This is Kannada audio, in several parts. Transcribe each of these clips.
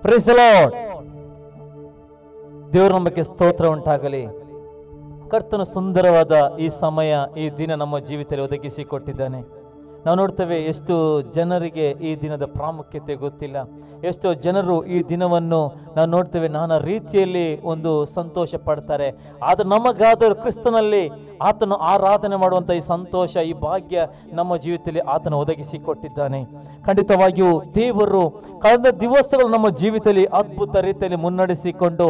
Price the lord. ದೇವರ ನಮಗೆ ಸ್ತೋತ್ರ ಉಂಟಾಗಲಿ. ಕರ್ತನು ಸುಂದರವಾದ ಈ ಸಮಯ, ಈ ದಿನ ನಮ್ಮ ಜೀವಿತದಲ್ಲಿ ಒದಗಿಸಿಕೊಟ್ಟಿದ್ದಾನೆ. ನಾವು ನೋಡ್ತೇವೆ ಎಷ್ಟು ಜನರಿಗೆ ಈ ದಿನದ ಪ್ರಾಮುಖ್ಯತೆ ಗೊತ್ತಿಲ್ಲ. ಎಷ್ಟೋ ಜನರು ಈ ದಿನವನ್ನು ನಾವು ನೋಡ್ತೇವೆ ನಾನಾ ರೀತಿಯಲ್ಲಿ ಒಂದು ಸಂತೋಷ ಪಡ್ತಾರೆ. ಆದರೆ ನಮಗಾದರೂ ಕ್ರಿಸ್ತನಲ್ಲಿ ಆತನು ಆರಾಧನೆ ಮಾಡುವಂಥ ಈ ಸಂತೋಷ, ಈ ಭಾಗ್ಯ ನಮ್ಮ ಜೀವಿತದಲ್ಲಿ ಆತನು ಒದಗಿಸಿಕೊಟ್ಟಿದ್ದಾನೆ. ಖಂಡಿತವಾಗಿಯೂ ದೇವರು ಕಳೆದ ದಿವಸಗಳು ನಮ್ಮ ಜೀವಿತದಲ್ಲಿ ಅದ್ಭುತ ರೀತಿಯಲ್ಲಿ ಮುನ್ನಡೆಸಿಕೊಂಡು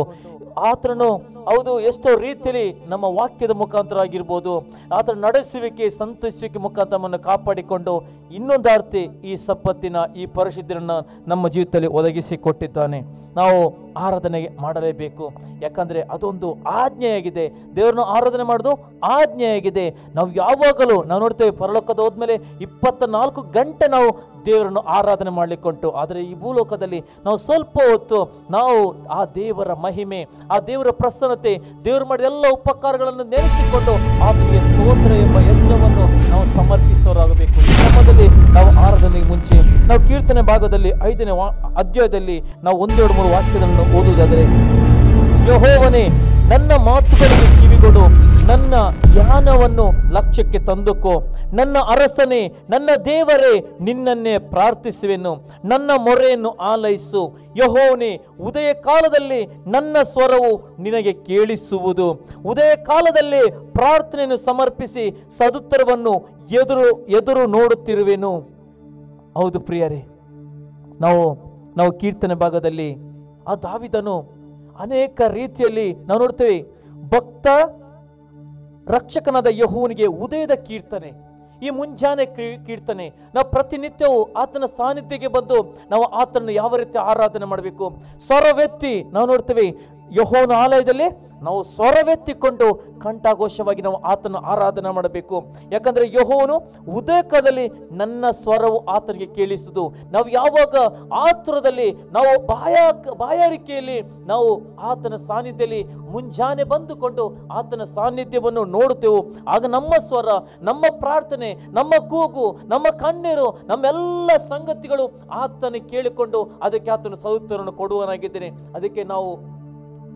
ಆತನು ಹೌದು ಎಷ್ಟೋ ರೀತಿಯಲ್ಲಿ ನಮ್ಮ ವಾಕ್ಯದ ಮುಖಾಂತರ ಆಗಿರ್ಬೋದು, ಆತನ ನಡೆಸುವಿಕೆ ಸಂತೈಸುವಿಕೆ ಮುಖಾಂತರ ನಮ್ಮನ್ನು ಕಾಪಾಡಿಕೊಂಡು ಇನ್ನೊಂದು ಅರ್ಥ ಈ ಸಂಪತ್ತಿನ ಈ ಪರಿಶುದ್ಧರನ್ನು ನಮ್ಮ ಜೀವಿತದಲ್ಲಿ ಒದಗಿಸಿಕೊಟ್ಟಿದ್ದಾನೆ. ನಾವು ಆರಾಧನೆ ಮಾಡಲೇಬೇಕು. ಯಾಕಂದರೆ ಅದೊಂದು ಆಜ್ಞೆಯಾಗಿದೆ. ದೇವರನ್ನು ಆರಾಧನೆ ಮಾಡೋದು ಆಜ್ಞೆಯಾಗಿದೆ. ನಾವು ಯಾವಾಗಲೂ ನಾವು ನೋಡ್ತೇವೆ ಪರಲೋಕದ ಹೋದ್ಮೇಲೆ 24 ಗಂಟೆ ನಾವು ದೇವರನ್ನು ಆರಾಧನೆ ಮಾಡಲಿಕ್ಕುಂಟು. ಆದರೆ ಈ ಭೂಲೋಕದಲ್ಲಿ ನಾವು ಸ್ವಲ್ಪ ಹೊತ್ತು ನಾವು ಆ ದೇವರ ಮಹಿಮೆ, ಆ ದೇವರ ಪ್ರಸನ್ನತೆ, ದೇವರು ಮಾಡಿದ ಎಲ್ಲ ಉಪಕಾರಗಳನ್ನು ನೆನೆಸಿಕೊಂಡು ಆತನಿಗೆ ಸ್ತೋತ್ರ ಎಂಬ ಯಜ್ಞವನ್ನು ನಾವು ಸಮರ್ಪಿಸೋರಾಗಬೇಕು. ಈ ಕ್ರಮದಲ್ಲಿ ನಾವು ಆರಾಧನೆಗೆ ಮುಂಚೆ ನಾವು ಕೀರ್ತನೆ ಭಾಗದಲ್ಲಿ 5ನೇ ಅಧ್ಯಾಯದಲ್ಲಿ ನಾವು 1-2-3 ವಾಕ್ಯಗಳನ್ನು ಓದುವುದಾದರೆ, ಯೆಹೋವನೇ ನನ್ನ ಮಾತುಗಳಿಗೆ ಕಿವಿಗೊಡು, ನನ್ನ ಜ್ಞಾನವನ್ನು ಲಕ್ಷ್ಯಕ್ಕೆ ತಂದುಕೋ. ನನ್ನ ಅರಸನೇ, ನನ್ನ ದೇವರೇ, ನಿನ್ನನ್ನೇ ಪ್ರಾರ್ಥಿಸುವೆನು. ನನ್ನ ಮೊರೆಯನ್ನು ಆಲೈಸು. ಯೆಹೋವನೇ, ಉದಯ ಕಾಲದಲ್ಲಿ ನನ್ನ ಸ್ವರವು ನಿನಗೆ ಕೇಳಿಸುವುದು. ಉದಯ ಕಾಲದಲ್ಲಿ ಪ್ರಾರ್ಥನೆಯನ್ನು ಸಮರ್ಪಿಸಿ ಸದುತ್ತರವನ್ನು ಎದುರು ನೋಡುತ್ತಿರುವೆನು. ಹೌದು ಪ್ರಿಯರೇ, ನಾವು ಕೀರ್ತನೆ ಭಾಗದಲ್ಲಿ ಆ ದಾವೀದನು ಅನೇಕ ರೀತಿಯಲ್ಲಿ ನಾವು ನೋಡ್ತೇವೆ. ಭಕ್ತ ರಕ್ಷಕನಾದ ಯೆಹೋವನಿಗೆ ಉದಯದ ಕೀರ್ತನೆ, ಈ ಮುಂಜಾನೆ ಕೀರ್ತನೆ. ನಾವು ಪ್ರತಿನಿತ್ಯವೂ ಆತನ ಸಾನ್ನಿಧ್ಯಕ್ಕೆ ಬಂದು ನಾವು ಆತನನ್ನು ಯಾವ ರೀತಿ ಆರಾಧನೆ ಮಾಡಬೇಕು. ಸ್ವರವೆತ್ತಿ ನಾವು ನೋಡ್ತೇವೆ ಯೆಹೋವನ ಆಲಯದಲ್ಲಿ ನಾವು ಸ್ವರವೆತ್ತಿಕೊಂಡು ಕಂಠಘೋಷವಾಗಿ ನಾವು ಆತನ ಆರಾಧನೆ ಮಾಡಬೇಕು. ಯಾಕಂದರೆ ಯೆಹೋವನು ಉದಯಕಾಲದಲ್ಲಿ ನನ್ನ ಸ್ವರವು ಆತನಿಗೆ ಕೇಳಿಸುವುದು. ನಾವು ಯಾವಾಗ ಆತುರದಲ್ಲಿ ನಾವು ಬಾಯಾರಿಕೆಯಲ್ಲಿ ನಾವು ಆತನ ಸಾನ್ನಿಧ್ಯದಲ್ಲಿ ಮುಂಜಾನೆ ಬಂದುಕೊಂಡು ಆತನ ಸಾನ್ನಿಧ್ಯವನ್ನು ನೋಡುತ್ತೇವೆ, ಆಗ ನಮ್ಮ ಸ್ವರ, ನಮ್ಮ ಪ್ರಾರ್ಥನೆ, ನಮ್ಮ ಕೂಗು, ನಮ್ಮ ಕಣ್ಣೀರು, ನಮ್ಮೆಲ್ಲ ಸಂಗತಿಗಳು ಆತನಿಗೆ ಕೇಳಿಕೊಂಡು ಅದಕ್ಕೆ ಆತನ ಸದುತ್ತರವನ್ನು ಕೊಡುವನಾಗಿದ್ದೇನೆ. ಅದಕ್ಕೆ ನಾವು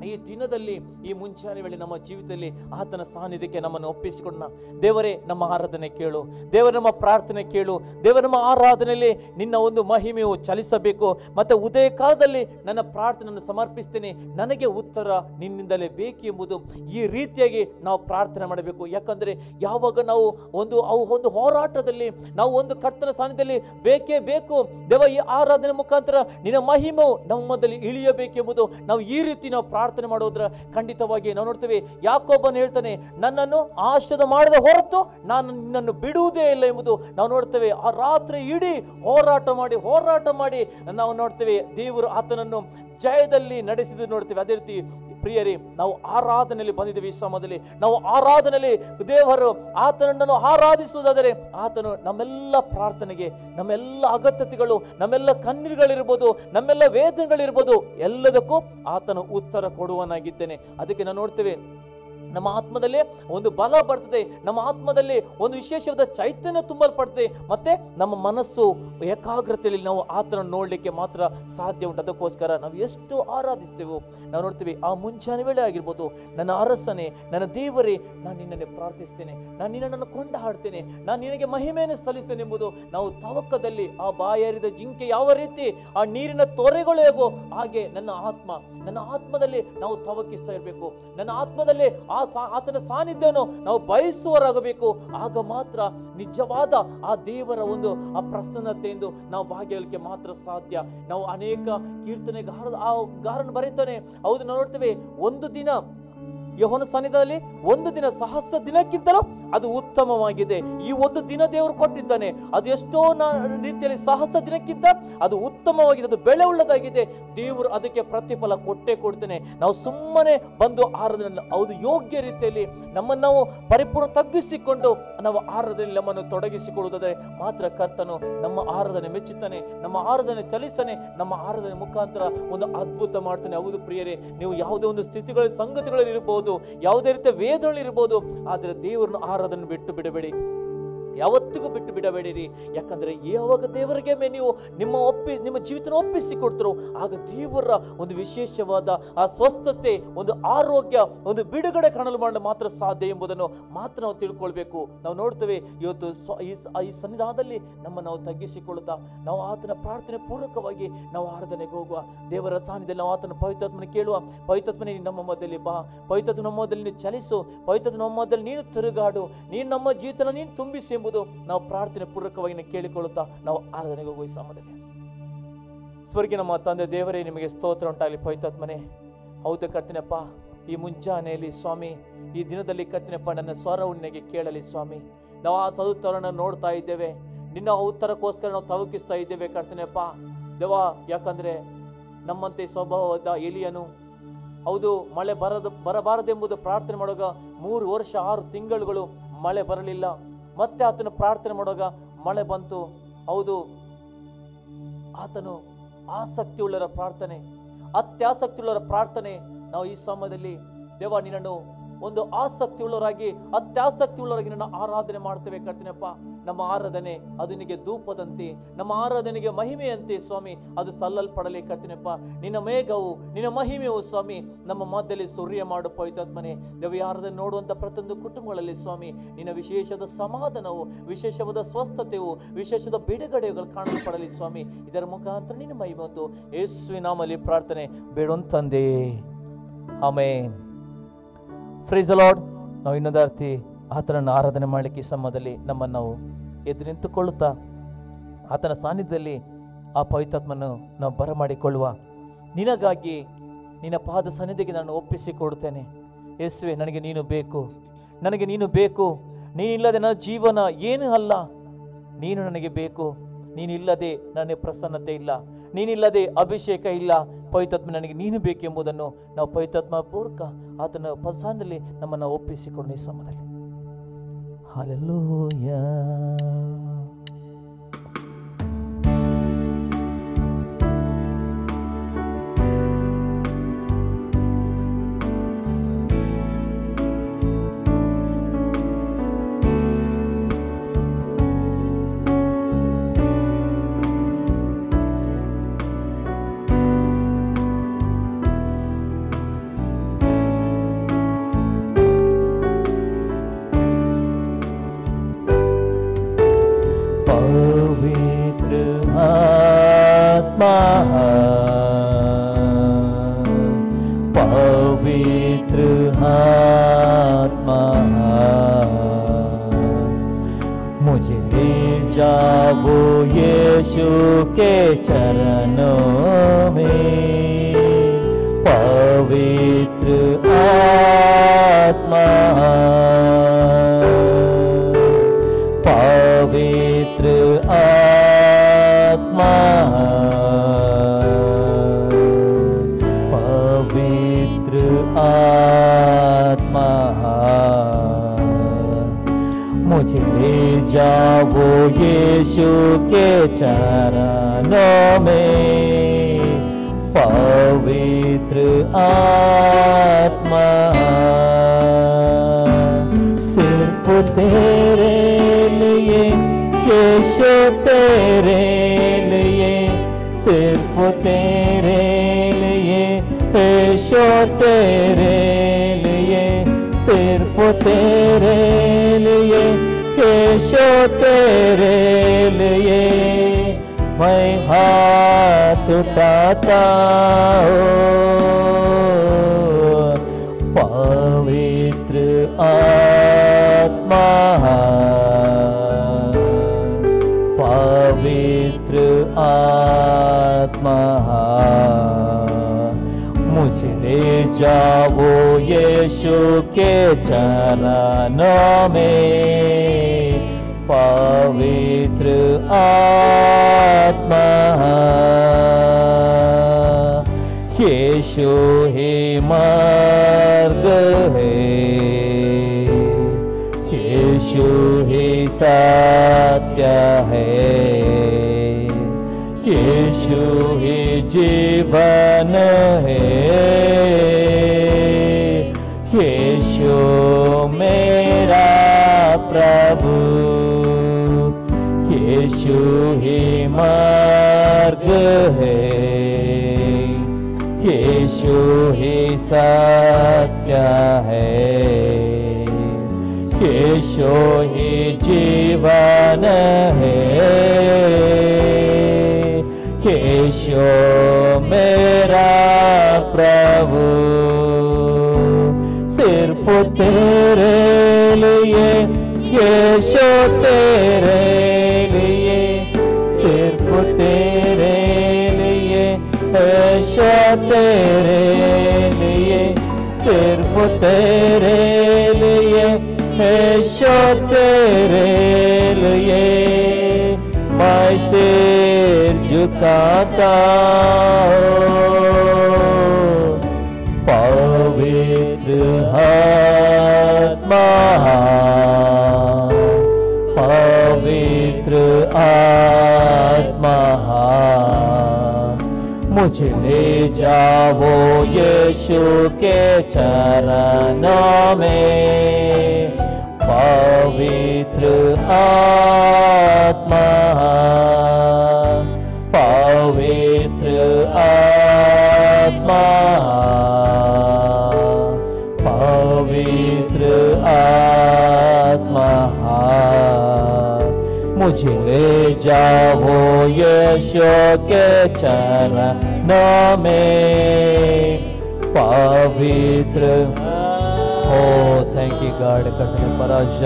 ಈ ದಿನದಲ್ಲಿ ಈ ಮುಂಚಾನೆ ವೇಳೆ ನಮ್ಮ ಜೀವಿತದಲ್ಲಿ ಆತನ ಸಾನ್ನಿಧ್ಯಕ್ಕೆ ನಮ್ಮನ್ನು ಒಪ್ಪಿಸಿಕೊಂಡ ದೇವರೇ, ನಮ್ಮ ಆರಾಧನೆ ಕೇಳು. ದೇವರ ನಮ್ಮ ಪ್ರಾರ್ಥನೆ ಕೇಳು. ದೇವರ ನಮ್ಮ ಆರಾಧನೆಯಲ್ಲಿ ನಿನ್ನ ಒಂದು ಮಹಿಮೆಯು ಚಲಿಸಬೇಕು. ಮತ್ತು ಉದಯ ಕಾಲದಲ್ಲಿ ನನ್ನ ಪ್ರಾರ್ಥನೆಯನ್ನು ಸಮರ್ಪಿಸ್ತೇನೆ, ನನಗೆ ಉತ್ತರ ನಿನ್ನಿಂದಲೇ ಬೇಕು ಎಂಬುದು ಈ ರೀತಿಯಾಗಿ ನಾವು ಪ್ರಾರ್ಥನೆ ಮಾಡಬೇಕು. ಯಾಕಂದರೆ ಯಾವಾಗ ನಾವು ಒಂದು ಹೋರಾಟದಲ್ಲಿ ನಾವು ಒಂದು ಕರ್ತನ ಸಾನ್ನಿಧ್ಯದಲ್ಲಿ ಬೇಕೇ ಬೇಕು. ದೇವ, ಈ ಆರಾಧನೆ ಮುಖಾಂತರ ನಿನ್ನ ಮಹಿಮೆಯು ನಮ್ಮದಲ್ಲಿ ಇಳಿಯಬೇಕೆಂಬುದು ನಾವು ಈ ರೀತಿ ನಾವು ಪ್ರಾರ್ಥನೆ ಮಾಡೋದ್ರ ಖಂಡಿತವಾಗಿ ನಾವು ನೋಡ್ತೇವೆ. ಯಾಕೋಬನು ಹೇಳ್ತಾನೆ, ನನ್ನನ್ನು ಆಶ್ರಯ ಮಾಡದ ಹೊರತು ನಾನು ನಿನ್ನನ್ನು ಬಿಡುವುದೇ ಇಲ್ಲ ಎಂಬುದು ನಾವು ನೋಡ್ತೇವೆ. ಆ ರಾತ್ರಿ ಇಡೀ ಹೋರಾಟ ಮಾಡಿ ನಾವು ನೋಡ್ತೇವೆ ದೇವರು ಆತನನ್ನು ಜಯದಲ್ಲಿ ನಡೆಸಿದ್ದು ನೋಡ್ತೇವೆ. ಅದೇ ರೀತಿ ಪ್ರಿಯರೇ, ನಾವು ಆರಾಧನೆಯಲ್ಲಿ ಬಂದಿದ್ದೇವೆ. ಈ ಸಮಯದಲ್ಲಿ ನಾವು ಆರಾಧನೆಯಲ್ಲಿ ದೇವರು ಆತನನ್ನು ಆರಾಧಿಸುವುದಾದರೆ ಆತನು ನಮ್ಮೆಲ್ಲ ಪ್ರಾರ್ಥನೆಗೆ, ನಮ್ಮೆಲ್ಲ ಅಗತ್ಯತೆಗಳು, ನಮ್ಮೆಲ್ಲ ಕಣ್ಣೀರುಗಳಿರ್ಬೋದು, ನಮ್ಮೆಲ್ಲ ವೇದನೆಗಳಿರ್ಬೋದು, ಎಲ್ಲದಕ್ಕೂ ಆತನು ಉತ್ತರ ಕೊಡುವನಾಗಿದ್ದೇನೆ. ಅದಕ್ಕೆ ನಾವು ನೋಡ್ತೇವೆ ನಮ್ಮ ಆತ್ಮದಲ್ಲಿ ಒಂದು ಬಲ ಬರ್ತದೆ, ನಮ್ಮ ಆತ್ಮದಲ್ಲಿ ಒಂದು ವಿಶೇಷವಾದ ಚೈತನ್ಯ ತುಂಬಲ್ಪಡ್ತದೆ, ಮತ್ತೆ ನಮ್ಮ ಮನಸ್ಸು ಏಕಾಗ್ರತೆಯಲ್ಲಿ ನಾವು ಆತನ ನೋಡಲಿಕ್ಕೆ ಮಾತ್ರ ಸಾಧ್ಯ ಉಂಟು. ಅದಕ್ಕೋಸ್ಕರ ನಾವು ಎಷ್ಟು ಆರಾಧಿಸ್ತೇವೋ ನಾವು ನೋಡ್ತೀವಿ. ಆ ಮುಂಚಾನೆ ವೇಳೆ ಆಗಿರ್ಬೋದು, ನನ್ನ ಅರಸನೇ, ನನ್ನ ದೇವರೇ, ನಾನು ನಿನ್ನನ್ನು ಪ್ರಾರ್ಥಿಸ್ತೇನೆ, ನಾನು ನಿನ್ನನ್ನು ಕೊಂಡಾಡ್ತೇನೆ, ನಾನು ನಿನಗೆ ಮಹಿಮೆಯನ್ನು ಸಲ್ಲಿಸ್ತೇನೆ ಎಂಬುದು ನಾವು ತವಕದಲ್ಲಿ ಆ ಬಾಯಾರಿದ ಜಿಂಕೆ ಯಾವ ರೀತಿ ಆ ನೀರಿನ ತೊರೆಗಳು ಹೇಗೋ ಹಾಗೆ ನನ್ನ ಆತ್ಮದಲ್ಲಿ ನಾವು ತವಕಿಸ್ತಾ ಇರಬೇಕು. ನನ್ನ ಆತ್ಮದಲ್ಲಿ ಆತನ ಸಾನ್ನಿಧ್ಯವನ್ನು ನಾವು ಬಯಸುವರಾಗಬೇಕು. ಆಗ ಮಾತ್ರ ನಿಜವಾದ ಆ ದೇವರ ಒಂದು ಆ ಪ್ರಸನ್ನತೆಯಿಂದ ನಾವು ಭಾಗಿಯಾಗಲಿಕ್ಕೆ ಮಾತ್ರ ಸಾಧ್ಯ. ನಾವು ಅನೇಕ ಗಾರನ ಬರೀತಾನೆ. ಹೌದು, ನಾವು ನೋಡ್ತೇವೆ, ಒಂದು ದಿನ ಯೆಹೋವನ ಸನ್ನಿಧಿಯಲ್ಲಿ ಒಂದು ದಿನ 1000 ದಿನಕ್ಕಿಂತಲೂ ಅದು ಉತ್ತಮವಾಗಿದೆ. ಈ ಒಂದು ದಿನ ದೇವರು ಕೊಟ್ಟಿದ್ದಾನೆ, ಅದು ಎಷ್ಟೋ ರೀತಿಯಲ್ಲಿ 1000 ದಿನಕ್ಕಿಂತ ಅದು ಉತ್ತಮವಾಗಿದೆ, ಅದು ಬೆಲೆ ಉಳ್ಳದಾಗಿದೆ. ದೇವರು ಅದಕ್ಕೆ ಪ್ರತಿಫಲ ಕೊಟ್ಟೇ ಕೊಡ್ತೇನೆ. ನಾವು ಸುಮ್ಮನೆ ಬಂದು ಆರಾಧನೆ ಹೌದು ಯೋಗ್ಯ ರೀತಿಯಲ್ಲಿ ನಮ್ಮನ್ನು ನಾವು ಪರಿಪೂರ್ಣ ತಗ್ಗಿಸಿಕೊಂಡು ನಾವು ಆರಾಧನೆ ನಮ್ಮನ್ನು ತೊಡಗಿಸಿಕೊಳ್ಳುವುದಾದರೆ ಮಾತ್ರ ಕರ್ತನು ನಮ್ಮ ಆರಾಧನೆ ಮೆಚ್ಚುತ್ತಾನೆ, ನಮ್ಮ ಆರಾಧನೆ ಚಲಿಸ್ತಾನೆ, ನಮ್ಮ ಆರಾಧನೆ ಮುಖಾಂತರ ಒಂದು ಅದ್ಭುತ ಮಾಡ್ತಾನೆ. ಹೌದು ಪ್ರಿಯರೇ, ನೀವು ಯಾವುದೇ ಒಂದು ಸ್ಥಿತಿಗಳ ಸಂಗತಿಗಳಲ್ಲಿ ಇರಬಹುದು, ಯಾವುದೇ ರೀತಿಯ ವೇದನೆಗಳಿರ್ಬೋದು, ಆದರೆ ದೇವರನ್ನು ಆರಾಧನೆ ಬಿಟ್ಟು ಬಿಡಬೇಡಿ. ಯಾವತ್ತಿಗೂ ಬಿಟ್ಟು ಬಿಡಬೇಡಿರಿ. ಯಾಕಂದ್ರೆ ಯಾವಾಗ ದೇವರಿಗೆ ನೀವು ನಿಮ್ಮ ಜೀವಿತ ಒಪ್ಪಿಸಿಕೊಡ್ತರೋ ಆಗ ದೇವರ ಒಂದು ವಿಶೇಷವಾದ ಆ ಸ್ವಸ್ಥತೆ, ಒಂದು ಆರೋಗ್ಯ, ಒಂದು ಬಿಡುಗಡೆ ಕಾಣಲು ಮಾಡಲು ಮಾತ್ರ ಸಾಧ್ಯ ಎಂಬುದನ್ನು ಮಾತ್ರ ನಾವು ತಿಳ್ಕೊಳ್ಬೇಕು. ನಾವು ನೋಡ್ತೇವೆ ಇವತ್ತು ಈ ಸನ್ನಿಧಾನದಲ್ಲಿ ನಾವು ತಗ್ಗಿಸಿಕೊಳ್ಳುತ್ತಾ ನಾವು ಆತನ ಪ್ರಾರ್ಥನೆ ಪೂರ್ವಕವಾಗಿ ನಾವು ಆರಾಧನೆಗೆ ಹೋಗುವ. ದೇವರ ಸಾನ್ನಿಧ್ಯದಲ್ಲಿ ನಾವು ಆತನ ಪವಿತ್ರಾತ್ಮನ ಕೇಳುವ. ಪವಿತ್ರಾತ್ಮನೇ ನಮ್ಮ ಮಧ್ಯದಲ್ಲಿ ಬಾ, ಪವಿತ್ರಾತ್ಮ ನಮ್ಮ ಮಧ್ಯದಲ್ಲಿ ನೀನು ಚಲಿಸು, ಪವಿತ್ರಾತ್ಮ ನಮ್ಮ ಮಧ್ಯದಲ್ಲಿ ನೀನು ತಿರುಗಾಡು, ನೀನು ನಮ್ಮ ಜೀವಿತನ ನೀನು ತುಂಬಿಸಿ ಎಂಬುದು ನಾವು ಪ್ರಾರ್ಥನೆ ಪೂರ್ವಕವಾಗಿ ಕೇಳಿಕೊಳ್ಳುತ್ತಾ ನಾವು ಆರಾಧನೆಗೆ ಹೋಗುವ. ಈ ಸಮಯದಲ್ಲಿ ಸ್ವರ್ಗೀಯ ನಮ್ಮ ತಂದೆ ದೇವರೇ, ನಿಮಗೆ ಸ್ತೋತ್ರ ಉಂಟಾಗಲಿ. ಪವಿತ್ರಾತ್ಮನೇ, ಹೌದು ಕರ್ತನೆಪ್ಪ, ಈ ಮುಂಜಾನೆಯಲ್ಲಿ ಸ್ವಾಮಿ, ಈ ದಿನದಲ್ಲಿ ಕರ್ತನೆಪ್ಪ ನನ್ನ ಸ್ವರವು ನಿನಗೆ ಕೇಳಲಿ ಸ್ವಾಮಿ. ನಾವು ಆ ಸದುತ್ತರವನ್ನು ನೋಡ್ತಾ ಇದ್ದೇವೆ, ನಿನ್ನ ಉತ್ತರಕ್ಕೋಸ್ಕರ ನಾವು ತವಕಿಸ್ತಾ ಇದ್ದೇವೆ ಕರ್ತನೆಪ್ಪ ದೇವ. ಯಾಕಂದ್ರೆ ನಮ್ಮಂತೆ ಸ್ವಭಾವದ ಎಲಿಯನು ಹೌದು ಮಳೆ ಬರಬಾರದೆಂಬುದು ಪ್ರಾರ್ಥನೆ ಮಾಡುವಾಗ 3 ವರ್ಷ 6 ತಿಂಗಳುಗಳು ಮಳೆ ಬರಲಿಲ್ಲ. ಮತ್ತೆ ಆತನು ಪ್ರಾರ್ಥನೆ ಮಾಡುವಾಗ ಮಳೆ ಬಂತು. ಹೌದು, ಆತನು ಆಸಕ್ತಿಯುಳ್ಳರ ಪ್ರಾರ್ಥನೆ, ಅತ್ಯಾಸಕ್ತಿಯುಳ್ಳರ ಪ್ರಾರ್ಥನೆ. ನಾವು ಈ ಸಮಯದಲ್ಲಿ ದೇವ ನಿನ್ನನ್ನು ಒಂದು ಆಸಕ್ತಿಯುಳ್ಳವರಾಗಿ, ಅತ್ಯಾಸಕ್ತಿಯುಳ್ಳವರಾಗಿ ನನ್ನ ಆರಾಧನೆ ಮಾಡ್ತೇವೆ ಕರ್ತನೆಪ್ಪ. ನಮ್ಮ ಆರಾಧನೆ ಅದು ನಿನಗೆ ಧೂಪದಂತೆ, ನಮ್ಮ ಆರಾಧನೆಗೆ ಮಹಿಮೆಯಂತೆ ಸ್ವಾಮಿ ಅದು ಸಲ್ಲಲ್ಪಡಲಿ ಕರ್ತನೆಪ್ಪ. ನಿನ್ನ ಮೇಘವು, ನಿನ್ನ ಮಹಿಮೆಯು ಸ್ವಾಮಿ ನಮ್ಮ ಮಧ್ಯದಲ್ಲಿ ಸುರ್ಯ ಮಾಡು ಪವಿತ್ರಾತ್ಮನೇ. ದೇವ ಆರಾಧನೆ ನೋಡುವಂಥ ಪ್ರತಿಯೊಂದು ಕುಟುಂಬಗಳಲ್ಲಿ ಸ್ವಾಮಿ ನಿನ್ನ ವಿಶೇಷದ ಸಮಾಧಾನವು, ವಿಶೇಷವಾದ ಸ್ವಸ್ಥತೆಯು, ವಿಶೇಷದ ಬಿಡುಗಡೆಗಳು ಕಾಣಲ್ಪಡಲಿ ಸ್ವಾಮಿ. ಇದರ ಮುಖಾಂತರ ನಿನ್ನ ಮಹಿಮೆ ಒಂದು ಯೇಸುವಿನ ನಾಮದಲ್ಲಿ ಪ್ರಾರ್ಥನೆ ಬೇಡೊಂತಂದೆ, ಆಮೆನ್. Praise the lord. ನಾವು ಇನ್ನೊಂದು ಅರ್ಥಿ ಆತನನ್ನು ಆರಾಧನೆ ಮಾಡಲಿಕ್ಕೆ ಈ ಸಮಯದಲ್ಲಿ ನಮ್ಮನ್ನು ನಾವು ಎದ್ದು ನಿಂತುಕೊಳ್ಳುತ್ತಾ ಆತನ ಸಾನ್ನಿಧ್ಯದಲ್ಲಿ ಆ ಪವಿತ್ರಾತ್ಮನ್ನು ನಾವು ಬರಮಾಡಿಕೊಳ್ಳುವ. ನಿನಗಾಗಿ ನಿನ್ನ ಪಾದ ಸನ್ನಿಧಿಗೆ ನಾನು ಒಪ್ಪಿಸಿಕೊಡುತ್ತೇನೆ. ಯೇಸುವೆ, ನನಗೆ ನೀನು ಬೇಕು, ನನಗೆ ನೀನು ಬೇಕು. ನೀನಿಲ್ಲದೆ ನನ್ನ ಜೀವನ ಏನೂ ಅಲ್ಲ. ನೀನು ನನಗೆ ಬೇಕು. ನೀನಿಲ್ಲದೆ ನನಗೆ ಪ್ರಸನ್ನತೆ ಇಲ್ಲ, ನೀನಿಲ್ಲದೆ ಅಭಿಷೇಕ ಇಲ್ಲ. ಪವಿತ್ರಾತ್ಮ ನನಗೆ ನೀನು ಬೇಕೆಂಬುದನ್ನು ನಾವು ಪವಿತ್ರಾತ್ಮ ಪೂರ್ವಕ ಆತನ ಪದಸಾನ್ನಿಧ್ಯದಲ್ಲಿ ನಮ್ಮನ್ನು ಒಪ್ಪಿಸಿಕೊಂಡು ಈ ಸಮಯದಲ್ಲಿ ಹಲ್ಲೆಲೂಯಾ. पवित्र आत्मा मुझे ले जाओ यीशु के चरणों में। पवित्र आत्मा, पवित्र आत्मा, पवित्र आत्मा मुझे ले जाओ यीशु के चरणों में। पवित्र आत्मा सिर्फ तेरे लिए यीशु, तेरे लिए, सिर्फ तेरे लिए यीशु, तेरे लिए, सिर्फ तेरे लिए यीशु, तेरे लिए मैं हाथ उठाता हूँ। पवित्र आत्मा, पवित्र आत्मा मुझे ले जाओ यीशु के चरणों में। पवित्र आत्मा यीशु ही मार्ग है, यीशु ही सत्य है, यीशु ही जीवन है, यीशु मेरा प्रभु। ही मार्ग है, यीशु ही सत्य है, यीशु ही जीवन है, यीशु मेरा प्रभु। सिर्फ तेरे लिए यीशु तेरे लिए, सिर्फ तेरे लिए यीशु तेरे लिए, सिर्फ तेरे लिए यीशु तेरे लिए मैं सिर झुकाता हूँ। पवित्र आत्मा, पवित्र आत्मा मुझे ले जाओ यीशु के चरणों में। पवित्र आत्मा, पवित्र आत्मा, पवित्र आत्मा मुझे ले जाओ यीशु के चरणों में। पवित्र हो ಥ್ಯಾಂಕ್ ಯು ಗಾಡ್. ಕರ್ತನೆ ಪರಾಜ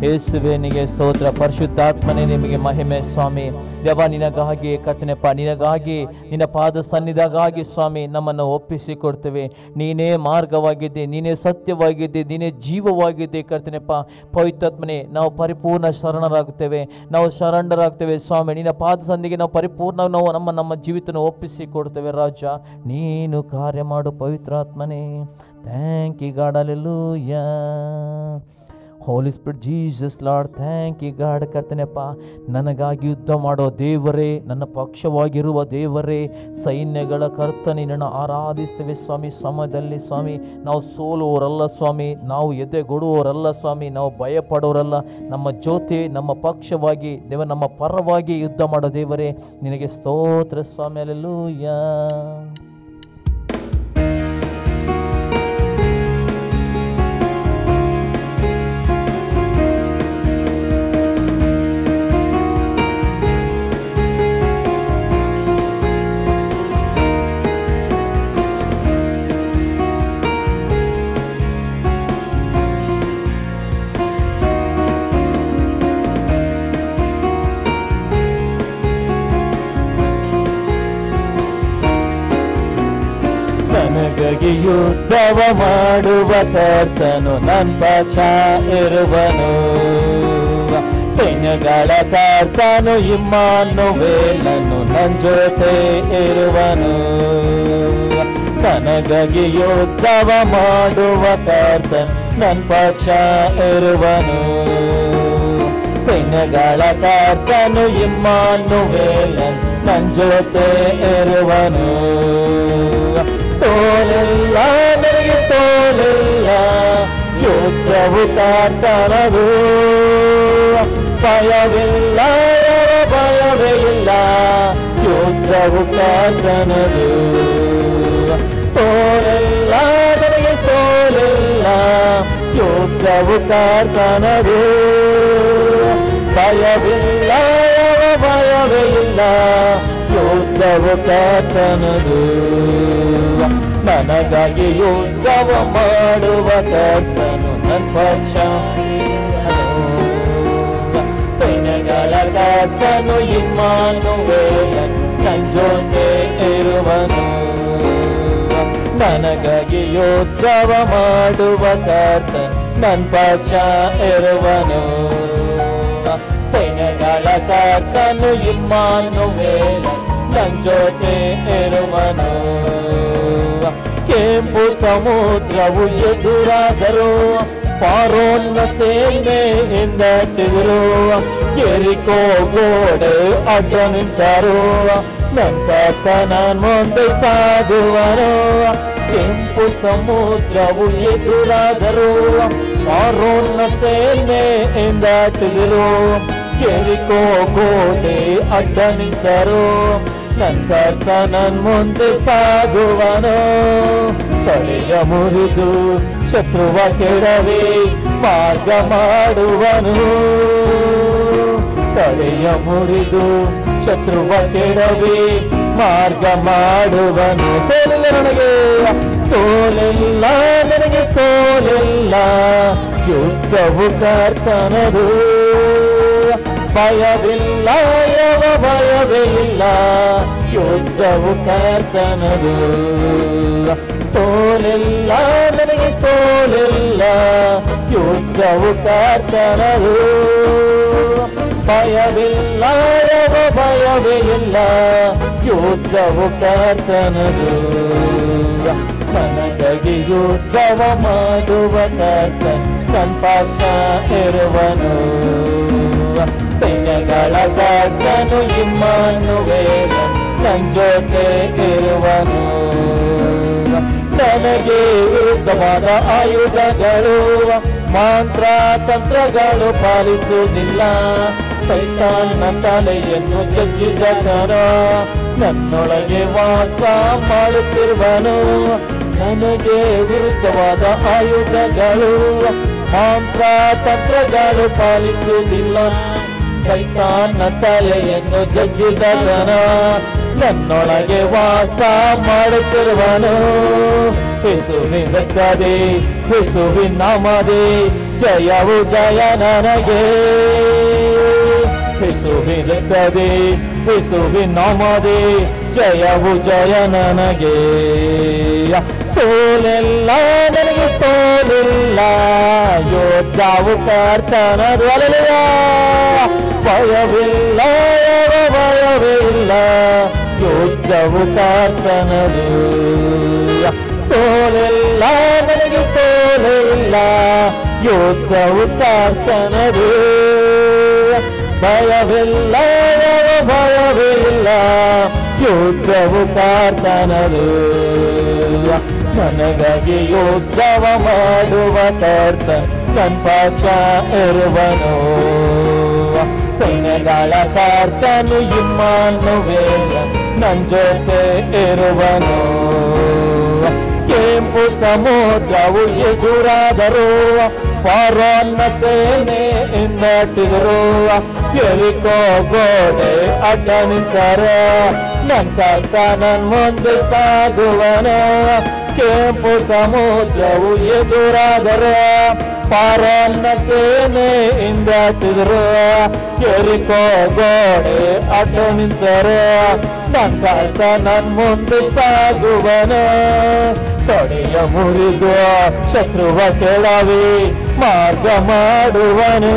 ಯೇಸುವೆ ನಿನಗೆ ಸ್ತೋತ್ರ. ಪರಿಶುದ್ಧಾತ್ಮನೇ ನಿಮಗೆ ಮಹಿಮೆ ಸ್ವಾಮಿ. ದೇವ ನಿನಗಾಗಿ ಕರ್ತನೆಪ್ಪ, ನಿನಗಾಗಿ ನಿನ್ನ ಪಾದ ಸನ್ನಿಧಾಗಾಗಿ ಸ್ವಾಮಿ ನಮ್ಮನ್ನು ಒಪ್ಪಿಸಿಕೊಡ್ತೇವೆ. ನೀನೇ ಮಾರ್ಗವಾಗಿದ್ದೆ, ನೀನೇ ಸತ್ಯವಾಗಿದ್ದೆ, ನೀನೇ ಜೀವವಾಗಿದ್ದೆ ಕರ್ತನೆಪ್ಪ. ಪವಿತ್ರಾತ್ಮನೇ ನಾವು ಪರಿಪೂರ್ಣ ಶರಣರಾಗುತ್ತೇವೆ, ನಾವು ಶರಣರಾಗ್ತೇವೆ ಸ್ವಾಮಿ. ನಿನ್ನ ಪಾದ ಸಂದಿಗೆ ನಾವು ಪರಿಪೂರ್ಣ ನಾವು ನಮ್ಮ ಜೀವಿತನ ಒಪ್ಪಿಸಿಕೊಡ್ತೇವೆ ರಾಜ. ನೀನು ಕಾರ್ಯ ಮಾಡು ಪವಿತ್ರಾತ್ಮನೇ. Thank you God. Hallelujah. Holy spirit Jesus Lord, thank you God. ಕರ್ತನೆಪ್ಪ, ನನಗಾಗಿ ಯುದ್ಧ ಮಾಡೋ ದೇವರೇ, ನನ್ನ ಪಕ್ಷವಾಗಿರುವ ದೇವರೇ, ಸೈನ್ಯಗಳ ಕರ್ತನೆ ನಿನ್ನನ್ನು ಆರಾಧಿಸ್ತೇವೆ ಸ್ವಾಮಿ. ಸಮಯದಲ್ಲಿ ಸ್ವಾಮಿ ನಾವು ಸೋಲುವವರಲ್ಲ ಸ್ವಾಮಿ, ನಾವು ಎದೆಗೊಡುವವರಲ್ಲ ಸ್ವಾಮಿ, ನಾವು ಭಯಪಡೋರಲ್ಲ. ನಮ್ಮ ಜೊತೆ ನಮ್ಮ ಪಕ್ಷವಾಗಿ ದೇವ, ನಮ್ಮ ಪರವಾಗಿ ಯುದ್ಧ ಮಾಡೋ ದೇವರೇ, ನಿನಗೆ ಸ್ತೋತ್ರ ಸ್ವಾಮಿ. ಹಲ್ಲೆಲೂಯಾ. ನನಗಾಗಿ ಯುದ್ಧವ ಮಾಡುವ ಕರ್ತನು ನನ್ನ ಪಕ್ಷ ಇರುವನು. ಸೈನ್ಯಗಳ ಕರ್ತನು ಇಮ್ಮಾನುವೇಲನು ನನ್ನ ಜೊತೆ ಇರುವನು. ನನಗಾಗಿ ಯುದ್ಧವ ಮಾಡುವ ಕರ್ತನು ನನ್ನ ಪಕ್ಷ ಇರುವನು. ಸೈನ್ಯಗಳ ಕರ್ತನು ಇಮ್ಮಾನುವೇಲನು ನನ್ನ ಜೊತೆ ಇರುವನು. ಸೋಲಿಲ್ಲ ನನಗೆ ಸೋಲಿಲ್ಲ, ಯುದ್ಧವು ಕರ್ತನದು. ಭಯವಿಲ್ಲ ಭಯವೇ ಇಲ್ಲ, ಯುದ್ಧವು ಕರ್ತನದು. ಸೋಲಿಲ್ಲ ನನಗೆ ಸೋಲಿಲ್ಲ, ಯುದ್ಧವು ಕರ್ತನದು. ಭಯವಿಲ್ಲ ಭಯವೇ ಇಲ್ಲ, ಯುದ್ಧವು ಕರ್ತನದು. ನನಗಾಗಿ ಯುದ್ಧವ ಮಾಡುವ ಕರ್ತನು ನನ್ನ ಪಕ್ಷ. ಸೈನ್ಯಗಳ ಕರ್ತನು ಇಮ್ಮಾನುವೇಲನು ನನ್ನ ಜೊತೆ ಇರುವನು. ನನಗಾಗಿ ಯುದ್ಧವ ಮಾಡುವ ಕರ್ತನು ನನ್ನ ಪಕ್ಷ ಇರುವನು. ಸೈನ್ಯಗಳ ಕರ್ತನು ಇಮ್ಮಾನುವೇಲನು ನನ್ನ ಜೊತೆ ಇರುವನು. ಕೆಂಪು ಸಮುದ್ರವು ಎದುರಾದರೂ ಫಾರೋನ್ನ ಸೇನೆಯಿಂದ ದಾಟಿದರು. ಯೆರಿಕೋ ಗೋಡೆ ಅಡ್ಡ ನಿಂತರು. ನನ್ನ ಕರ್ತನ ಮುಂದೆ ಸಾಗುವರು. ಕೆಂಪು ಸಮುದ್ರವು ಎದುರಾದರೂ ಫಾರೋನ್ನ ಸೇನೆಯಿಂದ ದಾಟಿದರು. ಎರಿಕೋ ಗೋಡೆ ಅಡ್ಡ ನಿಂತರು, ನನ್ನ ಕರ್ತ ನನ್ ಮುಂದೆ ಸಾಗುವನು. ತಲೆಯ ಮುರಿದು ಶತ್ರುವ ಕೆಡವಿ ಮಾರ್ಗ ಮಾಡುವನು. ತಲೆಯ ಮುರಿದು ಶತ್ರುವ ಕೆಡವಿ ಮಾರ್ಗ ಮಾಡುವನು. ಸೋಲಿಲ್ಲ ನನಗೆ, ಸೋಲಿಲ್ಲ ನನಗೆ, ಸೋಲಿಲ್ಲ. ಯುದ್ಧವು ಕರ್ತನದು, ಭಯವಿಲ್ಲ, ಯಾವ ಭಯವಿಲ್ಲ. ಯುದ್ಧವು ಕರ್ತನದು. ಸೋಲಿಲ್ಲ ನನಗೆ, ಸೋಲಿಲ್ಲ. ಯುದ್ಧವು ಕರ್ತನದು, ಭಯವಿಲ್ಲ, ಯಾವ ಭಯವೇ ಇಲ್ಲ. ಯುದ್ಧವು ಕರ್ತನದು. ನನಗಾಗಿ ಯುದ್ಧವ ಮಾಡುವ ಕರ್ತ ನನ್ನ ಪಕ್ಷ ಇರುವನು. ಸೈನ್ಯಗಳ ಕರ್ತನು ಇಮ್ಮಾನುವೇಲ ನನ್ನ ಜೊತೆ ಇರುವನು. ನನಗೆ ವಿರುದ್ಧವಾದ ಆಯುಧಗಳು ಮಂತ್ರ ತಂತ್ರಗಳು ಪಾಲಿಸುವುದಿಲ್ಲ. ಸೈತಾನನ ತಲೆಯನ್ನು ಜಜ್ಜಿದಕರ ನನ್ನೊಳಗೆ ವಾಸ ಮಾಡುತ್ತಿರುವನು. ನನಗೆ ವಿರುದ್ಧವಾದ ಆಯುಧಗಳು ಮಂತ್ರ ತಂತ್ರಗಳು ಪಾಲಿಸುವುದಿಲ್ಲ. ಸೈತಾನನ ತಲೆಯನ್ನು ಜಜ್ಜಿದಕರ ನನ್ನೊಳಗೆ ವಾಸ ಮಾಡುತ್ತಿರುವನು. ಯೇಸುವಿನ ರಕ್ತದೇ, ಯೇಸುವಿನ ನಾಮದೇ ಜಯವು ಜಯ ನನಗೆ. ಯೇಸುವಿನ ರಕ್ತದೇ, ಯೇಸುವಿನ ನಾಮದೇ ಜಯವು ಜಯ ನನಗೆ. ಸೋಲಿಲ್ಲ ನನಗೆ, ಸೋಲಿಲ್ಲ. ಯೋದ್ಧವು ಕರ್ತನದು. ಹಲ್ಲೆಲೂಯಾ. ಭಯವಿಲ್ಲ, ಯಾವ ಭಯವಿಲ್ಲ. ಯುದ್ಧವು ಕರ್ತನದು. ಸೋಲಿಲ್ಲ ನನಗೆ, ಸೋಲಿಲ್ಲ. ಯುದ್ಧವು ಕರ್ತನದು. ಭಯವಿಲ್ಲ, ಯಾವ ಭಯವಿಲ್ಲ. ಯುದ್ಧವು ಕರ್ತನದು. ನನಗಾಗಿ ಯುದ್ಧವ ಮಾಡುವ ಕರ್ತ ನನ್ನ ಪಕ್ಷ ಇರುವನು. ಸೈನ್ಯಗಳ ಕರ್ತನು ಇಮ್ಮಾನುವೇಲ ನನ್ನ ಜೊತೆ ಇರುವನು. ಕೆಂಪು ಸಮುದ್ರವು ಎದುರಾದರೂ ಫರೋಹನ ಸೇನೆಯಿಂದ ಅಟ್ಟಿದರು. ಎರಿಕೋ ಗೋಡೆ ಅಡ್ಡ ನಿಂತರು, ನನ್ನ ಕರ್ತ ನನ್ನ ಮುಂದೆ ಸಾಗುವನು. ಕೆಂಪು ಸಮುದ್ರವು ಎದುರಾದರೂ ಫರೋಹನ ಸೇನೆಯಿಂದ ಅಟ್ಟಿದರು. ಎರಿಕೋ ಗೋಡೆ ಅಡ್ಡ ನಿಂತರು, ನನ್ನ ಕರ್ತ ನನ್ನ ಮುಂದೆ ಸಾಗುವನು. ತೊಡೆಯ ಮುರಿದು ಶತ್ರುವ ಕೆಳವಿ ಮಾರ್ಗ ಮಾಡುವನು.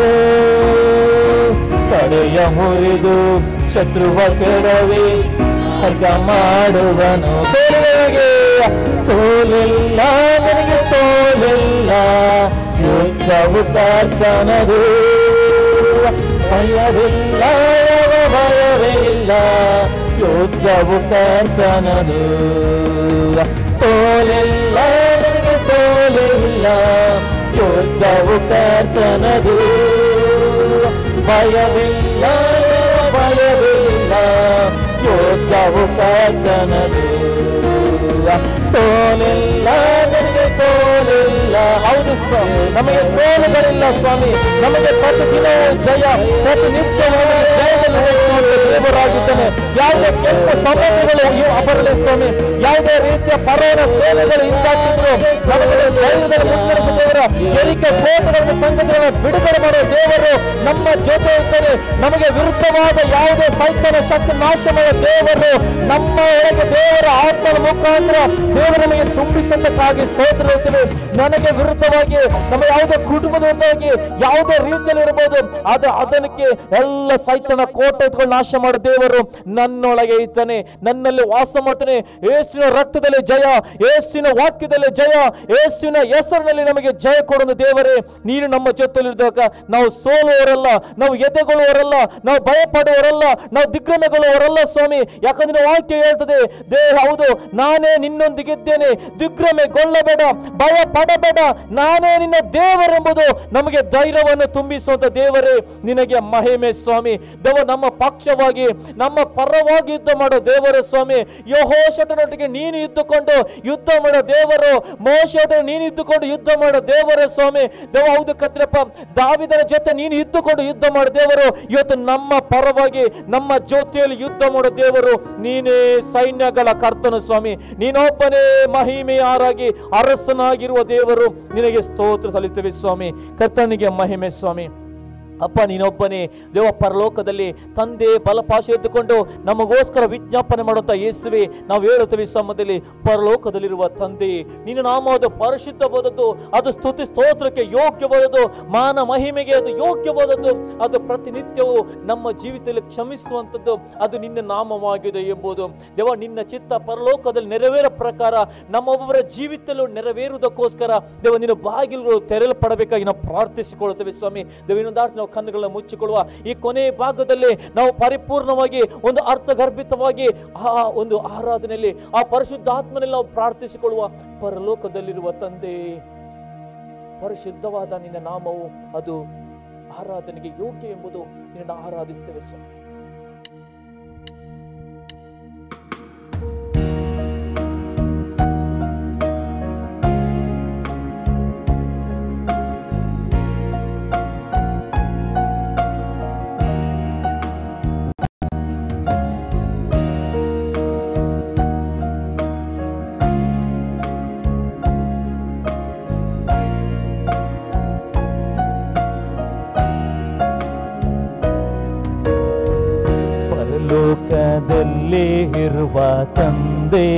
ತೊಡೆಯ ಮುರಿದು ಶತ್ರುವ ಕೆಳವಿ ಮಾರ್ಗ ಮಾಡುವನು. ಸೋಲಿಗೆ ಸೋಲಿಲ್ಲ ನನಗೆ, ಸೋಲಿಲ್ಲ. ಯುದ್ಧವು ಕರ್ತನದು. ಭಯವಿಲ್ಲ, ಯಾವ ಭಯವೇ ಇಲ್ಲ. ಯುದ್ಧವು ಕರ್ತನದು. ಸೋಲಿಲ್ಲ ನನಗೆ, ಸೋಲಿಲ್ಲ. ಯುದ್ಧವು ಕರ್ತನದು. ಭಯವಿಲ್ಲ, ಭಯವಿಲ್ಲ. ಯುದ್ಧವು ಕರ್ತನದು. ಸೋಲಿಲ್ಲ ನನಗೆ, ಸೋಲಿಲ್ಲ. ಹೌದು ಸ್ವಾಮಿ, ನಮಗೆ ಸೋಲುಗಳಿಲ್ಲ ಸ್ವಾಮಿ. ನಮಗೆ ಪ್ರತಿದಿನವೂ ಜಯ, ಪ್ರತಿನಿತ್ಯವೂ ಜಯದಲ್ಲಿ ದೇವರಾಗಿದ್ದಾನೆ. ಯಾವುದೇ ಕೆಟ್ಟ ಸಂಬಂಧಗಳು ಬರಲಿ ಸ್ವಾಮಿ. ಯಾವುದೇ ರೀತಿಯ ಪರೋನ ಸೇವೆಗಳು ಹಿಂದಾಕಿದ್ರು ನಮಗೆ ಧೈರ್ಯದಲ್ಲಿ ಮುನ್ನಡೆಸುವ ದೇವರು. ಎರಿಕೆ ಕೋಟೆಗಳ ಸಂಗತಿಗಳನ್ನು ಬಿಡುಗಡೆ ಮಾಡುವ ದೇವರು ನಮ್ಮ ಜೊತೆ ಇದ್ದರೆ ನಮಗೆ ವಿರುದ್ಧವಾದ ಯಾವುದೇ ಸೈತಾನ ಶಕ್ತಿ ನಾಶ ಮಾಡುವ ದೇವರು ನಮ್ಮ ಒಳಗೆ ದೇವರ ಆತ್ಮನ ಮುಖಾಂತರ ದೇವರು ನಮಗೆ ತುಂಬಿಸತಕ್ಕಾಗಿ ಸ್ತೋತ್ರ ಹೇಳ್ತೀವಿ. ನನಗೆ ವಿರುದ್ಧವಾಗಿ ನಮ್ಮ ಯಾವುದೇ ಕುಟುಂಬದ ವಿರುದ್ಧವಾಗಿ ಯಾವುದೇ ರೀತಿಯಲ್ಲಿ ಇರಬಹುದು, ಅದಕ್ಕೆ ಎಲ್ಲ ಸೈತಾನ ಕೋಟೆಗಳು ನಾಶ ಮಾಡೋ ದೇವರು ನನ್ನೊಳಗೆ ಇದ್ದಾನೆ, ನನ್ನಲ್ಲಿ ವಾಸ ಮಾಡ್ತಾನೆ. ಯೇಸುವಿನ ರಕ್ತದಲ್ಲಿ ಜಯ, ಯೇಸುವಿನ ವಾಕ್ಯದಲ್ಲಿ ಜಯ, ಯೇಸುವಿನ ಹೆಸರಿನಲ್ಲಿ ನಮಗೆ ಜಯ ಜಯ ಕೊಡುವ ದೇವರೇ, ನೀನು ನಮ್ಮ ಜೊತೆಲಿರುವಾಗ ನಾವು ಸೋಲುವವರಲ್ಲ, ನಾವು ಎದೆಗೊಳ್ಳುವವರಲ್ಲ, ನಾವು ಭಯಪಡುವವರಲ್ಲ, ನಾವು ದಿಗ್ಭ್ರಮೆಗೊಳ್ಳುವವರಲ್ಲ ಸ್ವಾಮಿ. ಯಾಕಂದ್ರೆ ವಾಕ್ಯ ಹೇಳ್ತದೆ, ಹೌದು, ನಾನೇ ನಿನ್ನೊಂದಿಗಿದ್ದೇನೆ, ದಿಗ್ಭ್ರಮೆಗೊಳ್ಳಬೇಡ, ಭಯ ಪಡಬೇಡ, ನಾನೇ ನಿನ್ನ ದೇವರೆಂಬುದು ನಮಗೆ ಧೈರ್ಯವನ್ನು ತುಂಬಿಸುವಂತ ದೇವರೇ, ನಿನಗೆ ಮಹಿಮೆ ಸ್ವಾಮಿ. ದೇವ, ನಮ್ಮ ಪಕ್ಷವಾಗಿ ನಮ್ಮ ಪರವಾಗಿ ಯುದ್ಧ ಮಾಡೋ ದೇವರೇ ಸ್ವಾಮಿ. ಯೆಹೋಷಾಫಾಟನೊಟ್ಟಿಗೆ ನೀನು ಇದ್ದುಕೊಂಡು ಯುದ್ಧ ಮಾಡೋ ದೇವರು, ಮೋಶೆಯೊಟ್ಟಿಗೆ ನೀನು ಇದ್ದುಕೊಂಡು ಯುದ್ಧ ಮಾಡೋ ದೇವರೇ ಸ್ವಾಮಿ. ದೇವ, ಹೌದು ಕತ್ರಪ್ಪ, ದಾವೀದನ ಜೊತೆ ನೀನು ಇದ್ದುಕೊಂಡು ಯುದ್ಧ ಮಾಡೋ ದೇವರು, ಇವತ್ತು ನಮ್ಮ ಪರವಾಗಿ ನಮ್ಮ ಜೊತೆಯಲ್ಲಿ ಯುದ್ಧ ಮಾಡೋ ದೇವರು ನೀನೇ, ಸೈನ್ಯಗಳ ಕರ್ತನು ಸ್ವಾಮಿ. ನೀನೊಬ್ಬನೇ ಮಹಿಮೆಯಾರಾಗಿ ಅರಸನಾಗಿರುವ ದೇವರು, ನಿನಗೆ ಸ್ತೋತ್ರ ಸಲ್ಲಿಸುತ್ತೇವೆ ಸ್ವಾಮಿ. ಕರ್ತನಿಗೆ ಮಹಿಮೆ ಸ್ವಾಮಿ. ಅಪ್ಪ, ನೀನೊಬ್ಬನೇ ದೇವ. ಪರಲೋಕದಲ್ಲಿ ತಂದೆ ಬಲಪಾಶ ಎದ್ದುಕೊಂಡು ನಮಗೋಸ್ಕರ ವಿಜ್ಞಾಪನೆ ಮಾಡುವಂತ ಯೇಸುವೆ, ನಾವು ಹೇಳುತ್ತೇವೆ ಸಮಯದಲ್ಲಿ, ಪರಲೋಕದಲ್ಲಿರುವ ತಂದೆ, ನಿನ್ನ ನಾಮದ ಪರಿಶುದ್ಧವಾದದ್ದು, ಅದು ಸ್ತುತಿ ಸ್ತೋತ್ರಕ್ಕೆ ಯೋಗ್ಯವಾದದ್ದು, ಮಾನ ಮಹಿಮೆಗೆ ಅದು ಯೋಗ್ಯವಾದದ್ದು, ಅದು ಪ್ರತಿನಿತ್ಯವೂ ನಮ್ಮ ಜೀವಿತದಲ್ಲಿ ಕ್ಷಮಿಸುವಂಥದ್ದು, ಅದು ನಿನ್ನ ನಾಮವಾಗಿದೆ ಎಂಬುದು ದೇವ. ನಿನ್ನ ಚಿತ್ತ ಪರಲೋಕದಲ್ಲಿ ನೆರವೇರೋ ಪ್ರಕಾರ ನಮ್ಮೊಬ್ಬರ ಜೀವಿತಲ್ಲೂ ನೆರವೇರುವುದಕ್ಕೋಸ್ಕರ ದೇವ, ನಿನ್ನ ಬಾಗಿಲುಗಳು ತೆರೆಯಲ್ಪಡಬೇಕಾಗಿ ನಾವು ಪ್ರಾರ್ಥಿಸಿಕೊಳ್ಳುತ್ತೇವೆ ಸ್ವಾಮಿ. ದೇವ, ಇನ್ನೊಂದಾಗಿ ಕಣ್ಣುಗಳನ್ನು ಮುಚ್ಚಿಕೊಳ್ಳುವ ಈ ಕೊನೆ ಭಾಗದಲ್ಲಿ ನಾವು ಪರಿಪೂರ್ಣವಾಗಿ ಒಂದು ಅರ್ಥಗರ್ಭಿತವಾಗಿ ಆ ಒಂದು ಆರಾಧನೆಯಲ್ಲಿ ಆ ಪರಿಶುದ್ಧಾತ್ಮನಲ್ಲಿ ನಾವು ಪ್ರಾರ್ಥಿಸಿಕೊಳ್ಳುವ. ಪರಲೋಕದಲ್ಲಿರುವ ತಂದೆ, ಪರಿಶುದ್ಧವಾದ ನಿನ್ನ ನಾಮವು ಅದು ಆರಾಧನೆಗೆ ಯೋಗ್ಯ ಎಂಬುದು ನಿನ್ನ ಆರಾಧಿಸ್ತೇವೆ ಸ್ವಾಮಿ. ಲೋಕದಲ್ಲಿ ಇರುವ ತಂದೆ,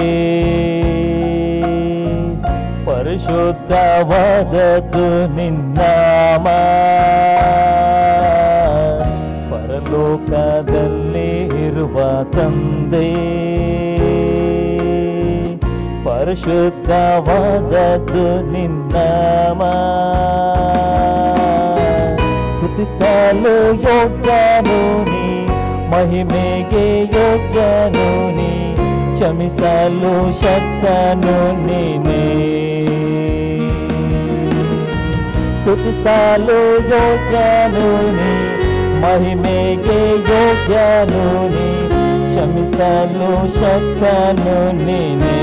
ಪರಿಶುದ್ಧವಾದದ್ದು ನಿನ್ನಾಮ. ಪರಲೋಕದಲ್ಲಿ ಇರುವ ತಂದೆ, ಪರಿಶುದ್ಧವಾದದ್ದು ನಿನ್ನಾಮ. ಸ್ತುತಿಸಲು ಯೋಗ್ಯನು ನೀ, ಮಹಿಮೆಗೆ ಯೋಗ್ಯನು ನೀ, ಕ್ಷಮಿಸಲು ಶಕ್ತನು ನೀನೇ. ಸ್ತುತಿಸಲು ಯೋಗ್ಯನು ನೀ, ಮಹಿಮೆಗೆ ಯೋಗ್ಯನು ನೀ, ಕ್ಷಮಿಸಲು ಶಕ್ತನು ನೀನೇ.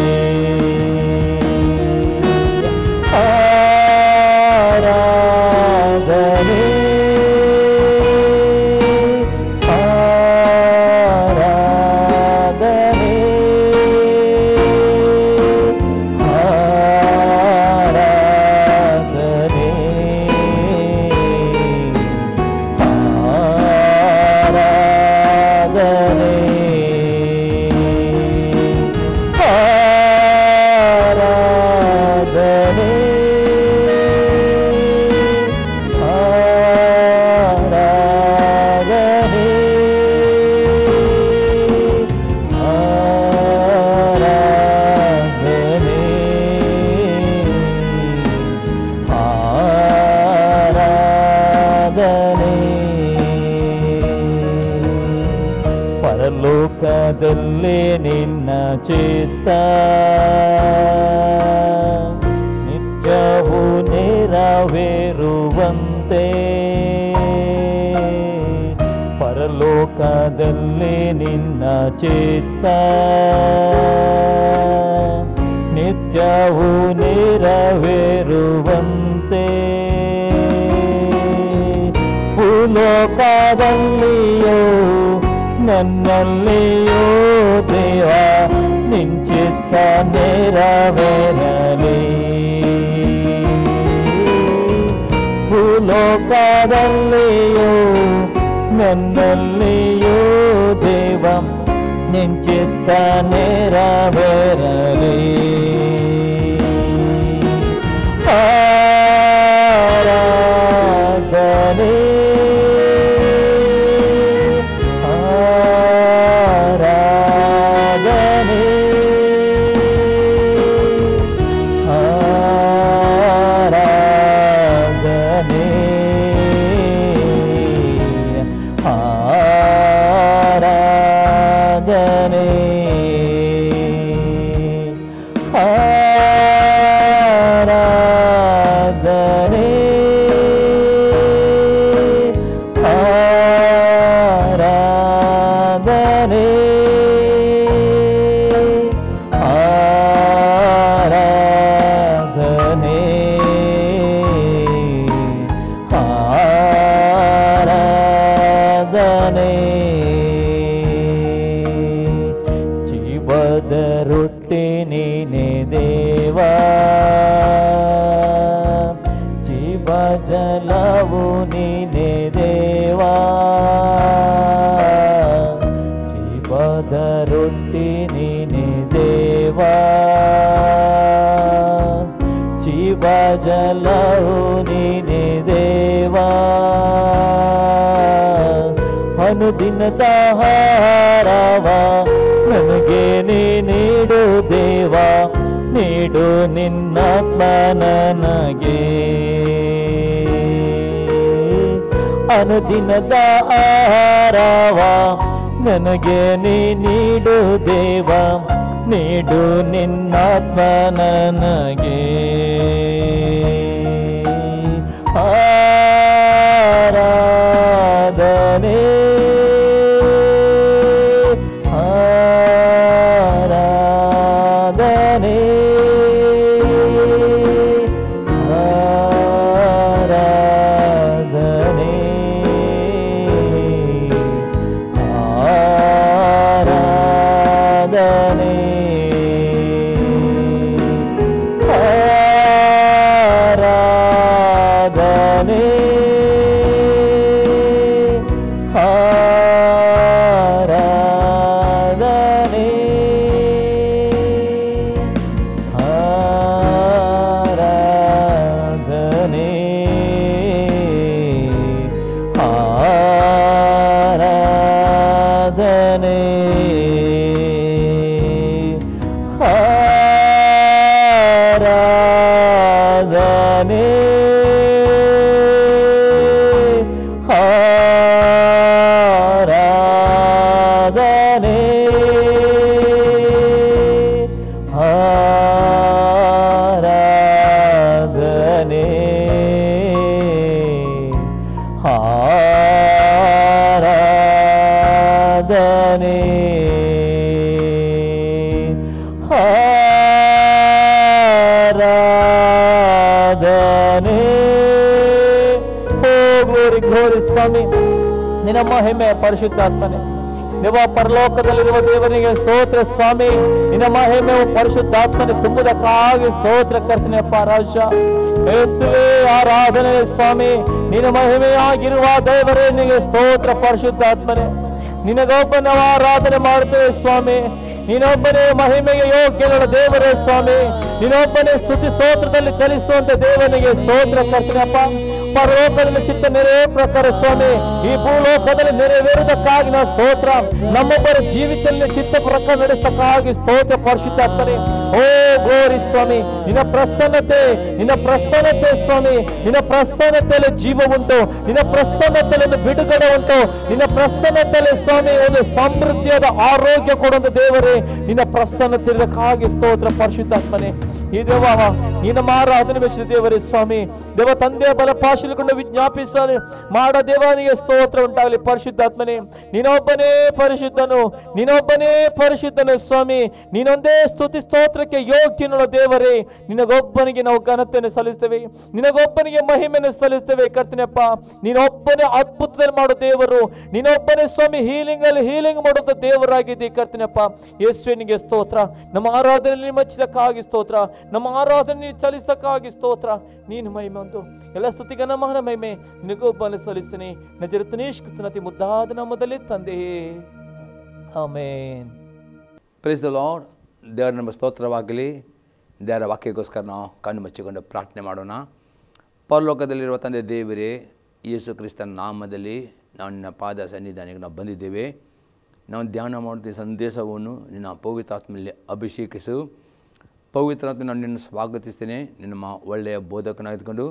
ಆರಾಧನೆ ಪರಲೋಕದಲ್ಲಿ ನಿನ್ನ ಚಿತ್ತ ನಿತ್ಯವೂ ನೆರವೇರುವಂತೆ, ಪರಲೋಕದಲ್ಲಿ ನಿನ್ನ ಚಿತ್ತ ನಿತ್ಯವೂ ನೆರವೇರುವಂತೆ, ಭೂಲೋಕದಲ್ಲಿಯೋ ನನ್ನಲ್ಲಿಯೋ ದೇವ ನಿಂಚಿತ್ತ ನೆರವೇರಲಿ. ಭೂಲೋಕದಲ್ಲಿಯೋ ನನ್ನಲ್ಲಿಯೋ ದೇವ ನಿಂಚಿತ್ತ ನೆರವೇರಲಿ. ಆರಾಧನೆ ಆರಾಧನೆ ನೀನೇ ದೇವಾ, ಜೀವ ಜಲವು ನೀನೇ ದೇವಾ, ಜೀವದ ರೊಟ್ಟಿ ನೀನೇ ದೇವಾ, ಜೀವ ಜಲವು ನೀನೇ ದೇವಾ, ಅನುದಿನದ ಆಹಾರವ ನನಗೆ ನೀಡು ದೇವಾ, ನೀಡು ನಿನ್ನಾತ್ಮ ನನಗೆ. ಅನುದಿನದ ಆಹಾರವ ನನಗೆ ನೀಡು ದೇವಾ, ನೀಡು ನಿನ್ನಾತ್ಮ ನನಗೆ. ಆರಾಧನೆ ಆರಾಧನೆ ಆರಾಧನೆ ಆರಾಧನೆ ಆರಾಧನೆ ಆರಾಧನೆ ಆರಾಧನೆ ಆರಾಧನೆ ಆರಾಧನೆ ಆರಾಧನೆ ಆರಾಧನೆ ಆರಾಧನೆ ಆರಾಧನೆ. ಓ ಗ್ಲೋರಿ ಗ್ಲೋರಿ ಸ್ವಾಮಿ, ನಿನ್ನ ಮಹಿಮೆ ಪರಿಶುದ್ಧಾತ್ಮನೆ. ದೇವ ಪರಲೋಕದಲ್ಲಿರುವ ದೇವರಿಗೆ ಸ್ತೋತ್ರ ಸ್ವಾಮಿ, ನಿನ್ನ ಮಹಿಮೆ ಪರಿಶುದ್ಧಾತ್ಮನೆ ತುಂಬುವುದಕ್ಕಾಗಿ ಸ್ತೋತ್ರ ಕರ್ತನೆಯಪ್ಪ ರಾಜ. ಯೇಸುವೇ ಆರಾಧನೆ ಸ್ವಾಮಿ, ನಿನ್ನ ಮಹಿಮೆಯಾಗಿರುವ ದೇವರೇ ನಿನಗೆ ಸ್ತೋತ್ರ ಪರಿಶುದ್ಧಾತ್ಮನೆ. ನಿನಗೊಬ್ಬನ ಆರಾಧನೆ ಮಾಡುತ್ತೇವೆ ಸ್ವಾಮಿ, ನೀನೊಬ್ಬನೇ ಮಹಿಮೆಗೆ ಯೋಗ್ಯಗಳ ದೇವರೇ ಸ್ವಾಮಿ, ನೀನೊಬ್ಬನೇ ಸ್ತುತಿ ಸ್ತೋತ್ರದಲ್ಲಿ ಚಲಿಸುವಂತ ದೇವನಿಗೆ ಸ್ತೋತ್ರ ಕರ್ತನಪ್ಪ. ಪರಲೋಕದಲ್ಲಿ ಚಿತ್ತ ನೆರವೇರ ಪ್ರಕಾರ ಸ್ವಾಮಿ, ಈ ಭೂಲೋಕದಲ್ಲಿ ನೆರವೇರುವುದಕ್ಕಾಗಿ ನಾವು ಸ್ತೋತ್ರ. ನಮ್ಮೊಬ್ಬರ ಜೀವಿತದಲ್ಲಿ ಚಿತ್ತ ಪ್ರಕಾರ ನಡೆಸಕ್ಕಾಗಿ ಸ್ತೋತ್ರ ಪರಿಶುದ್ಧಾತ್ಮನೇ. ಓ ಗ್ಲೋರಿ ಸ್ವಾಮಿ, ನಿನ್ನ ಪ್ರಸನ್ನತೆ ಸ್ವಾಮಿ, ನಿನ್ನ ಪ್ರಸನ್ನತೆಯಲ್ಲಿ ಜೀವ ಉಂಟು, ನಿನ್ನ ಪ್ರಸನ್ನತೆಯಲ್ಲಿ ಒಂದು ಬಿಡುಗಡೆ ಉಂಟು, ನಿನ್ನ ಪ್ರಸನ್ನತೆಯಲ್ಲಿ ಸ್ವಾಮಿ ಒಂದು ಸಮೃದ್ಧಿಯಾದ ಆರೋಗ್ಯ ಕೊಡುವಂತ ದೇವರೇ, ನಿನ್ನ ಪ್ರಸನ್ನತೆಗಾಗಿ ಸ್ತೋತ್ರ ಪರಿಶುದ್ಧಾತ್ಮನೇ. ಈ ದೇವ ನಿನ್ನ ಆರಾಧನೆ ಮೆಚ್ಚಿದ ದೇವರೇ ಸ್ವಾಮಿ, ದೇವ ತಂದೆಯ ಬಲ ಪಾಶಿಲಿಕೊಂಡು ವಿಜ್ಞಾಪಿಸ ಮಾಡ ದೇವನಿಗೆ ಸ್ತೋತ್ರ ಉಂಟಾಗಲಿ ಪರಿಶುದ್ಧಾತ್ಮನೇ. ನೀನೊಬ್ಬನೇ ಪರಿಶುದ್ಧನು ಸ್ವಾಮಿ, ನೀನೊಂದೇ ಸ್ತುತಿ ಸ್ತೋತ್ರಕ್ಕೆ ಯೋಗ್ಯನುಳ್ಳ ದೇವರೇ. ನಿನಗೊಬ್ಬನಿಗೆ ನಾವು ಘನತೆಯನ್ನು ಸಲ್ಲಿಸ್ತೇವೆ, ನಿನಗೊಬ್ಬನಿಗೆ ಮಹಿಮೆಯನ್ನು ಸಲ್ಲಿಸ್ತೇವೆ ಕರ್ತನೆಯಪ್ಪ. ನೀನೊಬ್ಬನೇ ಅದ್ಭುತದಲ್ಲಿ ಮಾಡೋ ದೇವರು, ನೀನೊಬ್ಬನೇ ಸ್ವಾಮಿ ಹೀಲಿಂಗ್ ಮಾಡುವಂತ ದೇವರಾಗಿದ್ದೆ ಕರ್ತನೆಯಪ್ಪ. ಯೇಸುವಿನಿಗೆ ಸ್ತೋತ್ರ. ನಮ್ಮ ಆರಾಧನೆಯಲ್ಲಿ ಮೆಚ್ಚಿದಕ್ಕಾಗಿ ಸ್ತೋತ್ರ, ನಮ್ಮ ಆರಾಧನೆ ಚಲಿಸಕ್ಕಾಗಿ ಸ್ತೋತ್ರ. ನೀನು ಮಹಿಮೆ ಒಂದು ಎಲ್ಲ ಸ್ತುತಿಗೆ ನಮನ ಮಹಿಮೆ ನಿನಗೊಬ್ಬನೇ ಸಲ್ಲಿಸ್ತೇನೆ. ನಜರೇತನೇಶ್ಕೃತನತಿ ಮುದ್ದಾದ ನಾಮದಲ್ಲಿ ತಂದೆಯೇ, ಆಮೆನ್. Price the lord. ದೇವರ ನಮ್ಮ ಸ್ತೋತ್ರವಾಗಲಿ. ದೇವರ ವಾಕ್ಯಕ್ಕೋಸ್ಕರ ನಾವು ಕಣ್ಣು ಮುಚ್ಚಿಕೊಂಡು ಪ್ರಾರ್ಥನೆ ಮಾಡೋಣ. ಪರಲೋಕದಲ್ಲಿರುವ ತಂದೆ ದೇವರೇ, ಯೇಸು ಕ್ರಿಸ್ತನ ನಾಮದಲ್ಲಿ ನಾವು ನಿನ್ನ ಪಾದ ಸನ್ನಿಧಾನಕ್ಕೆ ನಾವು ಬಂದಿದ್ದೇವೆ. ನಾವು ಧ್ಯಾನ ಮಾಡುತ್ತಿದ್ದ ಸಂದೇಶವನ್ನು ನಿನ್ನ ಪವಿತ್ರಾತ್ಮನಲ್ಲಿ ಅಭಿಷೇಕಿಸು. ಪವಿತ್ರಾತ್ಮ ನಾನು ನಿನ್ನ ಸ್ವಾಗತಿಸ್ತೇನೆ. ನಿನ್ನ ಒಳ್ಳೆಯ ಬೋಧಕನಾಗಿದ್ಕೊಂಡು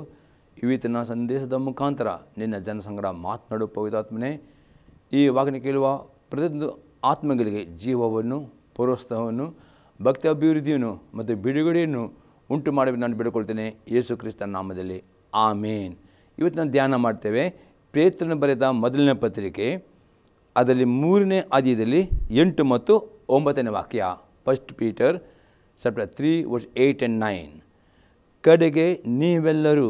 ಇವತ್ತಿನ ಸಂದೇಶದ ಮುಖಾಂತರ ನಿನ್ನ ಜನಸಂಗಡ ಮಾತನಾಡು ಪವಿತ್ರಾತ್ಮನೇ. ಈ ವಾಕ್ಯ ಕೇಳುವ ಪ್ರತಿಯೊಂದು ಆತ್ಮಗಳಿಗೆ ಜೀವವನ್ನು, ಪ್ರೋತ್ಸಾಹವನ್ನು, ಭಕ್ತಿ ಅಭಿವೃದ್ಧಿಯನ್ನು ಮತ್ತು ಬಿಡುಗಡೆಯನ್ನು ಉಂಟು ಮಾಡಿ ನಾನು ಬಿಡುಕೊಳ್ತೇನೆ ಯೇಸು ಕ್ರಿಸ್ತನ ನಾಮದಲ್ಲಿ, ಆಮೇನ್. ಇವತ್ತು ನಾನು ಧ್ಯಾನ ಮಾಡ್ತೇವೆ ಪೇತ್ರನ ಬರೆದ ಮೊದಲನೇ ಪತ್ರಿಕೆ, ಅದರಲ್ಲಿ 3ನೇ ಅಧ್ಯಾಯದಲ್ಲಿ 8 ಮತ್ತು 9ನೇ ವಾಕ್ಯ. First Peter chapter 3 verse 8 and 9. ಕಡೆಗೆ ನೀವೆಲ್ಲರೂ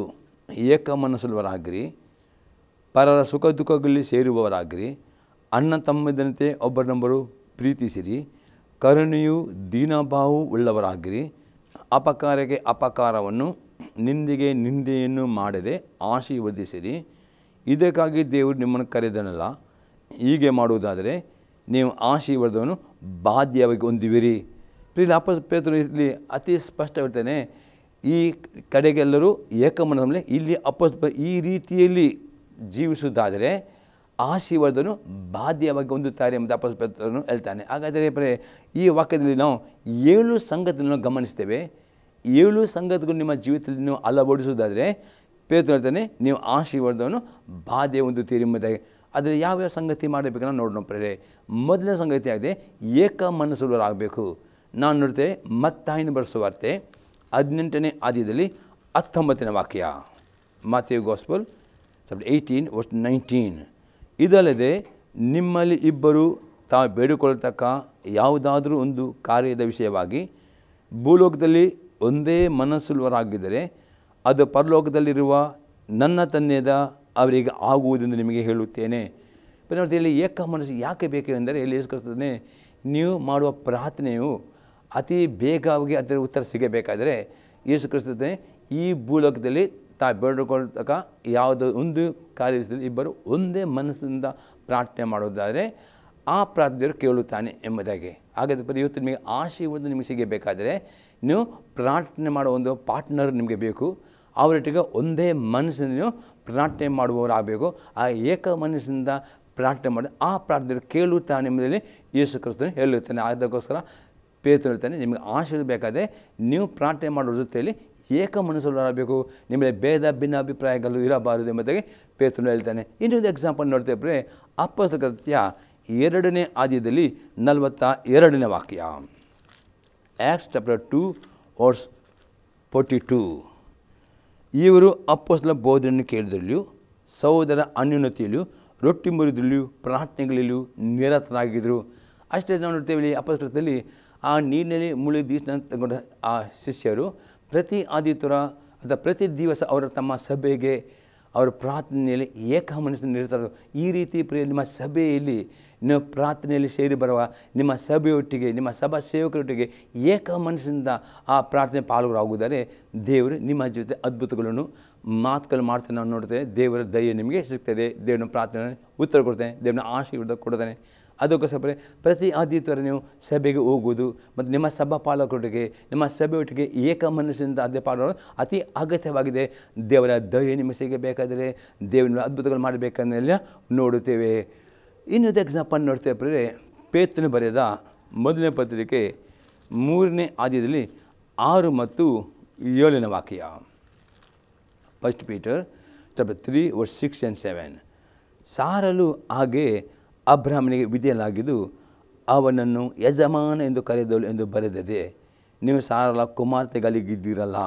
ಏಕಮನಸ್ಸುಳ್ಳವರಾಗಿರಿ, ಪರರ ಸುಖ ದುಃಖಗಳಲ್ಲಿ ಸೇರುವವರಾಗಿರಿ, ಅಣ್ಣ ತಮ್ಮದಂತೆ ಒಬ್ಬರನ್ನೊಬ್ಬರು ಪ್ರೀತಿಸಿರಿ, ಕರುಣೆಯು ದೀನಭಾವವು ಉಳ್ಳವರಾಗಿರಿ, ಅಪಕಾರಕ್ಕೆ ಅಪಕಾರವನ್ನು, ನಿಂದೆಗೆ ನಿಂದೆಯನ್ನು ಮಾಡದೆ ಆಶೀರ್ವದಿಸಿರಿ. ಇದಕ್ಕಾಗಿ ದೇವರು ನಿಮ್ಮನ್ನು ಕರೆದನಲ್ಲ. ಹೀಗೆ ಮಾಡುವುದಾದರೆ ನೀವು ಆಶೀರ್ವಾದವನ್ನು ಬಾಧ್ಯವಾಗಿ ಹೊಂದುವಿರಿ. ಇಲ್ಲಿ ಪೇತ್ರನು ಇಲ್ಲಿ ಅತಿ ಸ್ಪಷ್ಟವಿರ್ತಾನೆ. ಈ ಕಡೆಗೆಲ್ಲರೂ ಏಕಮನಸ್ಸಲ್ಲಿ ಇಲ್ಲಿ ಈ ರೀತಿಯಲ್ಲಿ ಜೀವಿಸುವುದಾದರೆ ಆಶೀರ್ವಾದವನ್ನು ಬಾಧ್ಯವಾಗಿ ಹೊಂದುತ್ತಾರೆ ಎಂಬುದು ಪೇತ್ರನು ಹೇಳ್ತಾನೆ. ಹಾಗಾದರೆ ಈ ವಾಕ್ಯದಲ್ಲಿ ನಾವು 7 ಸಂಗತಿಗಳನ್ನು ಗಮನಿಸ್ತೇವೆ. 7 ಸಂಗತಿಗಳು ನಿಮ್ಮ ಜೀವಿತದಲ್ಲಿ ನೀವು ಅಳವಡಿಸುವುದಾದರೆ ಪೇತ್ರನು ಹೇಳ್ತಾನೆ ನೀವು ಆಶೀರ್ವಾದವನ್ನು ಬಾಧ್ಯ ಹೊಂದುತ್ತೀರಿ ಎಂಬುದಾಗಿ. ಆದರೆ ಯಾವ್ಯಾವ ಸಂಗತಿ ಮಾಡಬೇಕನ್ನ ನೋಡೋಣ ಪ್ರೇರೆ. ಮೊದಲನೇ ಸಂಗತಿ ಆಗಿದೆ ಏಕ ಮನಸ್ಸುಳ್ಳವರಾಗಬೇಕು. ನಾನು ನೋಡ್ತೇವೆ ಮತ್ತಾಯನ ಬರೆಸುವ ವಾರ್ತೆ 18ನೇ ಅಧ್ಯಾಯದಲ್ಲಿ 19ನೇ ವಾಕ್ಯ. Matthew gospel chapter 18 verse 19. ಇದಲ್ಲದೆ ನಿಮ್ಮಲ್ಲಿ ಇಬ್ಬರು ತಾವು ಬೇಡಿಕೊಳ್ಳತಕ್ಕ ಯಾವುದಾದ್ರೂ ಒಂದು ಕಾರ್ಯದ ವಿಷಯವಾಗಿ ಭೂಲೋಕದಲ್ಲಿ ಒಂದೇ ಮನಸ್ಸುಳ್ಳವರಾಗಿದ್ದರೆ ಅದು ಪರಲೋಕದಲ್ಲಿರುವ ನನ್ನ ತಂದೆಯಾದ ಅವರಿಗೆ ಆಗುವುದೆಂದು ನಿಮಗೆ ಹೇಳುತ್ತೇನೆ. ಇಲ್ಲಿ ಏಕ ಮನಸ್ಸು ಯಾಕೆ ಬೇಕು ಎಂದರೆ ಇಲ್ಲಿ ಯೇಸು ಕ್ರಿಸ್ತನೇ ನೀವು ಮಾಡುವ ಪ್ರಾರ್ಥನೆಯು ಅತಿ ಬೇಗವಾಗಿ ಅದರ ಉತ್ತರ ಸಿಗಬೇಕಾದರೆ ಯೇಸು ಕ್ರಿಸ್ತನೇ ಈ ಭೂಲೋಕದಲ್ಲಿ ತಾವು ಬೇಡಿಕೊಳ್ಳತಕ್ಕ ಯಾವುದೋ ಒಂದು ಕಾರ್ಯದಲ್ಲಿ ಇಬ್ಬರು ಒಂದೇ ಮನಸ್ಸಿನಿಂದ ಪ್ರಾರ್ಥನೆ ಮಾಡೋದಾದರೆ ಆ ಪ್ರಾರ್ಥನೆಯವರು ಕೇಳುತ್ತಾನೆ ಎಂಬುದಾಗಿ. ಹಾಗಾದರೆ ಇವತ್ತು ನಿಮಗೆ ಆಶೀರ್ವಾದ ನಿಮಗೆ ಸಿಗಬೇಕಾದರೆ ನೀವು ಪ್ರಾರ್ಥನೆ ಮಾಡೋ ಒಂದು ಪಾರ್ಟ್ನರ್ ನಿಮಗೆ ಬೇಕು. ಅವರೊಟ್ಟಿಗೆ ಒಂದೇ ಮನಸ್ಸಿನಿಂದ ನೀವು ಪ್ರಾರ್ಥನೆ ಮಾಡುವವರಾಗಬೇಕು. ಆ ಏಕ ಮನಸ್ಸಿನಿಂದ ಪ್ರಾರ್ಥನೆ ಮಾಡಿ ಆ ಪ್ರಾರ್ಥನೆ ಕೇಳುತ್ತಾನೆ ಎಂಬುದರಲ್ಲಿ ಯೇಸು ಕ್ರಿಸ್ತನು ಹೇಳುತ್ತಾನೆ. ಅದಕ್ಕೋಸ್ಕರ ಪೇತ್ರನು ಹೇಳ್ತಾನೆ ನಿಮಗೆ ಆಶೀರ್ವಾದ ಬೇಕಾದರೆ ನೀವು ಪ್ರಾರ್ಥನೆ ಮಾಡೋ ಜೊತೆಯಲ್ಲಿ ಏಕ ಮನಸ್ಸುಳ್ಳವರಾಗಬೇಕು. ನಿಮಗೆ ಭೇದ ಭಿನ್ನಾಭಿಪ್ರಾಯಗಳು ಇರಬಾರದು ಎಂಬುದಾಗಿ ಪೇತ್ರನು ಹೇಳ್ತಾನೆ. ಇನ್ನೊಂದು ಎಕ್ಸಾಂಪಲ್ ನೋಡ್ತೇವೆ. ಅಪೊಸ್ತಲರ ಕೃತ್ಯ 2ನೇ ಅಧ್ಯಾಯದಲ್ಲಿ 42ನೇ ವಾಕ್ಯ. Acts chapter 2 verse 42. ಇವರು ಅಪೊಸ್ತಲ ಬೋಧನೆಯನ್ನು ಕೇಳಿದರಲ್ಲಿಯೂ ಸಹೋದರ ಅನ್ಯೋನ್ಯತೆಯಲ್ಲಿಯೂ ರೊಟ್ಟಿ ಮುರಿದಲ್ಲಿಯೂ ಪ್ರಾರ್ಥನೆಗಳಲ್ಲಿಯೂ ನಿರತರಾಗಿದ್ದರು. ಅಷ್ಟೇ ನಾವು ನೋಡ್ತೇವೆ ಅಪೊಸ್ತಲರಲ್ಲಿ ಆ ನೀರಿನಲ್ಲಿ ಮುಳುಗಿ ತಗೊಂಡ ಆ ಶಿಷ್ಯರು ಪ್ರತಿ ಆದಿತ್ಯವಾರ ಅಥವಾ ಪ್ರತಿ ದಿವಸ ಅವರ ತಮ್ಮ ಸಭೆಗೆ ಅವರ ಪ್ರಾರ್ಥನೆಯಲ್ಲಿ ಏಕ ಮನಸ್ಸಿನ ನಿರತರು. ಈ ರೀತಿ ನಿಮ್ಮ ಸಭೆಯಲ್ಲಿ ನೀವು ಪ್ರಾರ್ಥನೆಯಲ್ಲಿ ಸೇರಿ ಬರುವ ನಿಮ್ಮ ಸಭೆಯೊಟ್ಟಿಗೆ ನಿಮ್ಮ ಸಭಾ ಸೇವಕರೊಟ್ಟಿಗೆ ಏಕ ಮನಸ್ಸಿನಿಂದ ಆ ಪ್ರಾರ್ಥನೆ ಪಾಲ್ಗೊಳ್ಳಾಗುವುದಾದರೆ ದೇವರು ನಿಮ್ಮ ಜೊತೆ ಅದ್ಭುತಗಳನ್ನು ಮಾತುಗಳು ಮಾಡ್ತಾನೆ. ನಾವು ನೋಡ್ತೇವೆ ದೇವರ ದಯೆ ನಿಮಗೆ ಸಿಗ್ತದೆ. ದೇವರನ್ನ ಪ್ರಾರ್ಥನೆ ಉತ್ತರ ಕೊಡ್ತಾನೆ, ದೇವರನ್ನ ಆಶೀರ್ವಾದ ಕೊಡ್ತಾನೆ. ಅದಕ್ಕೋಸ್ಕರ ಪ್ರತಿ ಆದಿತ್ಯವಾರ ನೀವು ಸಭೆಗೆ ಹೋಗುವುದು ಮತ್ತು ನಿಮ್ಮ ಸಭಾ ಪಾಲಕರೊಟ್ಟಿಗೆ ನಿಮ್ಮ ಸಭೆಯೊಟ್ಟಿಗೆ ಏಕ ಮನಸ್ಸಿನಿಂದ ಅದೇ ಪಾಲ್ಗೊಳ್ಳೋದು ಅತಿ ಅಗತ್ಯವಾಗಿದೆ. ದೇವರ ದಯೆ ನಿಮಗೆ ಸಿಗಬೇಕಾದರೆ ದೇವರ ಅದ್ಭುತಗಳು ಮಾಡಬೇಕನ್ನೆಲ್ಲ ನೋಡುತ್ತೇವೆ. ಇನ್ನೊಂದು ಎಕ್ಸಾಂಪಲ್ ನೋಡ್ತೇವೆ. ಪೇತ್ರನು ಬರೆದ ಮೊದಲನೇ ಪತ್ರಿಕೆ 3ನೇ ಅಧ್ಯಾಯದಲ್ಲಿ 6 ಮತ್ತು 7ನೇ ವಾಕ್ಯ. 1 Peter ಚಾಪ್ಟರ್ 3 ವರ್ಸ್ 6 and 7. ಸಾರಲು ಹಾಗೆ ಅಬ್ರಹಾಮನಿಗೆ ವಿಧೇಯನಾಗಿದ್ದು ಅವನನ್ನು ಯಜಮಾನ ಎಂದು ಕರೆದಳು ಎಂದು ಬರೆದಿದೆ. ನೀವು ಸಾರಲ ಕುಮಾರ್ತೆಗಳಿಗಿದ್ದೀರಲ್ಲ.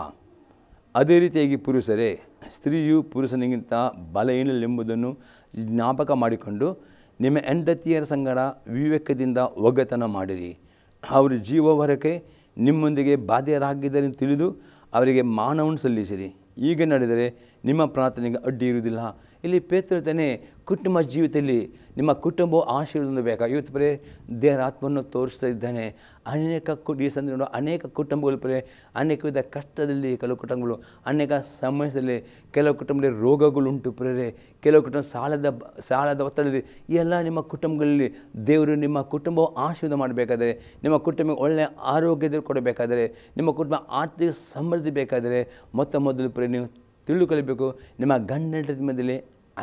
ಅದೇ ರೀತಿಯಾಗಿ ಪುರುಷರೇ ಸ್ತ್ರೀಯು ಪುರುಷನಿಗಿಂತ ಬಲಹೀನಳೆಂಬುದನ್ನು ಜ್ಞಾಪಕ ಮಾಡಿಕೊಂಡು ನಿಮ್ಮ ಹೆಂಡತಿಯರ ಸಂಗಡ ವಿವೇಕದಿಂದ ಒಗ್ಗತನ ಮಾಡಿರಿ. ಅವರು ಜೀವವರಕ್ಕೆ ನಿಮ್ಮೊಂದಿಗೆ ಬಾಧ್ಯರಾಗಿದ್ದರಿಂದ ತಿಳಿದು ಅವರಿಗೆ ಮಾನವನ್ನು ಸಲ್ಲಿಸಿರಿ. ಹೀಗೆ ನಡೆದರೆ ನಿಮ್ಮ ಪ್ರಾರ್ಥನೆಗೆ ಅಡ್ಡಿ ಇರುವುದಿಲ್ಲ. ಇಲ್ಲಿ ಪೇತ್ರ ಹೇಳ್ತಾನೆ ಕುಟುಂಬ ಜೀವಿತದಲ್ಲಿ ನಿಮ್ಮ ಕುಟುಂಬವು ಆಶೀರ್ವಾದ ಬೇಕಾ. ಇವತ್ತು ದೇವರ ಆತ್ಮವನ್ನು ತೋರಿಸ್ತಾ ಇದ್ದಾನೆ. ಈ ಸಂದರ್ಭ ಅನೇಕ ಕುಟುಂಬಗಳು ಅನೇಕ ವಿಧ ಕಷ್ಟದಲ್ಲಿ, ಕೆಲವು ಕುಟುಂಬಗಳು ಅನೇಕ ಸಮಸ್ಯೆಯಲ್ಲಿ, ಕೆಲವು ಕುಟುಂಬದಲ್ಲಿ ರೋಗಗಳುಂಟು ಕೆಲವು ಕುಟುಂಬ ಸಾಲದ ಒತ್ತಡದಲ್ಲಿ. ಎಲ್ಲ ನಿಮ್ಮ ಕುಟುಂಬಗಳಲ್ಲಿ ದೇವರು ನಿಮ್ಮ ಕುಟುಂಬವು ಆಶೀರ್ವಾದ ಮಾಡಬೇಕಾದರೆ, ನಿಮ್ಮ ಕುಟುಂಬಕ್ಕೆ ಒಳ್ಳೆಯ ಆರೋಗ್ಯದಲ್ಲಿ ಕೊಡಬೇಕಾದರೆ, ನಿಮ್ಮ ಕುಟುಂಬ ಆರ್ಥಿಕ ಸಮೃದ್ಧಿ ಬೇಕಾದರೆ ಮೊದಲು ನೀವು ತಿಳಿದುಕೊಳ್ಳಬೇಕು ನಿಮ್ಮ ಗಂಡ ಹೆಂಡತಿ ಮಧ್ಯದಲ್ಲಿ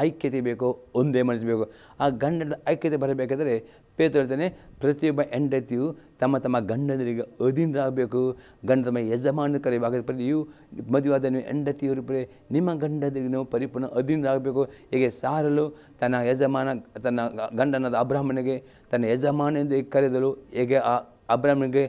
ಐಕ್ಯತೆ ಬೇಕು, ಒಂದೇ ಮನಸ್ಸು. ಆ ಗಂಡನ ಐಕ್ಯತೆ ಬರಬೇಕಾದರೆ ಪೇತ್ರ ಹೇಳ್ತಾನೆ ಪ್ರತಿಯೊಬ್ಬ ಹೆಂಡತಿಯು ತಮ್ಮ ತಮ್ಮ ಗಂಡಂದರಿಗೆ ಅಧೀನರಾಗಬೇಕು. ಗಂಡ ತಮ್ಮ ಯಜಮಾನ ಕರೆಯುವಾಗ ನೀವು ಮದುವಾದ ನೀವು ಹೆಂಡತಿಯವರು ನಿಮ್ಮ ಗಂಡಂದರಿಗೆ ನೀವು ಪರಿಪೂರ್ಣ ಅಧೀನರಾಗಬೇಕು. ಹೀಗೆ ಸಾರಲು ತನ್ನ ಗಂಡನಾದ ಅಬ್ರಹಾಮನಿಗೆ ತನ್ನ ಯಜಮಾನ ಎಂದು ಕರೆದಳು. ಹೇಗೆ ಆ ಅಬ್ರಹಾಮನಿಗೆ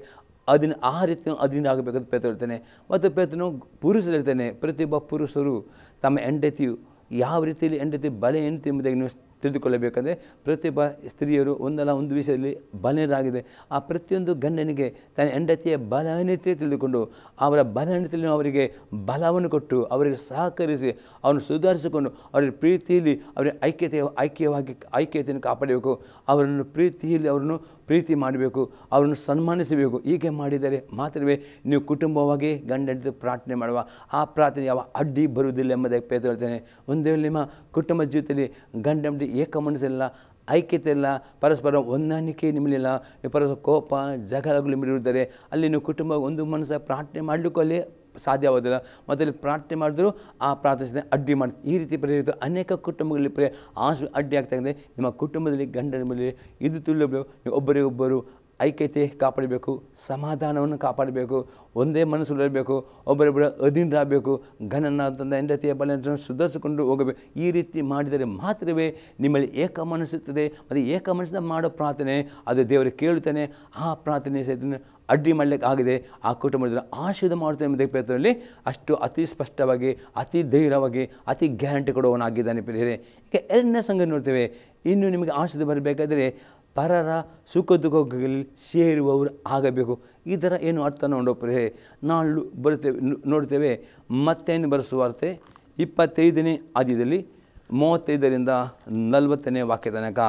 ಆ ರೀತಿ ಅಧೀನರಾಗಬೇಕಂತ ಪೇತ್ರ ಹೇಳ್ತಾನೆ. ಮತ್ತು ಪೇತ್ರನು ಪುರುಷರು ಹೇಳ್ತಾನೆ ಪ್ರತಿಯೊಬ್ಬ ಪುರುಷರು ತಮ್ಮ ಹೆಂಡತಿಯು ಯಾವ ರೀತಿಯಲ್ಲಿ ಹೆಂಡತಿ ಬಲೆ ಎಂಬುದಾಗಿ ನೀವು ತಿಳಿದುಕೊಳ್ಳಬೇಕಂದ್ರೆ ಪ್ರತಿಯೊಬ್ಬ ಸ್ತ್ರೀಯರು ಒಂದಲ್ಲ ಒಂದು ವಿಷಯದಲ್ಲಿ ಬಲರಾಗಿದೆ. ಆ ಪ್ರತಿಯೊಂದು ಗಂಡನಿಗೆ ತನ್ನ ಹೆಂಡತಿಯ ಬಲಹೀನತೆ ತಿಳಿದುಕೊಂಡು ಅವರ ಬಲಹೀನತೆಯನ್ನು ಅವರಿಗೆ ಬಲವನ್ನು ಕೊಟ್ಟು ಅವರಿಗೆ ಸಹಕರಿಸಿ ಅವರನ್ನು ಸುಧಾರಿಸಿಕೊಂಡು ಅವರ ಪ್ರೀತಿಯಲ್ಲಿ ಅವರ ಐಕ್ಯತೆಯನ್ನು ಕಾಪಾಡಬೇಕು. ಅವರನ್ನು ಪ್ರೀತಿಯಲ್ಲಿ ಅವರನ್ನು ಪ್ರೀತಿ ಮಾಡಬೇಕು, ಅವರನ್ನು ಸನ್ಮಾನಿಸಬೇಕು. ಹೀಗೆ ಮಾಡಿದರೆ ಮಾತ್ರವೇ ನೀವು ಕುಟುಂಬವಾಗಿ ಗಂಡ ಹೆಂಡತಿ ಪ್ರಾರ್ಥನೆ ಮಾಡುವ ಆ ಪ್ರಾರ್ಥನೆ ಯಾವ ಅಡ್ಡಿ ಬರುವುದಿಲ್ಲ ಎಂಬುದಕ್ಕೆ ಪೇತ್ರ ಹೇಳ್ತೇನೆ. ಒಂದು ವೇಳೆ ನಿಮ್ಮ ಕುಟುಂಬ ಜೀವಿತದಲ್ಲಿ ಗಂಡ ಹೆಂಡತಿ ಏಕ ಮನಸ್ಸಿಲ್ಲ, ಐಕ್ಯತೆ ಇಲ್ಲ, ಪರಸ್ಪರ ಹೊಂದಾಣಿಕೆ ನಿಮ್ಮಲಿಲ್ಲ, ಪರಸ್ಪರ ಕೋಪ ಜಗಳಗಳು ನಿಮ್ಮಲ್ಲಿರುತ್ತಾರೆ, ಅಲ್ಲಿ ನೀವು ಕುಟುಂಬ ಒಂದು ಮನಸ್ಸ ಪ್ರಾರ್ಥನೆ ಮಾಡಲಿಕ್ಕೂ ಅಲ್ಲಿ ಸಾಧ್ಯವಾಗೋದಿಲ್ಲ. ಮೊದಲು ಪ್ರಾರ್ಥನೆ ಮಾಡಿದ್ರು ಆ ಪ್ರಾರ್ಥನೆ ಅಡ್ಡಿ ಮಾಡಿ ಈ ರೀತಿ ಪ್ರೇರಿತ ಅನೇಕ ಕುಟುಂಬಗಳಲ್ಲಿ ಅಡ್ಡಿ ಆಗ್ತಾ ಇದೆ. ನಿಮ್ಮ ಕುಟುಂಬದಲ್ಲಿ ಗಂಡನ ಮೇಲೆ ಇದು ತಿಳಿಯಬೇಕು, ಒಬ್ಬರಿಗೊಬ್ಬರು ಐಕ್ಯತೆ ಕಾಪಾಡಬೇಕು, ಸಮಾಧಾನವನ್ನು ಕಾಪಾಡಬೇಕು, ಒಂದೇ ಮನಸ್ಸಲ್ಲಿರಬೇಕು, ಒಬ್ಬರೊಬ್ಬರ ಅಧೀನರಾಗಬೇಕು, ಗಂಡನ ತಂದ ಹೆಂಡತಿಯ ಬಲವನ್ನು ಸುಧಾರಿಸಿಕೊಂಡು ಹೋಗಬೇಕು. ಈ ರೀತಿ ಮಾಡಿದರೆ ಮಾತ್ರವೇ ನಿಮ್ಮಲ್ಲಿ ಏಕ ಮನಸ್ಸುತ್ತದೆ. ಮತ್ತು ಏಕ ಮನಸ್ಸಿನ ಮಾಡೋ ಪ್ರಾರ್ಥನೆ ಅದು ದೇವರು ಕೇಳುತ್ತಾನೆ. ಆ ಪ್ರಾರ್ಥನೆ ಸಹಿತ ಅಡ್ಡಿ ಮಾಡಲಿಕ್ಕೆ ಆಗಿದೆ ಆ ಕುಟುಂಬದಲ್ಲಿ ಆಶೀರ್ವಾದ ಮಾಡುತ್ತೇನೆ ಎಂಬುದಕ್ಕೆ ಪೇತ್ರನಲ್ಲಿ ಅಷ್ಟು ಅತಿ ಸ್ಪಷ್ಟವಾಗಿ, ಅತಿ ಧೈರ್ಯವಾಗಿ, ಅತಿ ಗ್ಯಾರಂಟಿ ಕೊಡುವವನಾಗಿದ್ದಾನೆ ಪ್ರಿಯರೇ. ಈಗ ಎರಡನೇ ಸಂಗತಿ ನೋಡ್ತೇವೆ, ಇನ್ನು ನಿಮಗೆ ಆಶೀರ್ವಾದ ಬರಬೇಕಾದರೆ ಪರರ ಸುಖ ದುಃಖಗಳಲ್ಲಿ ಸೇರುವವರು ಆಗಬೇಕು. ಇದರ ಏನು ಅರ್ಥ ನೋಡೋಪ್ರೆ ನಾವು ಬರುತ್ತೇವೆ ನೋಡ್ತೇವೆ. ಮತ್ತೇನು ಬರೆಸುವಾರ್ತೆ 25ನೇ ಅಧ್ಯಾಯದಲ್ಲಿ 35ರಿಂದ 40ನೇ ವಾಕ್ಯ ತನಕ.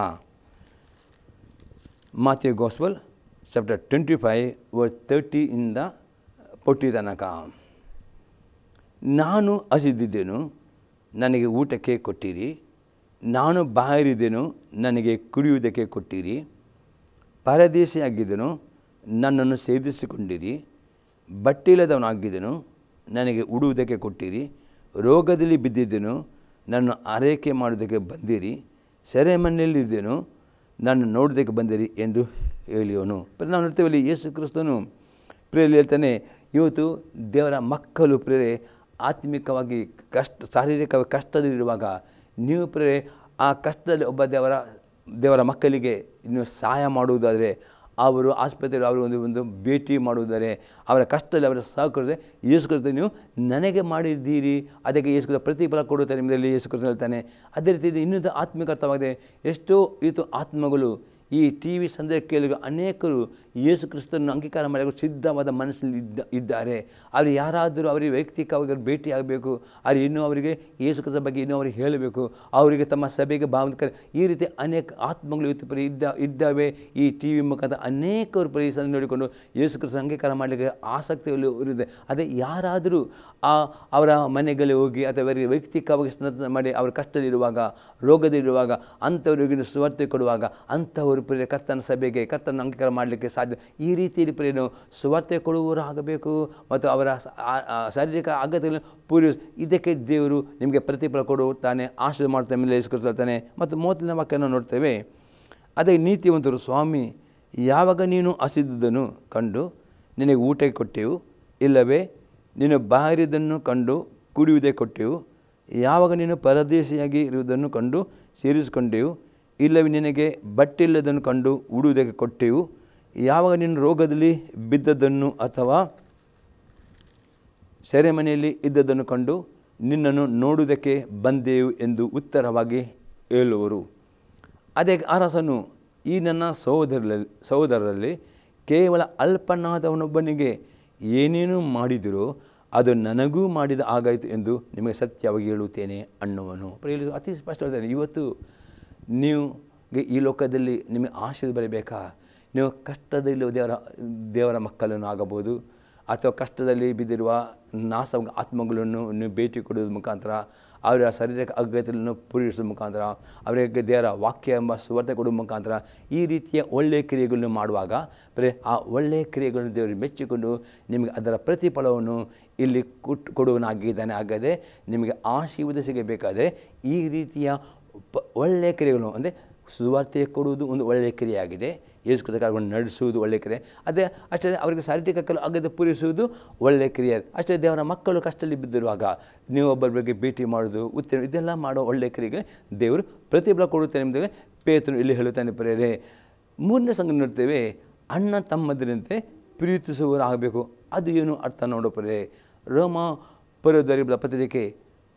ಮಾಥ್ಯೂ ಗಾಸ್ಪಲ್ ಚಾಪ್ಟರ್ 25 ವರ್ಸ್ 30 ಇಂದ 40 ತನಕ. ನಾನು ಹಸಿದಿದ್ದೆನು, ನನಗೆ ಊಟಕ್ಕೆ ಕೊಟ್ಟಿರಿ. ನಾನು ಬಾಯಾರಿದ್ದೆನು, ನನಗೆ ಕುಡಿಯುವುದಕ್ಕೆ ಕೊಟ್ಟಿರಿ. ಪರದೇಶಿಯಾಗಿದ್ದೆನು, ನನ್ನನ್ನು ಸೇರಿಸಿಕೊಂಡಿರಿ. ಬಟ್ಟೆಯಿಲ್ಲದವನಾಗಿದ್ದೆನು, ನನಗೆ ಉಡುವುದಕ್ಕೆ ಕೊಟ್ಟಿರಿ. ರೋಗದಲ್ಲಿ ಬಿದ್ದಿದ್ದೆನು, ನನ್ನ ಆರೈಕೆ ಮಾಡುವುದಕ್ಕೆ ಬಂದಿರಿ. ಸೆರೆಮನೆಯಲ್ಲಿದ್ದೆನು, ನನ್ನ ನೋಡೋದಕ್ಕೆ ಬಂದಿರಿ ಎಂದು ಹೇಳಿಯವನು. ನಾವು ನೋಡ್ತೇವೆ ಅಲ್ಲಿ ಯೇಸು ಕ್ರಿಸ್ತನು ಪ್ರೇರಲ್ಲಿ ಹೇಳ್ತಾನೆ, ಇವತ್ತು ದೇವರ ಮಕ್ಕಳು ಪ್ರೇರೆ ಆತ್ಮಿಕವಾಗಿ ಶಾರೀರಿಕವಾಗಿ ಕಷ್ಟದಲ್ಲಿರುವಾಗ ನೀವು ಪ್ರೇರೆ ಆ ಕಷ್ಟದಲ್ಲಿ ಒಬ್ಬ ದೇವರ ಮಕ್ಕಳಿಗೆ ನೀವು ಸಹಾಯ ಮಾಡುವುದಾದರೆ, ಅವರು ಆಸ್ಪತ್ರೆಯಲ್ಲಿ ಅವರು ಒಂದು ಭೇಟಿ ಮಾಡುವುದಾದರೆ, ಅವರ ಕಷ್ಟದಲ್ಲಿ ಅವರ ಸಹಕರಿಸಿದ್ರೆ ಯೇಸು ಕ್ರಿಸ್ತ ನೀವು ನನಗೆ ಮಾಡಿದ್ದೀರಿ, ಅದಕ್ಕೆ ಯೇಸು ಕ್ರಿಸ್ತ ಪ್ರತಿಫಲ ಕೊಡುತ್ತಾರೆ ನಿಮ್ಮಲ್ಲಿ ಯೇಸು ಕ್ರಿಸ್ತ ಹೇಳ್ತಾನೆ. ಅದೇ ರೀತಿ ಇದು ಇನ್ನೊಂದು ಆತ್ಮಿಕ ಅರ್ಥವಾಗಿದೆ. ಎಷ್ಟೋ ಇವತ್ತು ಆತ್ಮಗಳು ಈ ಟಿ ವಿ ಸಂದೇಶ ಕೇಳಿದ ಅನೇಕರು ಯೇಸು ಕ್ರಿಸ್ತನನ್ನು ಅಂಗೀಕಾರ ಮಾಡಲು ಸಿದ್ಧವಾದ ಮನಸ್ಸಿನಲ್ಲಿ ಇದ್ದಾರೆ. ಅವರು ಯಾರಾದರೂ ಅವರಿಗೆ ವೈಯಕ್ತಿಕವಾಗಿ ಭೇಟಿ ಆಗಬೇಕು, ಅವರು ಇನ್ನೂ ಅವರಿಗೆ ಯೇಸು ಕ್ರಿಸ್ತ ಬಗ್ಗೆ ಇನ್ನೂ ಅವರಿಗೆ ಹೇಳಬೇಕು, ಅವರಿಗೆ ತಮ್ಮ ಸಭೆಗೆ ಭಾವನೆ ಈ ರೀತಿ ಅನೇಕ ಆತ್ಮಗಳು ಇವತ್ತು ಇದ್ದಾವೆ. ಈ ಟಿ ವಿ ಮುಖಾಂತರ ಅನೇಕರು ಪರಿಸರ ನೋಡಿಕೊಂಡು ಯೇಸು ಕ್ರಿಸ್ತ ಅಂಗೀಕಾರ ಮಾಡಲಿಕ್ಕೆ ಆಸಕ್ತಿಯಲ್ಲಿ ಇರುತ್ತೆ. ಅದೇ ಯಾರಾದರೂ ಅವರ ಮನೆಗಳಿಗೆ ಹೋಗಿ ಅಥವಾ ಅವರಿಗೆ ವೈಯಕ್ತಿಕವಾಗಿ ಸ್ನಾನ ಮಾಡಿ ಅವರ ಕಷ್ಟದಲ್ಲಿರುವಾಗ, ರೋಗದಲ್ಲಿರುವಾಗ ಅಂಥವರಿಗೆ ಸುವಾರ್ತೆ ಕೊಡುವಾಗ ಅಂಥವರು ಪ್ರಿಯ ಕರ್ತನ ಸಭೆಗೆ ಕರ್ತನ ಅಂಗೀಕಾರ ಮಾಡಲಿಕ್ಕೆ ಸಾಧ್ಯ. ಈ ರೀತಿಯಲ್ಲಿ ಪ್ರಿಯನು ಸುವಾರ್ತೆ ಕೊಡುವವರು ಆಗಬೇಕು ಮತ್ತು ಅವರ ಶಾರೀರಿಕ ಅಗತ್ಯಗಳನ್ನು ಪೂರೈಸಿ ಇದಕ್ಕೆ ದೇವರು ನಿಮಗೆ ಪ್ರತಿಫಲ ಕೊಡುತ್ತಾನೆ, ಆಶೀರ್ವಾದ ಮಾಡ್ತಾನೆ ಮೇಲೆ ಇಸ್ಕೊಳ್ತಾನೆ. ಮತ್ತು 30ನೇ ವಾಕ್ಯವನ್ನು ನೋಡ್ತೇವೆ. ಅದೇ ನೀತಿವಂತರು, ಸ್ವಾಮಿ, ಯಾವಾಗ ನೀನು ಹಸಿದುದನ್ನು ಕಂಡು ನಿನಗೆ ಊಟಕ್ಕೆ ಕೊಟ್ಟೆವು, ಇಲ್ಲವೇ ನೀನು ಬಾರಿದನ್ನು ಕಂಡು ಕುಡಿಯುವುದೇ ಕೊಟ್ಟೆವು, ಯಾವಾಗ ನೀನು ಪರದೇಶಿಯಾಗಿ ಇರುವುದನ್ನು ಕಂಡು ಸೇರಿಸಿಕೊಂಡೆವು, ಇಲ್ಲವೇ ನಿನಗೆ ಬಟ್ಟೆ ಇಲ್ಲದನ್ನು ಕಂಡು ಉಡುವುದಕ್ಕೆ ಕೊಟ್ಟೆವು, ಯಾವಾಗ ನೀನು ರೋಗದಲ್ಲಿ ಬಿದ್ದದ್ದನ್ನು ಅಥವಾ ಸೆರೆಮನೆಯಲ್ಲಿ ಇದ್ದದ್ದನ್ನು ಕಂಡು ನಿನ್ನನ್ನು ನೋಡುವುದಕ್ಕೆ ಬಂದೆವು ಎಂದು ಉತ್ತರವಾಗಿ ಹೇಳುವರು. ಅದೇ ಅರಸನು, ಈ ನನ್ನ ಸಹೋದರರಲ್ಲಿ ಕೇವಲ ಅಲ್ಪನಾದವನೊಬ್ಬನಿಗೆ ಏನೇನು ಮಾಡಿದಿರೋ ಅದು ನನಗೂ ಮಾಡಿದ ಆಗಾಯಿತು ಎಂದು ನಿಮಗೆ ಸತ್ಯವಾಗಿ ಹೇಳುತ್ತೇನೆ ಅನ್ನುವನು. ಅತಿ ಸ್ಪಷ್ಟವಾದ ಇವತ್ತು ನೀವು ಈ ಲೋಕದಲ್ಲಿ ನಿಮಗೆ ಆಶೀರ್ವಾದ ಬರಬೇಕಾ? ನೀವು ಕಷ್ಟದಲ್ಲಿ ದೇವರ ಮಕ್ಕಳನ್ನು ಆಗಬಹುದು, ಅಥವಾ ಕಷ್ಟದಲ್ಲಿ ಬಿದ್ದಿರುವ ನಾಶ ಆತ್ಮಗಳನ್ನು ನೀವು ಭೇಟಿ ಕೊಡೋದ್ರ ಮುಖಾಂತರ, ಅವರ ಶಾರೀರಿಕ ಅಗತ್ಯಗಳನ್ನು ಪೂರೈಸುವ ಮುಖಾಂತರ, ಅವರಿಗೆ ದೇವರ ವಾಕ್ಯ ಎಂಬ ಸುವಾರ್ತೆ ಕೊಡುವ ಮುಖಾಂತರ ಈ ರೀತಿಯ ಒಳ್ಳೆಯ ಕ್ರಿಯೆಗಳನ್ನು ಮಾಡುವಾಗ ಆ ಒಳ್ಳೆಯ ಕ್ರಿಯೆಗಳನ್ನು ದೇವರು ಮೆಚ್ಚಿಕೊಂಡು ನಿಮಗೆ ಅದರ ಪ್ರತಿಫಲವನ್ನು ಇಲ್ಲಿ ಕೊಡುವನಾಗಿದ್ದಾನೆ. ಆಗದೆ ನಿಮಗೆ ಆಶೀರ್ವಾದ ಸಿಗಬೇಕಾದರೆ ಈ ರೀತಿಯ ಒಳ್ಳೆಯ ಕ್ರಿಯೆಗಳು ಅಂದರೆ ಸುವಾರ್ತೆ ಕೊಡುವುದು ಒಂದು ಒಳ್ಳೆಯ ಕ್ರಿಯೆಯಾಗಿದೆ. ಯೇಸು ಕ್ರಿಸ್ತ ಕಾರ್ಯಗಳನ್ನು ನಡೆಸುವುದು ಒಳ್ಳೆಯ ಕ್ರಿಯೆ. ಅದೇ ಅಷ್ಟೇ ಅವರಿಗೆ ಶಾರೀರಿಕ ಅಗತ್ಯ ಪೂರೈಸುವುದು ಒಳ್ಳೆಯ ಕ್ರಿಯೆ. ಅಷ್ಟೇ ದೇವರ ಮಕ್ಕಳು ಕಷ್ಟದಲ್ಲಿ ಬಿದ್ದಿರುವಾಗ ನೀವು ಒಬ್ಬರ ಬಗ್ಗೆ ಭೇಟಿ ಮಾಡೋದು, ಉತ್ತರ ಇದೆಲ್ಲ ಮಾಡೋ ಒಳ್ಳೆಯ ಕ್ರಿಯೆಗೆ ದೇವರು ಪ್ರತಿಫಲ ಕೊಡುತ್ತಾನೆ ಎಂಬುದಾಗಿ ಪೇತ್ರನು ಇಲ್ಲಿ ಹೇಳುತ್ತಾನೆ. ಪ್ರಿಯರೇ, 3ನೇ ಸಂಗತಿ ನೋಡ್ತೇವೆ, ಅಣ್ಣ ತಮ್ಮದರಂತೆ ಪ್ರೀತಿಸುವವರು ಆಗಬೇಕು. ಅದು ಏನು ಅರ್ಥ ನೋಡೋ ಪ್ರಿಯರೇ, ರೋಮ ಪೌರದವರಿಗೆ ಪತ್ರಿಕೆ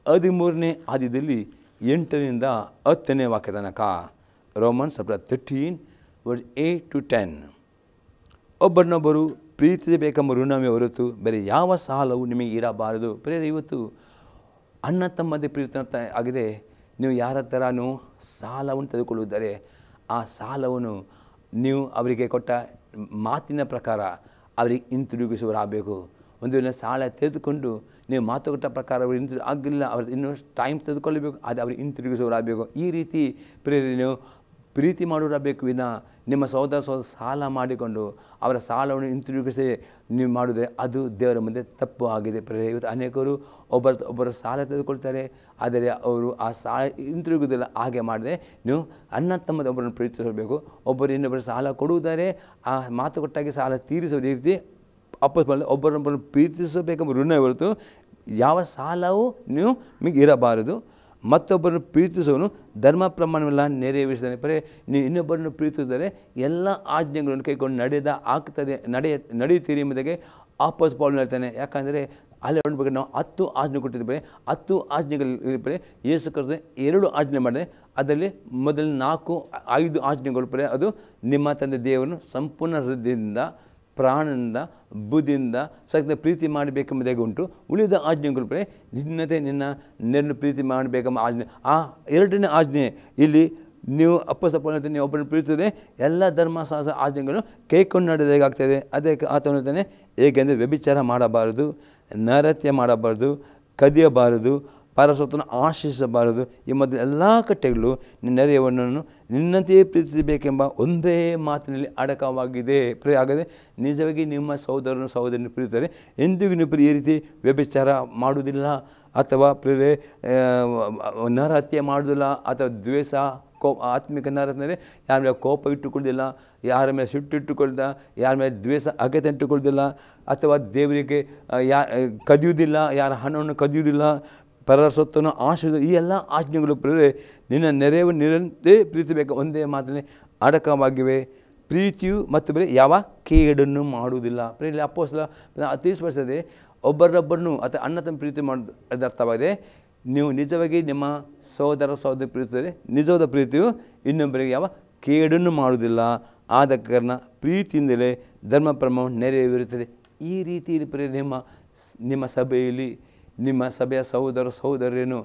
13ನೇ ಅಧ್ಯಾಯದಲ್ಲಿ 8ರಿಂದ 10ನೇ ವಾಕ್ಯ ತನಕ. Romans chapter 13 verse 8 to 10. ಒಬ್ಬರನ್ನೊಬ್ಬರು ಪ್ರೀತಿಸಬೇಕೆಂಬ ಋಣವೇ ಹೊರತು ಬೇರೆ ಯಾವ ಸಾಲವು ನಿಮಗೆ ಇರಬಾರದು. ಪ್ರೇರೆ, ಇವತ್ತು ಅಣ್ಣ ತಮ್ಮದೇ ಪ್ರೀತಿ ಆಗಿದೆ. ನೀವು ಯಾರ ಥರನೂ ಸಾಲವನ್ನು ತೆಗೆದುಕೊಳ್ಳುತ್ತಾರೆ, ಆ ಸಾಲವನ್ನು ನೀವು ಅವರಿಗೆ ಕೊಟ್ಟ ಮಾತಿನ ಪ್ರಕಾರ ಅವರಿಗೆ ಹಿಂತಿರುಗಿಸುವರಾಗಬೇಕು. ಒಂದು ವೇಳೆ ಸಾಲ ತೆಗೆದುಕೊಂಡು ನೀವು ಮಾತು ಕೊಟ್ಟ ಪ್ರಕಾರ ಅವರು ಆಗಿಲ್ಲ, ಅವ್ರು ಇನ್ನೂ ಟೈಮ್ ತೆಗೆದುಕೊಳ್ಳಬೇಕು, ಅದು ಅವ್ರಿಗೆ ಹಿಂತಿರುಗಿಸುವರಾಗಬೇಕು. ಈ ರೀತಿ ಪ್ರೇರೆ ನೀವು ಪ್ರೀತಿ ಮಾಡೋರಾಗಬೇಕು. ವಿನ ನಿಮ್ಮ ಸಹೋದರ ಸಾಲ ಮಾಡಿಕೊಂಡು ಅವರ ಸಾಲವನ್ನು ಹಿಂತಿರುಗಿಸಿ ನೀವು ಮಾಡಿದರೆ ಅದು ದೇವರ ಮುಂದೆ ತಪ್ಪು ಆಗಿದೆ. ಪ್ರೇರೆ, ಇವತ್ತು ಅನೇಕರು ಒಬ್ಬರ ಸಾಲ ತೆಗೆದುಕೊಳ್ತಾರೆ, ಆದರೆ ಅವರು ಆ ಸಾಲ ಹಿಂತಿರುಗುವುದಿಲ್ಲ. ಹಾಗೆ ಮಾಡಿದ್ರೆ ನೀವು ಅಣ್ಣ ತಮ್ಮದ ಒಬ್ಬರನ್ನು ಪ್ರೀತಿಸಬೇಕು. ಒಬ್ಬರು ಇನ್ನೊಬ್ಬರು ಸಾಲ ಕೊಡುವುದಾರೆ, ಆ ಮಾತು ಕೊಟ್ಟಾಗಿ ಸಾಲ ತೀರಿಸೋ ರೀತಿ ಒಬ್ಬರೊಬ್ಬರನ್ನು ಪ್ರೀತಿಸಬೇಕೆಂಬ ಋಣ ಹೊರತು ಯಾವ ಸಾಲವೂ ನೀವು ನಿಮಗೆ ಇರಬಾರದು. ಮತ್ತೊಬ್ಬರನ್ನು ಪ್ರೀತಿಸೋನು ಧರ್ಮ ಪ್ರಮಾಣವೆಲ್ಲ ನೆರವೇರಿಸಿದ್ದಾನೆ. ಬರೀ ನೀವು ಇನ್ನೊಬ್ಬರನ್ನು ಪ್ರೀತಿಸಿದರೆ ಎಲ್ಲ ಆಜ್ಞೆಗಳನ್ನು ಕೈಕೊಂಡು ನಡೆಯುತ್ತೀರಿ ಎಂಬುದಾಗಿ ಆಪೋಸ್ ಪೌಲ್ ಹೇಳ್ತಾನೆ. ಯಾಕಂದರೆ ಅಲ್ಲಿ ಬಗ್ಗೆ ನಾವು 10 ಆಜ್ಞೆ ಕೊಟ್ಟಿದ್ದರೆ 10 ಆಜ್ಞೆಗಳು ಯೇಸು ಕ್ರಿಸ್ತ 2 ಆಜ್ಞೆ ಮಾಡಿದೆ. ಅದರಲ್ಲಿ ಮೊದಲ 5 ಆಜ್ಞೆಗಳು ಅದು ನಿಮ್ಮ ತಂದೆ ದೇವರನ್ನು ಸಂಪೂರ್ಣ ಹೃದಯದಿಂದ, ಪ್ರಾಣದಿಂದ, ಬುದ್ಧಿಯಿಂದ ಸಕ್ತ ಪ್ರೀತಿ ಮಾಡಬೇಕೆಂಬುದಾಗಿ ಉಂಟು. ಉಳಿದ ಆಜ್ಞೆಗಳು ನಿನ್ನ ಪ್ರೀತಿ ಮಾಡಬೇಕೆಂಬ ಆಜ್ಞೆ. ಆ 2ನೇ ಆಜ್ಞೆ ಇಲ್ಲಿ ನೀವು ನೀವು ಒಬ್ಬರನ್ನು ಪ್ರೀತಿಸಿದರೆ ಎಲ್ಲ ಧರ್ಮಶಾಸ್ತ್ರ ಆಜ್ಞೆಗಳನ್ನು ಕೈಕೊಂಡು ನಡೆದಾಗ್ತದೆ. ಅದಕ್ಕೆ ಆತನು ಹೇಳ್ತಾನೆ, ಹೇಗೆಂದರೆ ವ್ಯಭಿಚಾರ ಮಾಡಬಾರದು, ನರತ್ಯ ಮಾಡಬಾರದು, ಕದಿಯಬಾರದು, ಪರಸೊತ್ತನ್ನು ಆಶಿಸಬಾರದು. ಈ ಮೊದಲು ಎಲ್ಲ ಕಟ್ಟೆಗಳು ನಿನ್ನ ನೆರೆಯವನನ್ನು ನಿನ್ನಂತೆಯೇ ಪ್ರೀತಿಸಬೇಕೆಂಬ ಒಂದೇ ಮಾತಿನಲ್ಲಿ ಅಡಕವಾಗಿದೆ. ಆಗದೆ ನಿಜವಾಗಿ ನಿಮ್ಮ ಸಹೋದರನ ಪ್ರೀತಿಸಿದರೆ ಎಂದಿಗೂ ನೀವು ಈ ರೀತಿ ವ್ಯಭಿಚಾರ ಮಾಡುವುದಿಲ್ಲ, ಅಥವಾ ನರಹತ್ಯೆ ಮಾಡುವುದಿಲ್ಲ, ಅಥವಾ ದ್ವೇಷ ಆತ್ಮಿಕ ನರತ್ದರೆ ಯಾರ ಮೇಲೆ ಕೋಪ ಇಟ್ಟುಕೊಳ್ಳೋದಿಲ್ಲ, ಯಾರ ಮೇಲೆ ಸಿಟ್ಟಿಟ್ಟುಕೊಳ್ಳದ, ಯಾರ ಮೇಲೆ ದ್ವೇಷ ಅಗತ್ಯ ಇಟ್ಟುಕೊಳ್ಳೋದಿಲ್ಲ, ಅಥವಾ ದೇವರಿಗೆ ಕದಿಯುವುದಿಲ್ಲ, ಯಾರ ಹಣವನ್ನು ಕದಿಯುವುದಿಲ್ಲ, ಪರರ ಸೊತ್ತನ್ನು ಆಶಿಸುವುದು. ಈ ಎಲ್ಲ ಆಜ್ಞೆಗಳು ನಿನ್ನ ನೆರೆಯವು ನಿರಂತೆ ಪ್ರೀತಿಸಬೇಕು ಒಂದೇ ಮಾತಿನಲ್ಲಿ ಅಡಕವಾಗಿವೆ. ಪ್ರೀತಿಯು ಮತ್ತು ಯಾವ ಕೇಡನ್ನು ಮಾಡುವುದಿಲ್ಲ. ಪ್ರೇರಿ ಅಪ್ಪೋಸ್ಲ ತಿಳಿಸ್ಪಡಿಸ್ತದೆ, ಒಬ್ಬರೊಬ್ಬರನ್ನು ಅಥವಾ ಅಣ್ಣ ತಮ್ಮ ಪ್ರೀತಿ ಮಾಡೋದು ಅದು ಅರ್ಥವಾಗಿದೆ. ನೀವು ನಿಜವಾಗಿ ನಿಮ್ಮ ಸಹೋದರ ಪ್ರೀತಿಸಿದರೆ ನಿಜವಾದ ಪ್ರೀತಿಯು ಇನ್ನೊಬ್ಬರಿಗೆ ಯಾವ ಕೇಡನ್ನು ಮಾಡುವುದಿಲ್ಲ. ಆದ ಕಾರಣ ಪ್ರೀತಿಯಿಂದಲೇ ಧರ್ಮ ಪ್ರಮಾಣ ನೆರವೇರುತ್ತದೆ. ಈ ರೀತಿಯಲ್ಲಿ ನಿಮ್ಮ ಸಭೆಯಲ್ಲಿ ನಿಮ್ಮ ಸಭೆಯ ಸಹೋದರರೇನು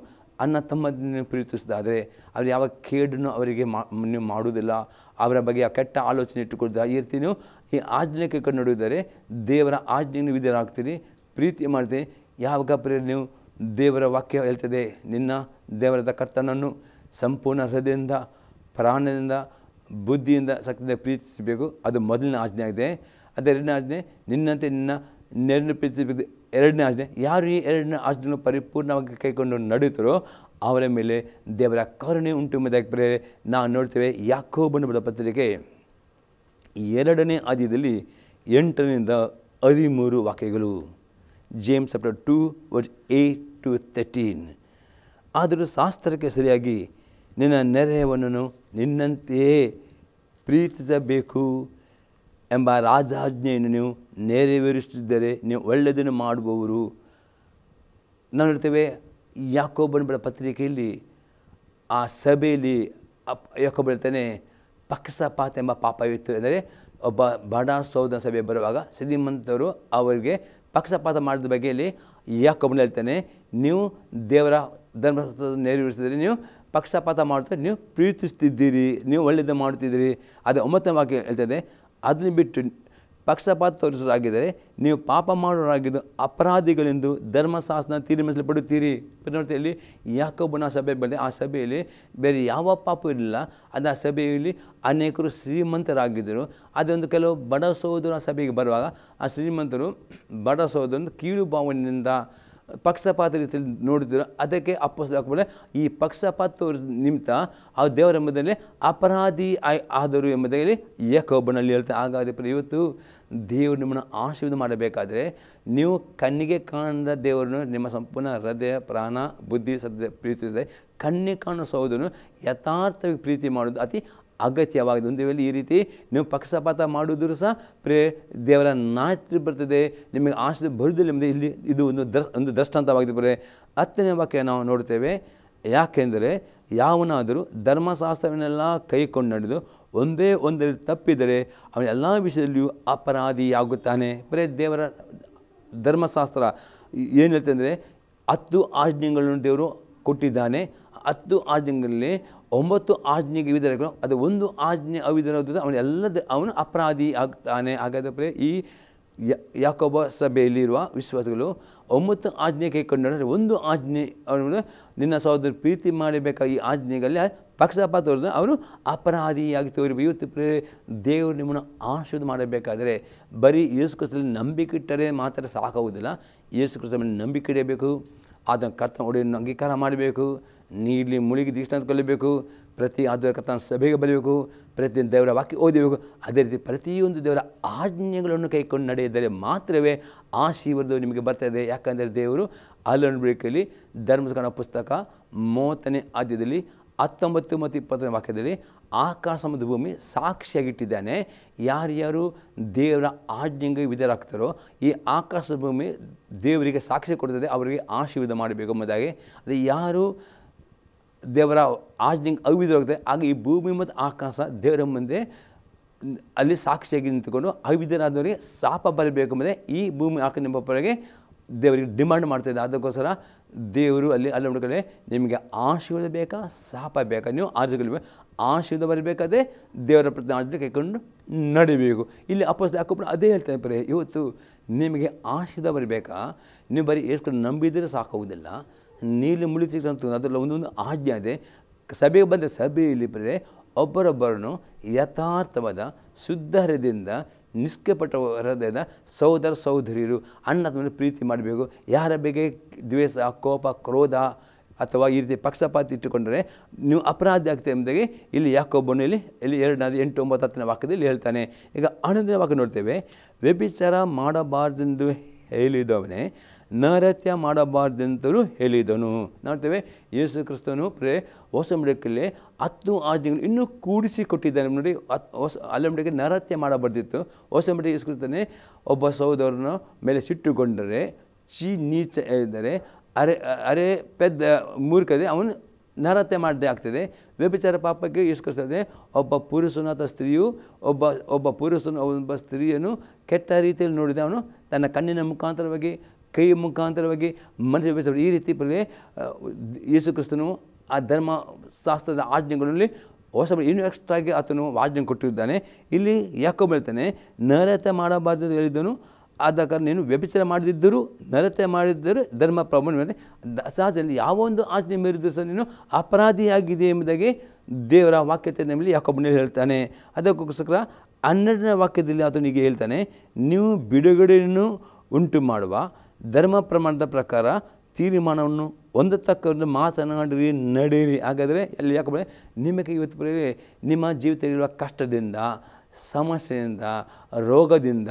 ಅಣ್ಣ ತಮ್ಮದನ್ನು ಪ್ರೀತಿಸಿದಾದರೆ ಅವರು ಯಾವ ಕೇಡನ್ನು ಅವರಿಗೆ ನೀವು ಮಾಡುವುದಿಲ್ಲ, ಅವರ ಬಗ್ಗೆ ಆ ಕೆಟ್ಟ ಆಲೋಚನೆ ಇಟ್ಟುಕೊಳ್ತಾ ಈ ರೀತಿ ನೀವು ಈ ಆಜ್ಞೆ ಕೈಕೊಂಡು ನಡೆಯುತ್ತಾರೆ ದೇವರ ಆಜ್ಞೆಯನ್ನು ವಿಧಿರಾಗ್ತೀರಿ, ಪ್ರೀತಿ ಮಾಡ್ತೀರಿ. ಯಾವಾಗ ನೀವು ದೇವರ ವಾಕ್ಯ ಹೇಳ್ತದೆ, ನಿನ್ನ ದೇವರದ ಕರ್ತನನ್ನು ಸಂಪೂರ್ಣ ಹೃದಯದಿಂದ, ಪ್ರಾಣದಿಂದ, ಬುದ್ಧಿಯಿಂದ, ಶಕ್ತಿಯಿಂದ ಪ್ರೀತಿಸಬೇಕು. ಅದು ಮೊದಲನೇ ಆಜ್ಞೆ ಆಗಿದೆ. ಅದೇ 2ನೇ ಆಜ್ಞೆ, ನಿನ್ನಂತೆ ನಿನ್ನ ನೆರಳನ್ನು ಪ್ರೀತಿಸಬೇಕು. 2ನೇ ಆಜ್ಞೆ, ಯಾರು ಈ 2ನೇ ಆಜ್ಞೆಯನ್ನು ಪರಿಪೂರ್ಣವಾಗಿ ಕೈಕೊಂಡು ನಡೆಯುತ್ತಾರೋ ಅವರ ಮೇಲೆ ದೇವರ ಕರುಣೆ ಉಂಟು ಎಂಬುದಾಗಿ ನಾವು ನೋಡ್ತೇವೆ. ಯಾಕೋಬನ ಬರೆದ ಪತ್ರಿಕೆ 2ನೇ ಅಧ್ಯಾಯದಲ್ಲಿ 8ರಿಂದ 13 ವಾಕ್ಯಗಳು. James chapter 2 verse 8 to 13. ಆದರೂ ಶಾಸ್ತ್ರಕ್ಕೆ ಸರಿಯಾಗಿ ನಿನ್ನ ನೆರೆಯವನನ್ನು ನಿನ್ನಂತೆಯೇ ಪ್ರೀತಿಸಬೇಕು ಎಂಬ ರಾಜಾಜ್ಞೆಯನ್ನು ನೀವು ನೆರವೇರಿಸುತ್ತಿದ್ದರೆ ನೀವು ಒಳ್ಳೆಯದನ್ನು ಮಾಡುವವರು. ನಾವು ನೋಡ್ತೇವೆ ಯಾಕೋಬನ ಬರೆದ ಪತ್ರಿಕೆಯಲ್ಲಿ ಆ ಸಭೆಯಲ್ಲಿ ಯಾಕೋಬ ಹೇಳ್ತಾನೆ, ಪಕ್ಷಪಾತ ಎಂಬ ಪಾಪವಿತ್ತು. ಅಂದರೆ ಒಬ್ಬ ಬಡ ಸಹೋದರ ಸಭೆ ಬರುವಾಗ ಶ್ರೀಮಂತರು ಅವರಿಗೆ ಪಕ್ಷಪಾತ ಮಾಡಿದ ಬಗ್ಗೆಯಲ್ಲಿ ಯಾಕೋಬನ ಹೇಳ್ತಾನೆ, ನೀವು ದೇವರ ಧರ್ಮಶಾಸ್ತ್ರ ನೆರವೇರಿಸಿದರೆ ನೀವು ಪಕ್ಷಪಾತ ಮಾಡ್ತಾರೆ, ನೀವು ಪ್ರೀತಿಸ್ತಿದ್ದೀರಿ, ನೀವು ಒಳ್ಳೆಯದು ಮಾಡ್ತಿದ್ದೀರಿ. ಅದು 9ನೇ ವಾಕ್ಯ ಹೇಳ್ತದೆ. ಅದನ್ನು ಬಿಟ್ಟು ಪಕ್ಷಪಾತ ತೋರಿಸೋರಾಗಿದ್ದರೆ ನೀವು ಪಾಪ ಮಾಡೋರಾಗಿದ್ದು ಅಪರಾಧಿಗಳೆಂದು ಧರ್ಮಶಾಸ್ತ್ರ ತೀರ್ಮಾನಿಸಲ್ಪಡುತ್ತೀರಿ. ನೋಡ್ತೀವಿ ಯಾಕೋಬನ ಸಭೆ ಬಂದರೆ ಆ ಸಭೆಯಲ್ಲಿ ಬೇರೆ ಯಾವ ಪಾಪ ಇರಲಿಲ್ಲ. ಅದು ಆ ಸಭೆಯಲ್ಲಿ ಅನೇಕರು ಶ್ರೀಮಂತರಾಗಿದ್ದರು. ಅದೊಂದು ಕೆಲವು ಬಡ ಸಹೋದರ ಸಭೆಗೆ ಬರುವಾಗ ಆ ಶ್ರೀಮಂತರು ಬಡ ಸಹೋದರನ್ನು ಕೀಳು ಭಾವನೆಯಿಂದ ಪಕ್ಷಪಾತ ರೀತಿಯಲ್ಲಿ ನೋಡಿದ್ರು. ಅದಕ್ಕೆ ಅಪ್ಪಸ್ತಲ ಈ ಪಕ್ಷಪಾತ ನಿಮಿತ್ತ ಆ ದೇವರ ಎಂಬುದರಲ್ಲಿ ಅಪರಾಧಿ ಆದರು ಎಂಬುದಾಗಿ ಯಾಕೋಬನಲ್ಲಿ ಹೇಳ್ತಾರೆ. ಹಾಗಾದರೆ ಇವತ್ತು ದೇವರು ನಿಮ್ಮನ್ನು ಆಶೀರ್ವಾದ ಮಾಡಬೇಕಾದ್ರೆ ನೀವು ಕಣ್ಣಿಗೆ ಕಾಣದ ದೇವರನ್ನು ನಿಮ್ಮ ಸಂಪೂರ್ಣ ಹೃದಯ, ಪ್ರಾಣ, ಬುದ್ಧಿ ಸದ್ಯ ಪ್ರೀತಿಸಿದರೆ ಕಣ್ಣಿಗೆ ಕಾಣೋ ಸಹೋದರನು ಯಥಾರ್ಥವಾಗಿ ಪ್ರೀತಿ ಮಾಡೋದು ಅತಿ ಅಗತ್ಯವಾಗಿದೆ. ಒಂದು ವೇಳೆ ಈ ರೀತಿ ನೀವು ಪಕ್ಷಪಾತ ಮಾಡುವುದರೂ ಸಹ ದೇವರ ನಾಯತ್ರಿ ಬರ್ತದೆ, ನಿಮಗೆ ಆಶೀರ್ವಾದ ಬರುವುದಿಲ್ಲ ಎಂಬುದು ಇಲ್ಲಿ ಇದು ಒಂದು ದೃಷ್ಟಾಂತವಾಗಿದೆ. 10ನೇ ವಾಕ್ಯ ನಾವು ನೋಡ್ತೇವೆ. ಯಾಕೆಂದರೆ ಯಾವನಾದರೂ ಧರ್ಮಶಾಸ್ತ್ರವನ್ನೆಲ್ಲ ಕೈಕೊಂಡು ನಡೆದು ಒಂದೇ ಒಂದರಲ್ಲಿ ತಪ್ಪಿದರೆ ಅವನ ಎಲ್ಲ ವಿಷಯದಲ್ಲಿಯೂ ಅಪರಾಧಿಯಾಗುತ್ತಾನೆ. ಬರೀ ದೇವರ ಧರ್ಮಶಾಸ್ತ್ರ ಏನು ಹೇಳ್ತಂದರೆ ಅಂದರೆ 10 ಆಜ್ಞೆಗಳನ್ನು ದೇವರು ಕೊಟ್ಟಿದ್ದಾನೆ. 10 ಆಜ್ಞೆಗಳಲ್ಲಿ 9 ಆಜ್ಞೆಗೆ ವಿಧೇಯರಾಗಲು ಅದು ಒಂದು ಆಜ್ಞೆ ಅವಿಧೇಯರಾದ ಅವನು ಅಪರಾಧಿ ಆಗ್ತಾನೆ. ಹಾಗಾದರೆ ಈ ಯಾಕೋಬ ಸಭೆಯಲ್ಲಿರುವ ವಿಶ್ವಾಸಗಳು 9 ಆಜ್ಞೆ ಕೈಕೊಂಡು ಒಂದು ಆಜ್ಞೆ ಅವನು ನಿನ್ನ ಸಹೋದರ ಪ್ರೀತಿ ಮಾಡಬೇಕಾಗಿ ಈ ಆಜ್ಞೆಗಳಲ್ಲಿ ಪಕ್ಷಪಾತ ತೋರಿಸಿದ ಅವನು ಅಪರಾಧಿಯಾಗಿ ತೋರಿಬೇಕು. ಇವತ್ತು ದೇವರು ನಿಮ್ಮನ್ನು ಆಶೀರ್ವಾದ ಮಾಡಬೇಕಾದರೆ ಬರೀ ಯೇಸು ಕ್ರಿಸ್ತನಲ್ಲಿ ನಂಬಿಕೆ ಇಟ್ಟರೆ ಮಾತ್ರ ಸಾಕಾಗುವುದಿಲ್ಲ. ಯೇಸು ಕ್ರಿಸ್ತನಲ್ಲಿ ನಂಬಿಕೆ ಇಡಬೇಕು, ಅದನ್ನು ಕರ್ತನ ಒಡೆಯನ್ನು ಅಂಗೀಕಾರ ಮಾಡಬೇಕು, ನೀಲಿ ಮುಳುಗಿ ದೀಕ್ಷೆ ಕೊಲ್ಲಬೇಕು, ಪ್ರತಿ ಆದ ಕರ್ತನ ಸಭೆಗೆ ಬರಬೇಕು, ಪ್ರತಿ ದೇವರ ವಾಕ್ಯ ಓದಬೇಕು. ಅದೇ ರೀತಿ ಪ್ರತಿಯೊಂದು ದೇವರ ಆಜ್ಞೆಗಳನ್ನು ಕೈಕೊಂಡು ನಡೆಯಿದರೆ ಮಾತ್ರವೇ ಆಶೀರ್ವಾದ ನಿಮಗೆ ಬರ್ತದೆ. ಯಾಕಂದರೆ ದೇವರು ಅಲ್ಲೊಂಬಳಿಕೆಯಲ್ಲಿ ಧರ್ಮಸ್ಕರಣ ಪುಸ್ತಕ 30ನೇ ಅಧ್ಯಾಯದಲ್ಲಿ 19 ಮತ್ತು 20ನೇ ವಾಕ್ಯದಲ್ಲಿ ಆಕಾಶ ಮತ್ತು ಭೂಮಿ ಸಾಕ್ಷಿಯಾಗಿಟ್ಟಿದ್ದಾನೆ. ಯಾರ್ಯಾರು ದೇವರ ಆಜ್ಞೆಗೆ ವಿಧೇಯರಾಗ್ತಾರೋ ಈ ಆಕಾಶ ಭೂಮಿ ದೇವರಿಗೆ ಸಾಕ್ಷಿ ಕೊಡ್ತದೆ, ಅವರಿಗೆ ಆಶೀರ್ವಾದ ಮಾಡಬೇಕು ಎಂಬುದಾಗಿ. ಅದು ಯಾರು ದೇವರ ಆಜ್ಞೆಗೆ ಅವಿಧೇಯರಾಗ್ತದೆ ಆಗ ಈ ಭೂಮಿ ಮತ್ತು ಆಕಾಶ ದೇವರ ಮುಂದೆ ಅಲ್ಲಿ ಸಾಕ್ಷಿಯಾಗಿ ನಿಂತುಕೊಂಡು ಅವಿಧೇಯರಾದವರಿಗೆ ಶಾಪ ಬರಬೇಕು ಎಂಬುದೇ ಈ ಭೂಮಿ ಆಕಾಶ ನಿಂಬಪ್ಪರಿಗೆ ದೇವರಿಗೆ ಡಿಮಾಂಡ್ ಮಾಡ್ತಾಯಿದೆ. ಅದಕ್ಕೋಸ್ಕರ ದೇವರು ಅಲ್ಲಿ ಹುಡುಕಲೆ ನಿಮಗೆ ಆಶೀರ್ವಾದ ಬೇಕಾ ಶಾಪ ಬೇಕಾ, ನೀವು ಆಶೀರ್ವಾದ ಬರಬೇಕಾದ್ರೆ ದೇವರ ಪ್ರತಿ ಆಜ್ಞೆ ಕೈಕೊಂಡು ನಡಿಬೇಕು. ಇಲ್ಲಿ ಅಪೊಸ್ತಲ ಯಾಕೋಬನು ಅದೇ ಹೇಳ್ತಾನೆ ಬರೀ ಇವತ್ತು ನಿಮಗೆ ಆಶೀರ್ವಾದ ಬರಬೇಕಾ, ನೀವು ಬರೀ ಎಷ್ಟು ನಂಬಿದರೆ ಸಾಕಾಗುವುದಿಲ್ಲ. ನೀಲಿ ಮುಳಿಸಿಕೊಂಡು ಅದರಲ್ಲಿ ಒಂದೊಂದು ಆಜ್ಞೆ ಇದೆ. ಸಭೆಗೆ ಬಂದರೆ ಸಭೆಯಲ್ಲಿ ಬರೀ ಒಬ್ಬರೊಬ್ಬರನ್ನು ಯಥಾರ್ಥವಾದ ಶುದ್ಧ ಹೃದಯದಿಂದ ನಿಷ್ಕಪಟ ಹೃದಯದ ಸಹೋದರ ಸಹೋದರಿಯರು ಅಣ್ಣ ತಮ್ಮಲ್ಲಿ ಪ್ರೀತಿ ಮಾಡಬೇಕು. ಯಾರ ಬಗ್ಗೆ ದ್ವೇಷ, ಕೋಪ, ಕ್ರೋಧ ಅಥವಾ ಈ ರೀತಿ ಪಕ್ಷಪಾತ ಇಟ್ಟುಕೊಂಡರೆ ನೀವು ಅಪರಾಧಿ ಆಗ್ತದೆ ಎಂಬುದಾಗಿ ಇಲ್ಲಿ ಯಾಕೋಬನು ಇಲ್ಲಿ 2 8 9 10ನೇ ವಾಕ್ಯದಲ್ಲಿ ಹೇಳ್ತಾನೆ. ಈಗ 11ನೇ ವಾಕ್ಯ ನೋಡ್ತೇವೆ. ವ್ಯಭಿಚಾರ ಮಾಡಬಾರ್ದೆಂದು ಹೇಳಿದವನೇ ನರತ್ಯ ಮಾಡಬಾರ್ದಂತಲೂ ಹೇಳಿದನು. ನೋಡ್ತೇವೆ ಯೇಸು ಕ್ರಿಸ್ತನು ಹೊಸ ಒಡಂಬಡಿಕೆಯಲ್ಲಿ 10 ಆಜ್ಞೆಗಳು ಇನ್ನೂ ಕೂಡಿಸಿ ಕೊಟ್ಟಿದ್ದಾನೆ. ನೋಡಿ, ಹಳೆ ಒಡಂಬಡಿಕೆಯಲ್ಲಿ ನರತ್ಯ ಮಾಡಬಾರ್ದಿತ್ತು. ಹೊಸ ಒಡಂಬಡಿಕೆ ಯೇಸು ಕ್ರಿಸ್ತನೇ ಒಬ್ಬ ಸಹೋದರನ ಮೇಲೆ ಸಿಟ್ಟುಕೊಂಡರೆ, ನೀಚ ಇದ್ದರೆ, ಅರೆ ಪೆದ್ದ ಮೂರ್ಖದೆ ಅವನು ನರತ್ಯ ಮಾಡದೇ ಆಗ್ತದೆ. ವ್ಯಭಿಚಾರ ಪಾಪಕ್ಕೆ ಯೇಸು ಕ್ರಿಸ್ತನೇ ಒಬ್ಬ ಪುರುಷನ ಅಥವಾ ಸ್ತ್ರೀಯು ಒಬ್ಬ ಪುರುಷನ ಒಬ್ಬ ಸ್ತ್ರೀಯನ್ನು ಕೆಟ್ಟ ರೀತಿಯಲ್ಲಿ ನೋಡಿದ ಅವನು ತನ್ನ ಕಣ್ಣಿನ ಮುಖಾಂತರವಾಗಿ, ಕೈ ಮುಖಾಂತರವಾಗಿ ಮನುಷ್ಯ ವ್ಯಭಿಚಾರ ಈ ರೀತಿ ಯೇಸು ಕ್ರಿಸ್ತನು ಆ ಧರ್ಮಶಾಸ್ತ್ರದ ಆಜ್ಞೆಗಳಲ್ಲಿ ಹೊಸ ಇನ್ನೂ ಎಕ್ಸ್ಟ್ರಾಗಿ ಆತನು ಆಜ್ಞೆ ಕೊಟ್ಟಿದ್ದಾನೆ. ಇಲ್ಲಿ ಯಾಕೋಬ ಹೇಳ್ತಾನೆ ನರತ್ಯ ಮಾಡಬಾರ್ದು ಹೇಳಿದ್ದನು. ಆದ ಕಾರಣ ನೀನು ವ್ಯಭಿಚಾರ ಮಾಡದಿದ್ದರೂ ನರತ್ಯ ಮಾಡಿದ್ದರೂ ಧರ್ಮ ಪ್ರಮಾಣ ಸಹಜದಲ್ಲಿ ಯಾವ ಒಂದು ಆಜ್ಞೆ ಮೀರಿದ್ರು ಸಹ ನೀನು ಅಪರಾಧಿಯಾಗಿದೆ ಎಂಬುದಾಗಿ ದೇವರ ವಾಕ್ಯತೆ ನಮ್ಮಲ್ಲಿ ಯಾಕೋಬನೇ ಹೇಳ್ತಾನೆ. ಅದಕ್ಕೋಸ್ಕರ 12ನೇ ವಾಕ್ಯದಲ್ಲಿ ಆತನಿಗೆ ಹೇಳ್ತಾನೆ, ನೀವು ಬಿಡುಗಡೆಯನ್ನು ಉಂಟು ಮಾಡುವ ಧರ್ಮ ಪ್ರಮಾಣದ ಪ್ರಕಾರ ತೀರ್ಮಾನವನ್ನು ಹೊಂದತಕ್ಕಂಥ ಮಾತನಾಡಿರಿ, ನಡೆಯಿರಿ. ಹಾಗಾದರೆ ಅಲ್ಲಿ ಯಾಕಂದರೆ ನಿಮಗೆ ಇವತ್ತು ನಿಮ್ಮ ಜೀವಿತದಲ್ಲಿರುವ ಕಷ್ಟದಿಂದ, ಸಮಸ್ಯೆಯಿಂದ, ರೋಗದಿಂದ,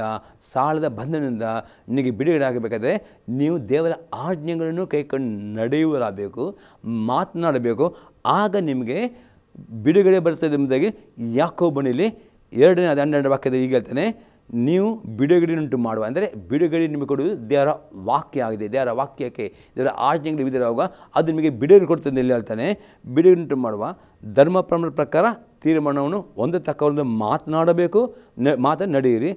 ಸಾಲದ ಬಂಧನದಿಂದ ನಿಮಗೆ ಬಿಡುಗಡೆ ಆಗಬೇಕಾದ್ರೆ ನೀವು ದೇವರ ಆಜ್ಞೆಗಳನ್ನು ಕೈಕೊಂಡು ನಡೆಯುವರಾಗಬೇಕು, ಮಾತನಾಡಬೇಕು. ಆಗ ನಿಮಗೆ ಬಿಡುಗಡೆ ಬರ್ತದೆ ಎಂಬುದಾಗಿ ಯಾಕೋಬನಲ್ಲಿ 2ನೇ 12ನೇ ವಾಕ್ಯದ ಈಗ ಹೇಳ್ತಾನೆ. ನೀವು ಬಿಡುಗಡೆಯುಂಟು ಮಾಡುವ ಅಂದರೆ ಬಿಡುಗಡೆ ನಿಮಗೆ ಕೊಡುವುದು ದೇವರ ವಾಕ್ಯ ಆಗಿದೆ. ದೇವರ ವಾಕ್ಯಕ್ಕೆ ದೇವರ ಆಜ್ಞೆಗಳು ವಿಧೇಯರಾಗುವ ಅದು ನಿಮಗೆ ಬಿಡುಗಡೆ ಕೊಡ್ತದೆ ಇಲ್ಲಿ ಹೇಳ್ತಾನೆ. ಬಿಡುಗಡೆಯುಂಟು ಮಾಡುವ ಧರ್ಮ ಪ್ರಮಾಣದ ಪ್ರಕಾರ ತೀರ್ಮಾನವನ್ನು ಹೊಂದತಕ್ಕವರಿಂದ ಮಾತನಾಡಬೇಕು, ನಡೆಯಿರಿ.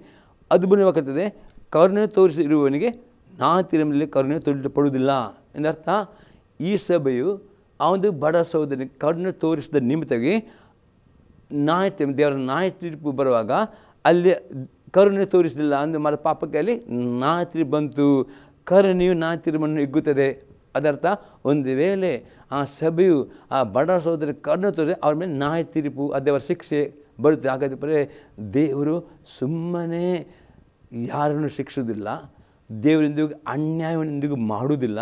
ಅದು ಬುಣವಾಗುತ್ತದೆ. ಕರುಣೆ ತೋರಿಸಿರುವವನಿಗೆ ನಾನು ತೀರ್ಮಾನದಲ್ಲಿ ಕರುಣೆ ತೋರಿಸಲ್ಪಡುವುದಿಲ್ಲ ಎಂದರ್ಥ. ಈ ಸಭೆಯು ಆ ಒಂದು ಬಡ ಸಹೋದರನಿಗೆ ಕರುಣೆ ತೋರಿಸಿದ ನಿಮಿತ್ತವಾಗಿ ದೇವರ ನ್ಯಾಯ ತೀರ್ಪು ಬರುವಾಗ ಅಲ್ಲಿ ಕರುಣೆ ತೋರಿಸಲಿಲ್ಲ ಅಂದರೆ ಪಾಪಕ್ಕೆ ಅಲ್ಲಿ ನ್ಯಾಯ ತೀರ್ಪು ಬಂತು. ಕರುಣೆಯು ನ್ಯಾಯ ತೀರ್ಪನ್ನು ಹಿಗ್ಗುತ್ತದೆ. ಅದರ್ಥ ಒಂದು ವೇಳೆ ಆ ಸಭೆಯು ಆ ಬಡ ಸಹೋದರ ಕರುಣೆ ತೋರಿಸಿ ಅವ್ರ ಮೇಲೆ ನ್ಯಾಯ ತೀರ್ಪು ದೇವರ ಶಿಕ್ಷೆ ಬರುತ್ತೆ. ಹಾಗಾದರೆ ದೇವರು ಸುಮ್ಮನೆ ಯಾರನ್ನು ಶಿಕ್ಷಿಸುವುದಿಲ್ಲ, ದೇವರಿಂದಿಗೂ ಅನ್ಯಾಯವೆಂದಿಗೂ ಮಾಡುವುದಿಲ್ಲ.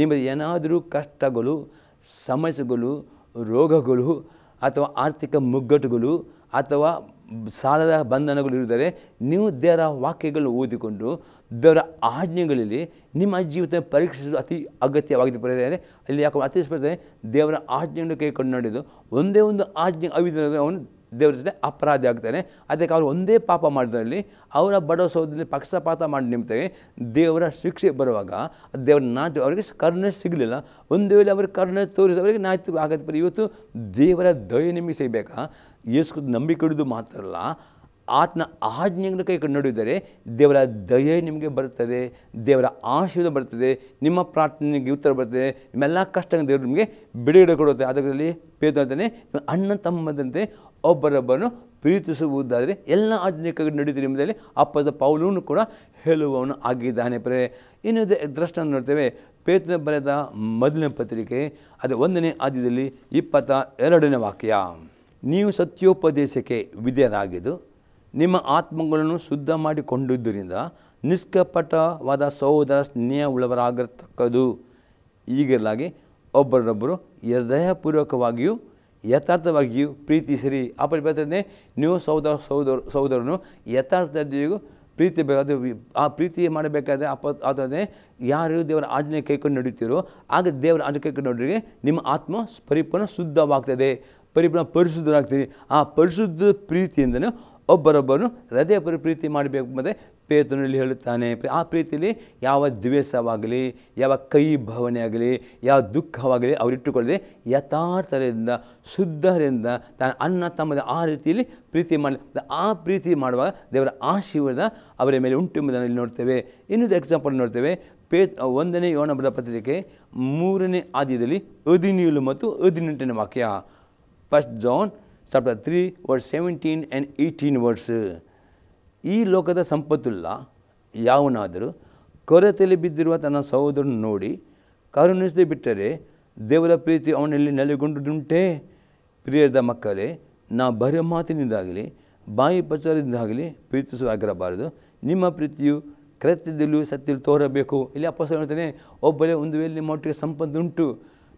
ನಿಮಗೆ ಏನಾದರೂ ಕಷ್ಟಗಳು, ಸಮಸ್ಯೆಗಳು, ರೋಗಗಳು ಅಥವಾ ಆರ್ಥಿಕ ಮುಗ್ಗಟ್ಟುಗಳು ಅಥವಾ ಸಾಲದ ಬಂಧನಗಳು ಇರುತ್ತಾರೆ, ನೀವು ದೇವರ ವಾಕ್ಯಗಳನ್ನು ಓದಿಕೊಂಡು ದೇವರ ಆಜ್ಞೆಗಳಲ್ಲಿ ನಿಮ್ಮ ಜೀವಿತ ಪರೀಕ್ಷಿಸಲು ಅತಿ ಅಗತ್ಯವಾಗಿದೆ. ಅಲ್ಲಿ ಯಾಕೆ ಅತಿ ಸ್ಪಷ್ಟ ದೇವರ ಆಜ್ಞೆಯನ್ನು ಕೈಕೊಂಡು ನಡೆದು ಒಂದೇ ಒಂದು ಆಜ್ಞೆ ಅವಿಧೇಯರಾದರೆ ಅವನು ದೇವರ ಜೊತೆ ಅಪರಾಧಿ ಆಗ್ತಾನೆ. ಅದಕ್ಕೆ ಅವರು ಒಂದೇ ಪಾಪ ಮಾಡಿದ್ರಲ್ಲಿ ಅವರ ಬಡ ಸಹೋದರರಲ್ಲಿ ಪಕ್ಷಪಾತ ಮಾಡಿ ನಿಮಿತ್ತಾಗಿ ದೇವರ ಶಿಕ್ಷೆ ಬರುವಾಗ ದೇವರ ನಾಟ್ಯ ಅವರಿಗೆ ಕರುಣೆ ಸಿಗಲಿಲ್ಲ. ಒಂದು ವೇಳೆ ಅವ್ರಿಗೆ ಕರುಣೆ ತೋರಿಸಿ ಅವರಿಗೆ ನಾಯ್ತು ಆಗತ್ತೆ. ಇವತ್ತು ದೇವರ ದಯೆ ನಿಮಗೆ ಸಿಗಬೇಕಾ? ಯೇಸು ನಂಬಿಕೆ ಹಿಡಿದು ಮಾತ್ರ ಅಲ್ಲ, ಆತನ ಆಜ್ಞೆಗಳನ್ನು ಕೈಕೊಂಡು ನಡೆಯುತ್ತಾರೆ, ದೇವರ ದಯೆ ನಿಮಗೆ ಬರುತ್ತದೆ, ದೇವರ ಆಶೀರ್ವಾದ ಬರ್ತದೆ, ನಿಮ್ಮ ಪ್ರಾರ್ಥನೆಗೆ ಉತ್ತರ ಬರ್ತದೆ, ನಿಮ್ಮೆಲ್ಲ ಕಷ್ಟಗಳನ್ನು ದೇವರು ನಿಮಗೆ ಬಿಡುಗಡೆ ಕೊಡುತ್ತೆ. ಅದರಲ್ಲಿ ಪೇತ್ರ ಅಂತಾನೆ, ಅಣ್ಣ ತಮ್ಮದಂತೆ ಒಬ್ಬರೊಬ್ಬರನ್ನು ಪ್ರೀತಿಸುವುದಾದರೆ ಎಲ್ಲ ಆಜ್ಞೆ ಕೈಗೊಂಡು ನಡೆಯುತ್ತೀರಿ ಎಂಬುದರಲ್ಲಿ ಅಪ್ಪದ ಪೌಲನು ಕೂಡ ಹೇಳುವವನು ಆಗಿದ್ದಾನೆ. ಇನ್ನು ದೃಷ್ಟಾಂತ ನೋಡ್ತೇವೆ. ಪೇತ್ರನ ಬರೆದ ಮೊದಲನೇ ಪತ್ರಿಕೆ ಅದು 1ನೇ ಅಧ್ಯಾಯದಲ್ಲಿ 22ನೇ ವಾಕ್ಯ. ನೀವು ಸತ್ಯೋಪದೇಶಕ್ಕೆ ವಿಧೇಯರಾಗಿದ್ದು ನಿಮ್ಮ ಆತ್ಮಗಳನ್ನು ಶುದ್ಧ ಮಾಡಿಕೊಂಡುದರಿಂದ ನಿಷ್ಕಪಟವಾದ ಸಹೋದರ ಸ್ನೇಹವುಳ್ಳವರಾಗತಕ್ಕದ್ದು. ಈಗಿರಲಾಗಿ ಒಬ್ಬರೊಬ್ಬರು ಹೃದಯಪೂರ್ವಕವಾಗಿಯೂ ಯಥಾರ್ಥವಾಗಿಯೂ ಪ್ರೀತಿಸಿರಿ. ಅಪರಿಪತ್ರನೆ ನೀವು ಸಹೋದರನು ಯಥಾರ್ಥತೆಯು ಪ್ರೀತಿ ಬೇಕಾದ ಆ ಪ್ರೀತಿ ಮಾಡಬೇಕಾದ್ರೆ ಆದರೆ ಯಾರು ದೇವರ ಆಜ್ಞೆ ಕೈಕೊಂಡು ನಡೀತೀರೋ ಆಗ ದೇವರ ಆಜ್ಞೆ ಕೈಕೊಂಡು ನೋಡಿದ್ರೆ ನಿಮ್ಮ ಆತ್ಮ ಪರಿಪೂರ್ಣ ಶುದ್ಧವಾಗ್ತದೆ, ಪರಿಪೂರ್ಣ ಪರಿಶುದ್ಧರಾಗ್ತದೆ. ಆ ಪರಿಶುದ್ಧ ಪ್ರೀತಿಯಿಂದಲೂ ಒಬ್ಬರೊಬ್ಬರನ್ನು ಹೃದಯಪೂರ್ವ ಪ್ರೀತಿ ಮಾಡಬೇಕು ಮತ್ತು ಪೇತ್ರನಲ್ಲಿ ಹೇಳುತ್ತಾನೆ. ಆ ಪ್ರೀತಿಯಲ್ಲಿ ಯಾವ ದ್ವೇಷವಾಗಲಿ, ಯಾವ ಕೈ ಭಾವನೆ ಆಗಲಿ, ಯಾವ ದುಃಖವಾಗಲಿ ಅವರಿಟ್ಟುಕೊಳ್ಳದೆ ಯಥಾರ್ಥದಿಂದ ಶುದ್ಧರಿಂದ ತಾನು ಅನ್ನ ತಮ್ಮದ ಆ ರೀತಿಯಲ್ಲಿ ಪ್ರೀತಿ ಮಾಡಿ ಆ ಪ್ರೀತಿ ಮಾಡುವಾಗ ದೇವರ ಆಶೀರ್ವಾದ ಅವರ ಮೇಲೆ ಉಂಟು ಎಂಬುದನ್ನು ಇಲ್ಲಿ ನೋಡ್ತೇವೆ. ಇನ್ನೊಂದು ಎಕ್ಸಾಂಪಲ್ ನೋಡ್ತೇವೆ. 1ನೇ ಯೋಹನ ಬರೆದ ಪತ್ರಿಕೆ 3ನೇ ಅಧ್ಯಾಯದಲ್ಲಿ 17 ಮತ್ತು 18ನೇ ವಾಕ್ಯ. 1 John chapter 3 verse 17 and 18 verse. ಈ ಲೋಕದ ಸಂಪತ್ತುಳ್ಳ ಯಾವನಾದರೂ ಕೊರತೆಯಲ್ಲಿ ಬಿದ್ದಿರುವ ತನ್ನ ಸಹೋದರನ್ನು ನೋಡಿ ಕರುಣಿಸದೆ ಬಿಟ್ಟರೆ ದೇವರ ಪ್ರೀತಿ ಅವನಲ್ಲಿ ನೆಲೆಗೊಂಡುಂಟೇ? ಪ್ರಿಯದ ಮಕ್ಕಳೇ, ನಾವು ಬರೆಯ ಮಾತಿನಿಂದಾಗಲಿ ಬಾಯಿ ಪ್ರಚಾರದಿಂದಾಗಲಿ ಪ್ರೀತಿಸುವಾಗಿರಬಾರದು. ನಿಮ್ಮ ಪ್ರೀತಿಯು ಕೃತ್ಯದಲ್ಲೂ ಸತ್ಯದಲ್ಲಿ ತೋರಬೇಕು. ಇಲ್ಲಿ ಅಪೊಸ್ತಲನು ಹೇಳ್ತಾನೆ, ಒಬ್ಬರೇ ಒಂದು ವೇಳೆ ನಿಮ್ಮ ಒಟ್ಟಿಗೆ ಸಂಪತ್ತುಂಟು,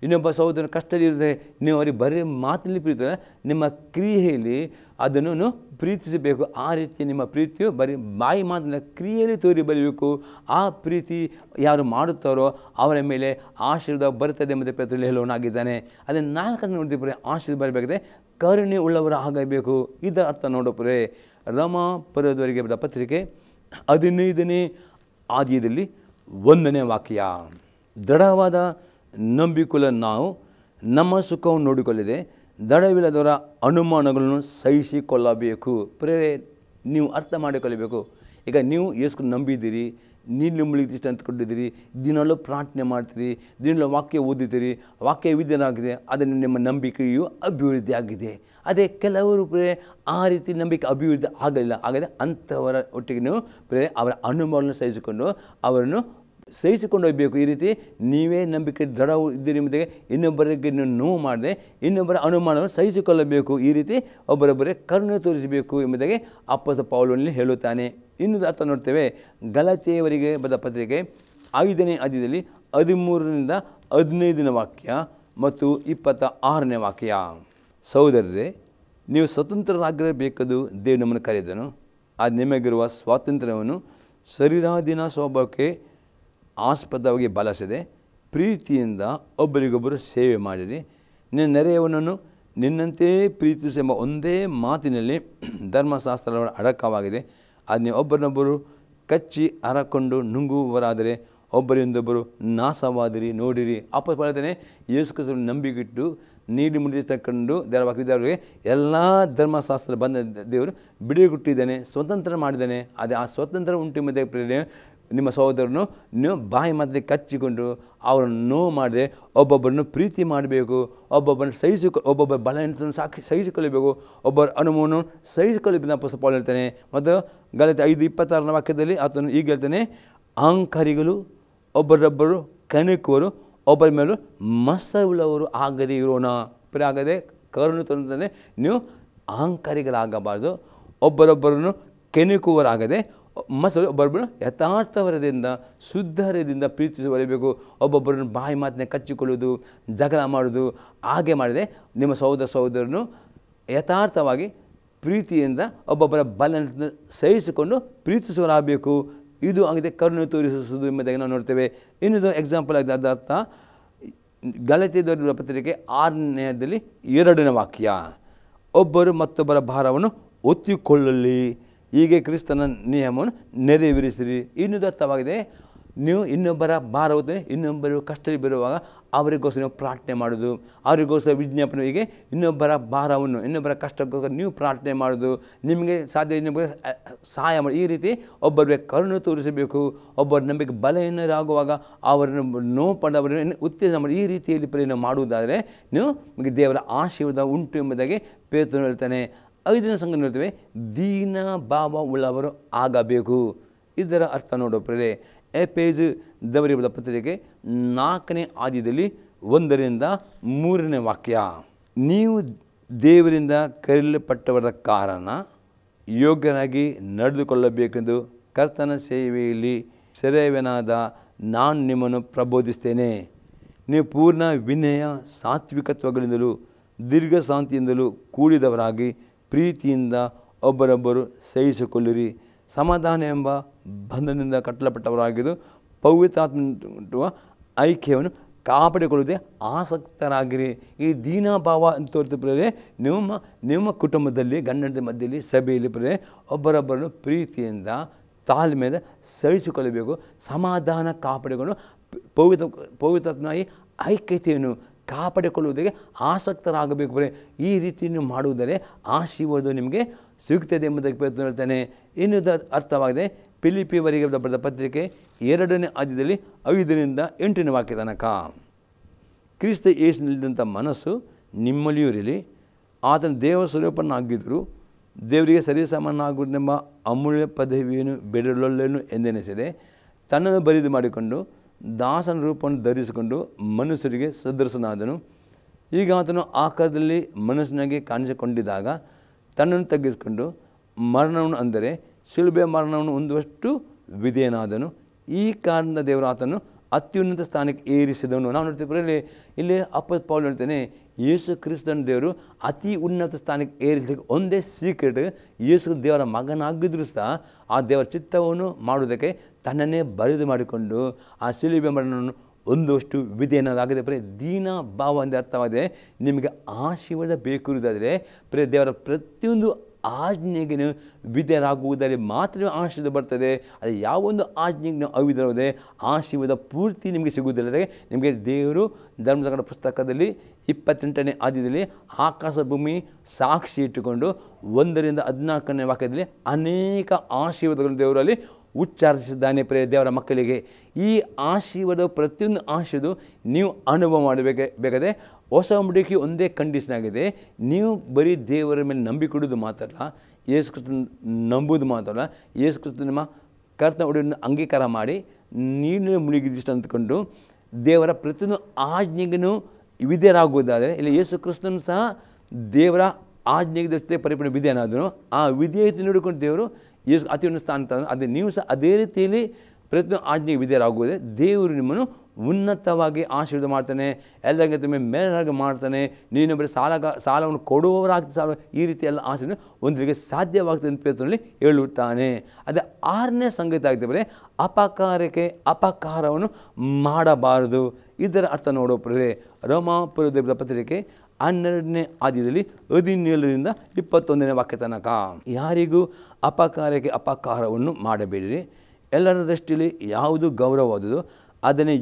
ಇನ್ನೊಬ್ಬ ಸಹೋದರನ ಕಷ್ಟದಲ್ಲಿರುತ್ತೆ, ನೀವು ಅವರಿಗೆ ಬರೀ ಮಾತಿನಲ್ಲಿ ಪ್ರೀತಿ ನಿಮ್ಮ ಕ್ರಿಯೆಯಲ್ಲಿ ಅದನ್ನು ಪ್ರೀತಿಸಬೇಕು. ಆ ರೀತಿ ನಿಮ್ಮ ಪ್ರೀತಿಯು ಬರೀ ಬಾಯಿ ಮಾತಿನ ಕ್ರಿಯೆಯಲ್ಲಿ ತೋರಿ ಬರಬೇಕು. ಆ ಪ್ರೀತಿ ಯಾರು ಮಾಡುತ್ತಾರೋ ಅವರ ಮೇಲೆ ಆಶೀರ್ವಾದ ಬರ್ತದೆ ಎಂಬುದೇ ಪೇತ್ರನಲ್ಲಿ ಹೇಳುವನಾಗಿದ್ದಾನೆ. ಅದನ್ನು 4ನೇ ನೋಡ್ತೀವಿ. ಆಶೀರ್ವಾದ ಬರಬೇಕಾದ್ರೆ ಕರುಣೆ ಉಳ್ಳವರು ಆಗಬೇಕು. ಇದರ ಅರ್ಥ ನೋಡೋಪುರೇ ರಮಾಪುರದವರಿಗೆ ಬರೆದ ಪತ್ರಿಕೆ 15ನೇ ಅಧ್ಯಾಯದಲ್ಲಿ 1ನೇ ವಾಕ್ಯ. ದೃಢವಾದ ನಂಬಿಕೆಯುಳ್ಳ ನಾವು ನಮ್ಮ ಸುಖವನ್ನು ನೋಡಿಕೊಳ್ಳದೆ ದಡವಿಲ್ಲದವರ ಅನುಮಾನಗಳನ್ನು ಸಹಿಸಿಕೊಳ್ಳಬೇಕು. ನೀವು ಅರ್ಥ ಮಾಡಿಕೊಳ್ಳಬೇಕು. ಈಗ ನೀವು ಯೇಸು ನಂಬಿದ್ದೀರಿ, ನೀನು ಮುಳುಗಿದಿಷ್ಟು ಅಂದ್ಕೊಂಡಿದ್ದೀರಿ, ದಿನಲ್ಲೂ ಪ್ರಾರ್ಥನೆ ಮಾಡ್ತೀರಿ, ದಿನಲ್ಲೂ ವಾಕ್ಯ ಓದಿದ್ದೀರಿ, ವಾಕ್ಯ ವಿದ್ಯನಾಗಿದೆ, ಅದನ್ನು ನಿಮ್ಮ ನಂಬಿಕೆಯು ಅಭಿವೃದ್ಧಿ ಆಗಿದೆ. ಅದೇ ಕೆಲವರು ಆ ರೀತಿ ನಂಬಿಕೆ ಅಭಿವೃದ್ಧಿ ಆಗಲಿಲ್ಲ. ಹಾಗಾದರೆ ಅಂಥವರ ಒಟ್ಟಿಗೆ ನೀವು ಅವರ ಅನುಭವವನ್ನು ಸಹಿಸಿಕೊಂಡು ಅವರನ್ನು ಸಹಿಸಿಕೊಂಡು ಹೋಗಬೇಕು. ಈ ರೀತಿ ನೀವೇ ನಂಬಿಕೆ ದೃಢ ಇದ್ದೀರಿ ಎಂಬುದಾಗಿ ಇನ್ನೊಬ್ಬರಿಗೆ ನೋವು ಮಾಡದೆ ಇನ್ನೊಬ್ಬರ ಅನುಮಾನವನ್ನು ಸಹಿಸಿಕೊಳ್ಳಬೇಕು. ಈ ರೀತಿ ಒಬ್ಬರೊಬ್ಬರೇ ಕರುಣೆ ತೋರಿಸಬೇಕು ಎಂಬುದಾಗಿ ಅಪೊಸ್ತಲ ಪೌಲನಲ್ಲಿ ಹೇಳುತ್ತಾನೆ. ಇನ್ನೊಂದು ಅರ್ಥ ನೋಡ್ತೇವೆ. ಗಲಾತ್ಯಯವರಿಗೆ ಬರೆದ ಪತ್ರಿಕೆ 5ನೇ ಅಧ್ಯಾಯದಲ್ಲಿ 13ರಿಂದ 15ನೇ ವಾಕ್ಯ ಮತ್ತು 26ನೇ ವಾಕ್ಯ. ಸಹೋದರರೇ, ನೀವು ಸ್ವತಂತ್ರರಾಗಿರಬೇಕದು ದೇವರು ನಮ್ಮನ್ನು ಕರೆದನು. ಅದು ನಿಮಗಿರುವ ಸ್ವಾತಂತ್ರ್ಯವನ್ನು ಶರೀರಾಧೀನ ಸ್ವಭಾವಕ್ಕೆ ಆಸ್ಪದವಾಗಿ ಬಳಸದೆ ಪ್ರೀತಿಯಿಂದ ಒಬ್ಬರಿಗೊಬ್ಬರು ಸೇವೆ ಮಾಡಿರಿ. ನಿನ್ನ ನೆರೆಯವನನ್ನು ನಿನ್ನಂತೆಯೇ ಪ್ರೀತಿಸೆಂಬ ಒಂದೇ ಮಾತಿನಲ್ಲಿ ಧರ್ಮಶಾಸ್ತ್ರ ಅಡಕವಾಗಿದೆ. ಅದು ನೀವು ಒಬ್ಬರನ್ನೊಬ್ಬರು ಕಚ್ಚಿ ಹರಕೊಂಡು ನುಂಗುವವರಾದರೆ ಒಬ್ಬರಿಂದೊಬ್ಬರು ನಾಶವಾದಿರಿ. ನೋಡಿರಿ, ಅಪಸ್ವರನೇ ಯೇಸು ಕ್ರಿಸ್ತನ ನಂಬಿಕೆಟ್ಟು ನೀಡಿ ಮುಡಿಸಕೊಂಡು ದೇವರ ವಾಕ್ಯದವರಿಗೆ ಎಲ್ಲ ಧರ್ಮಶಾಸ್ತ್ರ ಬಂದ ದೇವರು ಬಿಡುಗಟ್ಟಿದ್ದಾನೆ, ಸ್ವತಂತ್ರ ಮಾಡಿದ್ದಾನೆ. ಅದೇ ಆ ಸ್ವತಂತ್ರ ಉಂಟು ಎಂಬುದೇ ಪ್ರೇರಣೆ. ನಿಮ್ಮ ಸಹೋದರನು ನೀವು ಬಾಯಿ ಮಾತಲ್ಲಿ ಕಚ್ಚಿಕೊಂಡು ಅವರನ್ನು ನೋವು ಮಾಡದೆ ಒಬ್ಬೊಬ್ಬರನ್ನು ಪ್ರೀತಿ ಮಾಡಬೇಕು. ಒಬ್ಬೊಬ್ಬರನ್ನು ಒಬ್ಬೊಬ್ಬರ ಬಲಹೀನತೆಯನ್ನು ಸಹಿಸಿಕೊಳ್ಳಬೇಕು. ಒಬ್ಬರ ಅನುಭವವನ್ನು ಸಹಿಸಿಕೊಳ್ಳಬೇಕು ಅಪೊಸ್ತಲ ಪೌಲನು ಹೇಳ್ತಾನೆ. ಮತ್ತು ಗಲಾತ್ಯ 5:26ನೇ ವಾಕ್ಯದಲ್ಲಿ ಆತನು ಈಗ ಹೇಳ್ತಾನೆ, ಅಹಂಕಾರಿಗಳು ಒಬ್ಬರೊಬ್ಬರು ಕಣಿಕುವರು, ಒಬ್ಬರ ಮೇಲೂ ಮತ್ಸರವುಳ್ಳವರು ಆಗದೇ ಇರೋಣ. ಆಗದೆ ಕರುಣೆ ತಂತಾನೆ, ನೀವು ಅಹಂಕಾರಿಗಳಾಗಬಾರ್ದು, ಒಬ್ಬರೊಬ್ಬರನ್ನು ಕೆಣಕುವರಾಗದೆ ಒಬ್ಬೊಬ್ಬರು ಯಥಾರ್ಥವರದಿಂದ ಶುದ್ಧರದಿಂದ ಪ್ರೀತಿಸಬರಬೇಕು. ಒಬ್ಬೊಬ್ಬರನ್ನು ಬಾಯಿ ಮಾತನ್ನ ಕಚ್ಚಿಕೊಳ್ಳುವುದು, ಜಗಳ ಮಾಡೋದು ಹಾಗೆ ಮಾಡಿದೆ ನಿಮ್ಮ ಸಹೋದರನು ಯಥಾರ್ಥವಾಗಿ ಪ್ರೀತಿಯಿಂದ ಒಬ್ಬೊಬ್ಬರ ಬಲವನ್ನು ಸಹಿಸಿಕೊಂಡು ಪ್ರೀತಿಸುವರಾಗಬೇಕು. ಇದು ಆಗಿದೆ ಕರುಣೆ ತೋರಿಸುವುದು ಎಂಬುದಾಗಿ ನಾವು ನೋಡ್ತೇವೆ. ಇನ್ನೊಂದು ಎಕ್ಸಾಂಪಲ್ ಆಗಿದೆ. ಅದರ ಅರ್ಥ ಗಲಾತ್ಯದವರ ಪತ್ರಿಕೆ 6ನೇ ಅಧ್ಯಾಯದಲ್ಲಿ 2ನೇ ವಾಕ್ಯ. ಒಬ್ಬರು ಮತ್ತೊಬ್ಬರ ಭಾರವನ್ನು ಒತ್ತಿಕೊಳ್ಳಲಿ. ಹೀಗೆ ಕ್ರಿಸ್ತನ ನಿಯಮವನ್ನು ನೆರವೇರಿಸಿರಿ. ಇನ್ನೊಂದು ಅರ್ಥವಾಗಿದೆ, ನೀವು ಇನ್ನೊಬ್ಬರ ಭಾರ ಹೊತ್ತು ಇನ್ನೊಬ್ಬರು ಕಷ್ಟದಲ್ಲಿ ಬರುವಾಗ ಅವರಿಗೋಸ್ಕರ ನೀವು ಪ್ರಾರ್ಥನೆ ಮಾಡೋದು, ಅವರಿಗೋಸ್ಕರ ವಿಜ್ಞಾಪನೆ, ಹೀಗೆ ಇನ್ನೊಬ್ಬರ ಭಾರವನ್ನು ಇನ್ನೊಬ್ಬರ ಕಷ್ಟಕ್ಕೋಸ್ಕರ ನೀವು ಪ್ರಾರ್ಥನೆ ಮಾಡೋದು, ನಿಮಗೆ ಸಾಧ್ಯ ಇನ್ನೊಬ್ಬರಿಗೆ ಸಹಾಯ ಮಾಡಿ, ಈ ರೀತಿ ಒಬ್ಬರಿಗೆ ಕರುಣೆ ತೋರಿಸಬೇಕು. ಒಬ್ಬರ ನಂಬಿಕೆ ಬಲಹೀನರಾಗುವಾಗ ಅವರನ್ನು ನೋವು ಪಡೆದವರನ್ನು ಉತ್ತೇಜನ ಮಾಡಿ, ಈ ರೀತಿಯಲ್ಲಿ ಪ್ರಯತ್ನ ಮಾಡುವುದಾದರೆ ನೀವು ನಿಮಗೆ ದೇವರ ಆಶೀರ್ವಾದ ಉಂಟು ಎಂಬುದಾಗಿ ಪೇತ್ರನು ಹೇಳ್ತಾನೆ. 5ನೇ ಸಂಘ ನೋಡ್ತೇವೆ, ದೀನ ಭಾವ ಉಳ್ಳವರು ಆಗಬೇಕು. ಇದರ ಅರ್ಥ ನೋಡೋಪ್ರೆ ಎಫೆಸದವರಿಗೆ ಬರೆದ ಪತ್ರಿಕೆ 4ನೇ ಅಧ್ಯಾಯದಲ್ಲಿ 1-3 ವಾಕ್ಯ, ನೀವು ದೇವರಿಂದ ಕರೆಯಲ್ಪಟ್ಟವರ ಕಾರಣ ಯೋಗ್ಯನಾಗಿ ನಡೆದುಕೊಳ್ಳಬೇಕೆಂದು ಕರ್ತನ ಸೇವೆಯಲ್ಲಿ ಸೆರೆಯವನಾದ ನಾನು ನಿಮ್ಮನ್ನು ಪ್ರಬೋಧಿಸ್ತೇನೆ. ನೀವು ಪೂರ್ಣ ವಿನಯ ಸಾತ್ವಿಕತ್ವಗಳಿಂದಲೂ ದೀರ್ಘಶಾಂತಿಯಿಂದಲೂ ಕೂಡಿದವರಾಗಿ ಪ್ರೀತಿಯಿಂದ ಒಬ್ಬರೊಬ್ಬರು ಸಹಿಸಿಕೊಳ್ಳಿರಿ. ಸಮಾಧಾನ ಎಂಬ ಬಂಧನದಿಂದ ಕಟ್ಟಲ್ಪಟ್ಟವರಾಗಿದ್ದು ಪವಿತ್ರಾತ್ಮ ಐಕ್ಯವನ್ನು ಕಾಪಾಡಿಕೊಳ್ಳುವುದೇ ಆಸಕ್ತರಾಗಿರಿ. ಈ ದೀನಭಾವ ಅಂತ ತೋರಿಸಿದ್ರೆ ನಿಮ್ಮ ಕುಟುಂಬದಲ್ಲಿ, ಗಂಡನ ಮಧ್ಯದಲ್ಲಿ, ಸಭೆಯಲ್ಲಿ ಪ್ರೇ ಒಬ್ಬರೊಬ್ಬರನ್ನು ಪ್ರೀತಿಯಿಂದ ತಾಳ್ಮೆಯಿಂದ ಸಹಿಸಿಕೊಳ್ಳಬೇಕು. ಸಮಾಧಾನ ಕಾಪಾಡಿಕೊಂಡು ಪವಿತ್ರಾತ್ಮನಾಗಿ ಐಕ್ಯತೆಯನ್ನು ಕಾಪಾಡಿಕೊಳ್ಳುವುದಕ್ಕೆ ಆಸಕ್ತರಾಗಬೇಕು. ಈ ರೀತಿ ನೀವು ಮಾಡುವುದರೆ ಆಶೀರ್ವಾದ ನಿಮಗೆ ಸಿಗುತ್ತದೆ ಎಂಬುದಕ್ಕೆ ಪ್ರಯತ್ನ ಹೇಳ್ತಾನೆ. ಇನ್ನೊಂದು ಅರ್ಥವಾಗಿದೆ, ಫಿಲಿಪ್ಪಿಯವರಿಗೆ ಬರೆದ ಪತ್ರಿಕೆ 2ನೇ ಅಧ್ಯಾಯದಲ್ಲಿ 5-8 ವಾಕ್ಯ ತನಕ, ಕ್ರಿಸ್ತ ಯೇಸುವಿನಲ್ಲಿದ್ದಂಥ ಮನಸ್ಸು ನಿಮ್ಮಲ್ಲಿಯೂ ಇರಲಿ. ಆತನ ದೇವ ಸ್ವರೂಪನಾಗಿದ್ದರೂ ದೇವರಿಗೆ ಸರಿಸಮನಾಗುವುದೆಂಬ ಅಮೂಲ್ಯ ಪದವಿಯನ್ನು ಬಿಡಲೊಲ್ಲೆನು ಎಂದೆನಿಸಿದೆ. ತನ್ನನ್ನು ಬರಿದು ಮಾಡಿಕೊಂಡು ದಾಸನ ರೂಪವನ್ನು ಧರಿಸಿಕೊಂಡು ಮನುಷ್ಯರಿಗೆ ಸದೃಶನಾದನು. ಈಗ ಆತನು ಆಕಾರದಲ್ಲಿ ಮನುಷ್ಯನಾಗಿ ಕಾಣಿಸಿಕೊಂಡಿದ್ದಾಗ ತನ್ನನ್ನು ತಗ್ಗಿಸಿಕೊಂಡು ಮರಣವನ್ನು, ಅಂದರೆ ಶಿಲುಬೆ ಮರಣವನ್ನು ಹೊಂದುವಷ್ಟು ವಿಧೇಯನಾದನು. ಈ ಕಾರಣದ ದೇವರು ಆತನು ಅತ್ಯುನ್ನತ ಸ್ಥಾನಕ್ಕೆ ಏರಿಸಿದವನು. ನಾವು ನೋಡ್ತೀವಿ ಇಲ್ಲಿ ಅಪೊಸ್ತಲ ಪೌಲ್ ಹೇಳ್ತಾನೆ, ಯೇಸು ಕ್ರಿಸ್ತನ ದೇವರು ಅತಿ ಉನ್ನತ ಸ್ಥಾನಕ್ಕೆ ಏರಿಸಲಿಕ್ಕೆ ಒಂದೇ ಸೀಕ್ರೆಟ್, ಯೇಸು ದೇವರ ಮಗನಾಗಿದ್ದರೂ ಸಹ ಆ ದೇವರ ಚಿತ್ತವನ್ನು ಮಾಡುವುದಕ್ಕೆ ತನ್ನನ್ನೇ ಬರಿದು ಮಾಡಿಕೊಂಡು ಆ ಶಿಲುಬೆ ಮರಣವನ್ನು ಒಂದಷ್ಟು ವಿಧೇಯನಾಗಿದೆ. ದೀನ ಭಾವ ಅಂದರೆ ಅರ್ಥವಾಗಿದೆ, ನಿಮಗೆ ಆಶೀರ್ವಾದ ಬೇಕಿರುವುದಾದರೆ ದೇವರ ಪ್ರತಿಯೊಂದು ಆಜ್ಞೆಗೆ ನೀವು ವಿಧೇಯರಾಗುವುದರಲ್ಲಿ ಮಾತ್ರ ಆಶೀರ್ವಾದ ಬರ್ತದೆ. ಅದು ಯಾವೊಂದು ಆಜ್ಞೆಗೆ ನಾವು ಅವಿಧರಾಗದೆ ಆಶೀರ್ವಾದ ಪೂರ್ತಿ ನಿಮಗೆ ಸಿಗುವುದಿಲ್ಲದೆ, ನಿಮಗೆ ದೇವರು ಧರ್ಮಸಂಕಟ ಪುಸ್ತಕದಲ್ಲಿ 28ನೇ ಅಧ್ಯಾಯದಲ್ಲಿ ಆಕಾಶ ಭೂಮಿ ಸಾಕ್ಷಿ ಇಟ್ಟುಕೊಂಡು 1-14 ವಾಕ್ಯದಲ್ಲಿ ಅನೇಕ ಆಶೀರ್ವಾದಗಳನ್ನು ದೇವರಲ್ಲಿ ಉಚ್ಚಾರಿಸಿದ್ದಾನೆ. ದೇವರ ಮಕ್ಕಳಿಗೆ ಈ ಆಶೀರ್ವಾದ, ಪ್ರತಿಯೊಂದು ಆಶೀರ್ವಾದ ನೀವು ಅನುಭವ ಮಾಡಬೇಕಾದ್ರೆ ಹೊಸ ಹುಡುಕಿ ಒಂದೇ ಕಂಡೀಷನ್ ಆಗಿದೆ, ನೀವು ಬರೀ ದೇವರ ಮೇಲೆ ನಂಬಿಕೊಡೋದು ಮಾತ್ರ ಅಲ್ಲ, ಯೇಸು ಕ್ರಿಸ್ತನ ನಂಬುವುದು ಮಾತ್ರ ಅಲ್ಲ, ಯೇಸು ಕ್ರಿಸ್ತ ನಿಮ್ಮ ಕರ್ತನ ಒಡೆಯನ್ನು ಅಂಗೀಕಾರ ಮಾಡಿ ನೀನು ಮುಳುಗಿದಿಷ್ಟ ಅಂದ್ಕೊಂಡು ದೇವರ ಪ್ರತಿಯೊಂದು ಆಜ್ಞೆಗೂ ವಿಧೇಯರಾಗುವುದಾದರೆ, ಇಲ್ಲಿ ಯೇಸು ಕ್ರಿಸ್ತನು ಸಹ ದೇವರ ಆಜ್ಞೆಗೆ ದೃಷ್ಟಿ ಪರಿಪೂರ್ಣ ವಿಧೇಯನಾದನು. ಆ ವಿಧೇಯತೆ ನೋಡಿಕೊಂಡು ದೇವರು ಯೇಸು ಅತಿ ಉನ್ನತ ಸ್ಥಾನ ತಂದು, ಅದೇ ನೀವು ಸಹ ಅದೇ ರೀತಿಯಲ್ಲಿ ಪ್ರತಿಯೊಂದು ಆಜ್ಞೆಗೆ ವಿಧೇಯರಾಗುವುದೇ ದೇವರು ನಿಮ್ಮನ್ನು ಉನ್ನತವಾಗಿ ಆಶೀರ್ವಾದ ಮಾಡ್ತಾನೆ, ಎಲ್ಲರಿಗಿಂತ ಮೇಲಾಗಿ ಮಾಡ್ತಾನೆ. ನೀನೊಬ್ಬರು ಸಾಲವನ್ನು ಕೊಡುವವರಾಗ್ತದೆ, ಸಾಲ ಈ ರೀತಿ ಎಲ್ಲ ಆಶೀರ್ವಾದ ಒಂದರಿಗೆ ಸಾಧ್ಯವಾಗ್ತದೆ ಅಂತ ಪೇತ್ರನಲ್ಲಿ ಹೇಳುತ್ತಾನೆ. ಅದೇ 6ನೇ ಸಂಗತಿ ಆಗ್ತದೆ, ಅಪಕಾರಕ್ಕೆ ಅಪಕಾರವನ್ನು ಮಾಡಬಾರದು. ಇದರ ಅರ್ಥ ನೋಡೋಪ್ರೆ ರೋಮಾಪುರದ ಪತ್ರಿಕೆ 12ನೇ ಅಧ್ಯಾಯದಲ್ಲಿ 17-21 ವಾಕ್ಯ ತನಕ, ಯಾರಿಗೂ ಅಪಕಾರಕ್ಕೆ ಅಪಕಾರವನ್ನು ಮಾಡಬೇಡಿರಿ. ಎಲ್ಲರ ದೃಷ್ಟಿಯಲ್ಲಿ ಯಾವುದು ಗೌರವವಾದುದು ಅದನ್ನೇ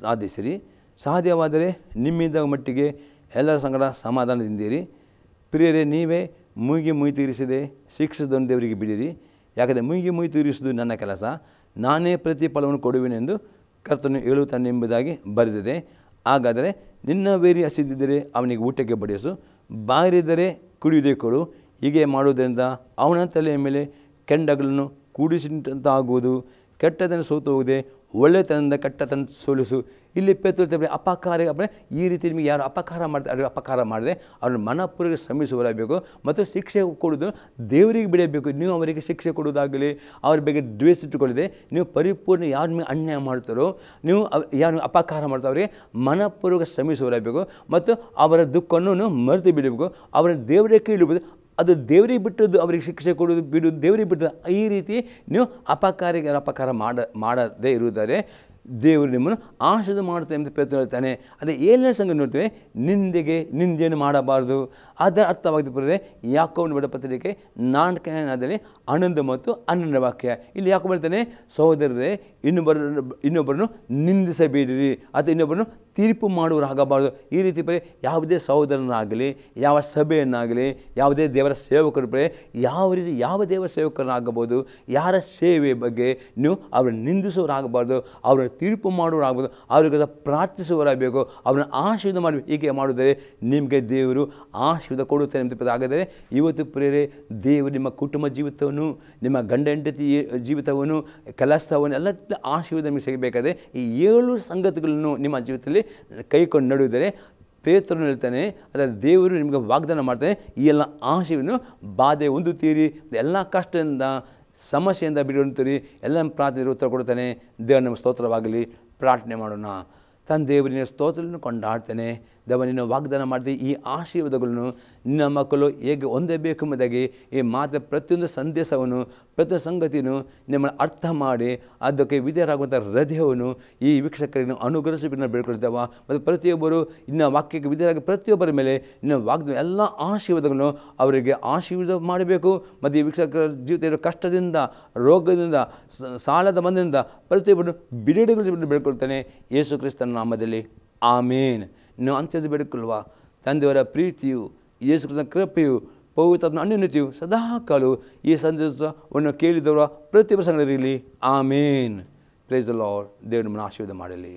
ಸಾಧಿಸಿರಿ. ಸಾಧ್ಯವಾದರೆ ನಿಮ್ಮಿಂದ ಮಟ್ಟಿಗೆ ಎಲ್ಲರ ಸಂಗಡ ಸಮಾಧಾನದಿಂದಿರಿ. ಪ್ರಿಯರೇ, ನೀವೇ ಮುಯಿ ತೀರಿಸದೆ ಶಿಕ್ಷಿಸದನ್ನು ದೇವರಿಗೆ ಬಿಡಿರಿ. ಯಾಕಂದರೆ ಮುಯಿ ತೀರಿಸುವುದು ನನ್ನ ಕೆಲಸ, ನಾನೇ ಪ್ರತಿಫಲವನ್ನು ಕೊಡುವೆನೆಂದು ಕರ್ತನು ಹೇಳುತ್ತಾನೆಂಬುದಾಗಿ ಬರೆದಿದೆ. ಹಾಗಾದರೆ ನಿನ್ನ ವೇರಿ ಹಸಿದಿದ್ದರೆ ಅವನಿಗೆ ಊಟಕ್ಕೆ ಬಡಿಸು, ಬಾರಿದ್ದರೆ ಕುಡಿಯುವುದೇ ಕೊಡು. ಹೀಗೆ ಮಾಡುವುದರಿಂದ ಅವನ ತಲೆಯ ಮೇಲೆ ಕೆಂಡಗಳನ್ನು ಕೂಡಿಸಿದಂತಾಗುವುದು. ಕೆಟ್ಟತನ ಸೋತು ಹೋಗದೆ ಒಳ್ಳೆತನದಿಂದ ಕೆಟ್ಟತನ ಸೋಲಿಸು. ಇಲ್ಲಿ ಪೇತ್ರರು ಅಪಕಾರ, ಈ ರೀತಿ ನಿಮಗೆ ಯಾರು ಅಪಕಾರ ಮಾಡ್ತಾರೆ ಅವ್ರಿಗೆ ಅಪಕಾರ ಮಾಡದೆ ಅವ್ರನ್ನ ಮನಪೂರ್ವಕ ಶ್ರಮಿಸುವರಬೇಕು ಮತ್ತು ಶಿಕ್ಷೆ ಕೊಡೋದು ದೇವರಿಗೆ ಬಿಡಬೇಕು. ನೀವು ಅವರಿಗೆ ಶಿಕ್ಷೆ ಕೊಡೋದಾಗಲಿ ಅವ್ರ ಬಗ್ಗೆ ದ್ವೇಷ ಇಟ್ಟುಕೊಳ್ಳದೆ, ನೀವು ಪರಿಪೂರ್ಣ ಯಾರ ಮೇಲೆ ಅನ್ಯಾಯ ಮಾಡ್ತಾರೋ, ನೀವು ಯಾರು ಅಪಕಾರ ಮಾಡ್ತಾರೋ ಅವರಿಗೆ ಮನಪೂರ್ವಕ ಶ್ರಮಿಸುವರಬೇಕು ಮತ್ತು ಅವರ ದುಃಖವನ್ನು ಮರೆತು ಬಿಡಬೇಕು. ಅವರ ದೇವರೇ ಕೀಳುವುದು, ಅದು ದೇವರಿಗೆ ಬಿಟ್ಟದ್ದು, ಅವರಿಗೆ ಶಿಕ್ಷೆ ಕೊಡೋದು ಬಿಡೋದು ದೇವರಿಗೆ ಬಿಟ್ಟದ್ದು. ಈ ರೀತಿ ನೀವು ಅಪಕಾರ ಮಾಡದೇ ಇರುವುದಾದರೆ ದೇವರು ನಿಮ್ಮನ್ನು ಆಶೀರ್ವಾದ ಮಾಡುತ್ತೆ ಎಂದು ಪೇತ್ರ ಹೇಳ್ತಾನೆ. ಅದೇ 7ನೇ ಸಂಗತಿ ನೋಡ್ತೇವೆ, ನಿಂದೆಯನ್ನು ಮಾಡಬಾರ್ದು. ಅದರ ಅರ್ಥವಾಗಿದೆ ಪ್ರಿಯರೇ, ಯಾಕೋಬನ ಬರೆದ ಪತ್ರಿಕೆ 4ನೇ ಅಧ್ಯಾಯದಲ್ಲಿ 11 ಮತ್ತು 12 ವಾಕ್ಯ. ಇಲ್ಲಿ ಯಾಕೋಬ ಹೇಳ್ತಾನೆ, ಸಹೋದರರೇ ಇನ್ನೊಬ್ಬರನ್ನು ನಿಂದಿಸಬೇಡಿರಿ ಅಥವಾ ಇನ್ನೊಬ್ಬರನ್ನು ತೀರ್ಪು ಮಾಡುವರಾಗಬಾರದು. ಈ ರೀತಿ ಪ್ರಿಯರೇ, ಯಾವುದೇ ಸಹೋದರನಾಗಲಿ, ಯಾವ ಸಭೆಯನ್ನಾಗಲಿ, ಯಾವುದೇ ದೇವರ ಸೇವಕರು ಪ್ರಿಯರೇ, ಯಾವ ದೇವರ ಸೇವಕರನ್ನಾಗಬಹುದು, ಯಾರ ಸೇವೆ ಬಗ್ಗೆ ನೀವು ಅವರನ್ನು ನಿಂದಿಸುವರಾಗಬಾರ್ದು, ಅವರನ್ನು ತೀರ್ಪು ಮಾಡುವರಾಗಬಹುದು, ಅವರಿಗೋಸ್ಕರ ಪ್ರಾರ್ಥಿಸುವರಾಗಬೇಕು, ಅವರನ್ನು ಆಶೀರ್ವಾದ ಮಾಡಬೇಕು. ಹೀಗೆ ಮಾಡಿದರೆ ನಿಮಗೆ ದೇವರು ಆಶೀರ್ವಾದ ಕೊಡುತ್ತಾನೆ ಅಂತ. ಹಾಗಾದರೆ ಇವತ್ತು ಪ್ರಿಯರೇ, ದೇವರು ನಿಮ್ಮ ಕುಟುಂಬ ಜೀವಿತವನ್ನು, ನಿಮ್ಮ ಗಂಡ ಹೆಂಡತಿ ಜೀವಿತವನ್ನು, ಕೆಲಸವನ್ನು ಎಲ್ಲ ಆಶೀರ್ವಾದ ನಿಮಗೆ ಸಿಗಬೇಕಾದ್ರೆ ಈ 7 ಸಂಗತಿಗಳನ್ನು ನಿಮ್ಮ ಜೀವಿತದಲ್ಲಿ ಕೈಕೊಂಡು ನಡೆಯುವುದರೆ ಪೇತ್ರನು ಹೇಳ್ತಾನೆ, ಅದರ ದೇವರು ನಿಮಗೆ ವಾಗ್ದಾನ ಮಾಡ್ತಾನೆ, ಈ ಎಲ್ಲ ಆಶೆಯನ್ನು ಬಾಧೆ ಹೊಂದುತ್ತೀರಿ, ಎಲ್ಲ ಕಷ್ಟದಿಂದ ಸಮಸ್ಯೆಯಿಂದ ಬಿಡುತ್ತೀರಿ, ಎಲ್ಲ ಪ್ರಾರ್ಥನೆ ಉತ್ತರ ಕೊಡುತ್ತಾನೆ. ದೇವರ ನಮ್ಮ ಸ್ತೋತ್ರವಾಗಲಿ. ಪ್ರಾರ್ಥನೆ ಮಾಡೋಣ. ತಂದೆಯವರಿನ ಸ್ತೋತ್ರವನ್ನು ಕೊಂಡಾಡ್ತೇನೆ. ದೇವ, ನಿನ್ನ ವಾಗ್ದಾನ ಮಾಡಿದೆ ಈ ಆಶೀರ್ವಾದಗಳನ್ನು ನಿನ್ನ ಮಕ್ಕಳು ಹೇಗೆ ಹೊಂದಬೇಕು ಎಂಬುದಾಗಿ ಈ ಮಾತ್ರ ಪ್ರತಿಯೊಂದು ಸಂದೇಶವನ್ನು, ಪ್ರತಿಯೊಂದು ಸಂಗತಿಯನ್ನು ನಿಮ್ಮನ್ನು ಅರ್ಥ ಮಾಡಿ ಅದಕ್ಕೆ ವಿಧೇಯರಾಗುವಂಥ ಹೃದಯವನ್ನು ಈ ವೀಕ್ಷಕರಿಗೆ ಅನುಗ್ರಹಿಸಬೇಕು ಬೇಡ್ಕೊಳ್ತೇವೆ. ಮತ್ತು ಪ್ರತಿಯೊಬ್ಬರು ಇನ್ನು ವಾಕ್ಯಕ್ಕೆ ವಿಧೇಯರಾಗಿ ಪ್ರತಿಯೊಬ್ಬರ ಮೇಲೆ ನಿನ್ನ ವಾಗ್ದಾನ ಎಲ್ಲ ಆಶೀರ್ವಾದಗಳನ್ನು ಅವರಿಗೆ ಆಶೀರ್ವಾದ ಮಾಡಬೇಕು. ಮತ್ತು ಈ ವೀಕ್ಷಕರ ಜೀವಿತ ಕಷ್ಟದಿಂದ, ರೋಗದಿಂದ, ಸಾಲದ ಬಂಧದಿಂದ ಪ್ರತಿಯೊಬ್ಬರು ಬಿಡುಗಡೆಗೊಳಿಸಿ ಬೇಡ್ಕೊಳ್ತಾನೆ ಯೇಸು ಕ್ರಿಸ್ತನ ನಾಮದಲ್ಲಿ. ಆಮೇನ್. ನೀವು ಅಂತ್ಯದ ಬೇಡಿಕೊಳ್ಳುವ ತಂದೆಯವರ ಪ್ರೀತಿಯು, ಯೇಸು ಕ್ರಿಸ್ತನ ಕೃಪೆಯು, ಪವಿತ್ರ ಅನ್ಯೋನ್ಯತೆಯು ಸದಾಕಾಲವು ಈ ಸಂದೇಶವನ್ನು ಕೇಳಿದವರ ಪ್ರತಿಯೊಬ್ಬರ ಸಂಗಡ ಇರಲಿ. ಆಮೇನ್. Praise the Lord. ದೇವರು ನಮ್ಮನ್ನು ಆಶೀರ್ವಾದ ಮಾಡಲಿ.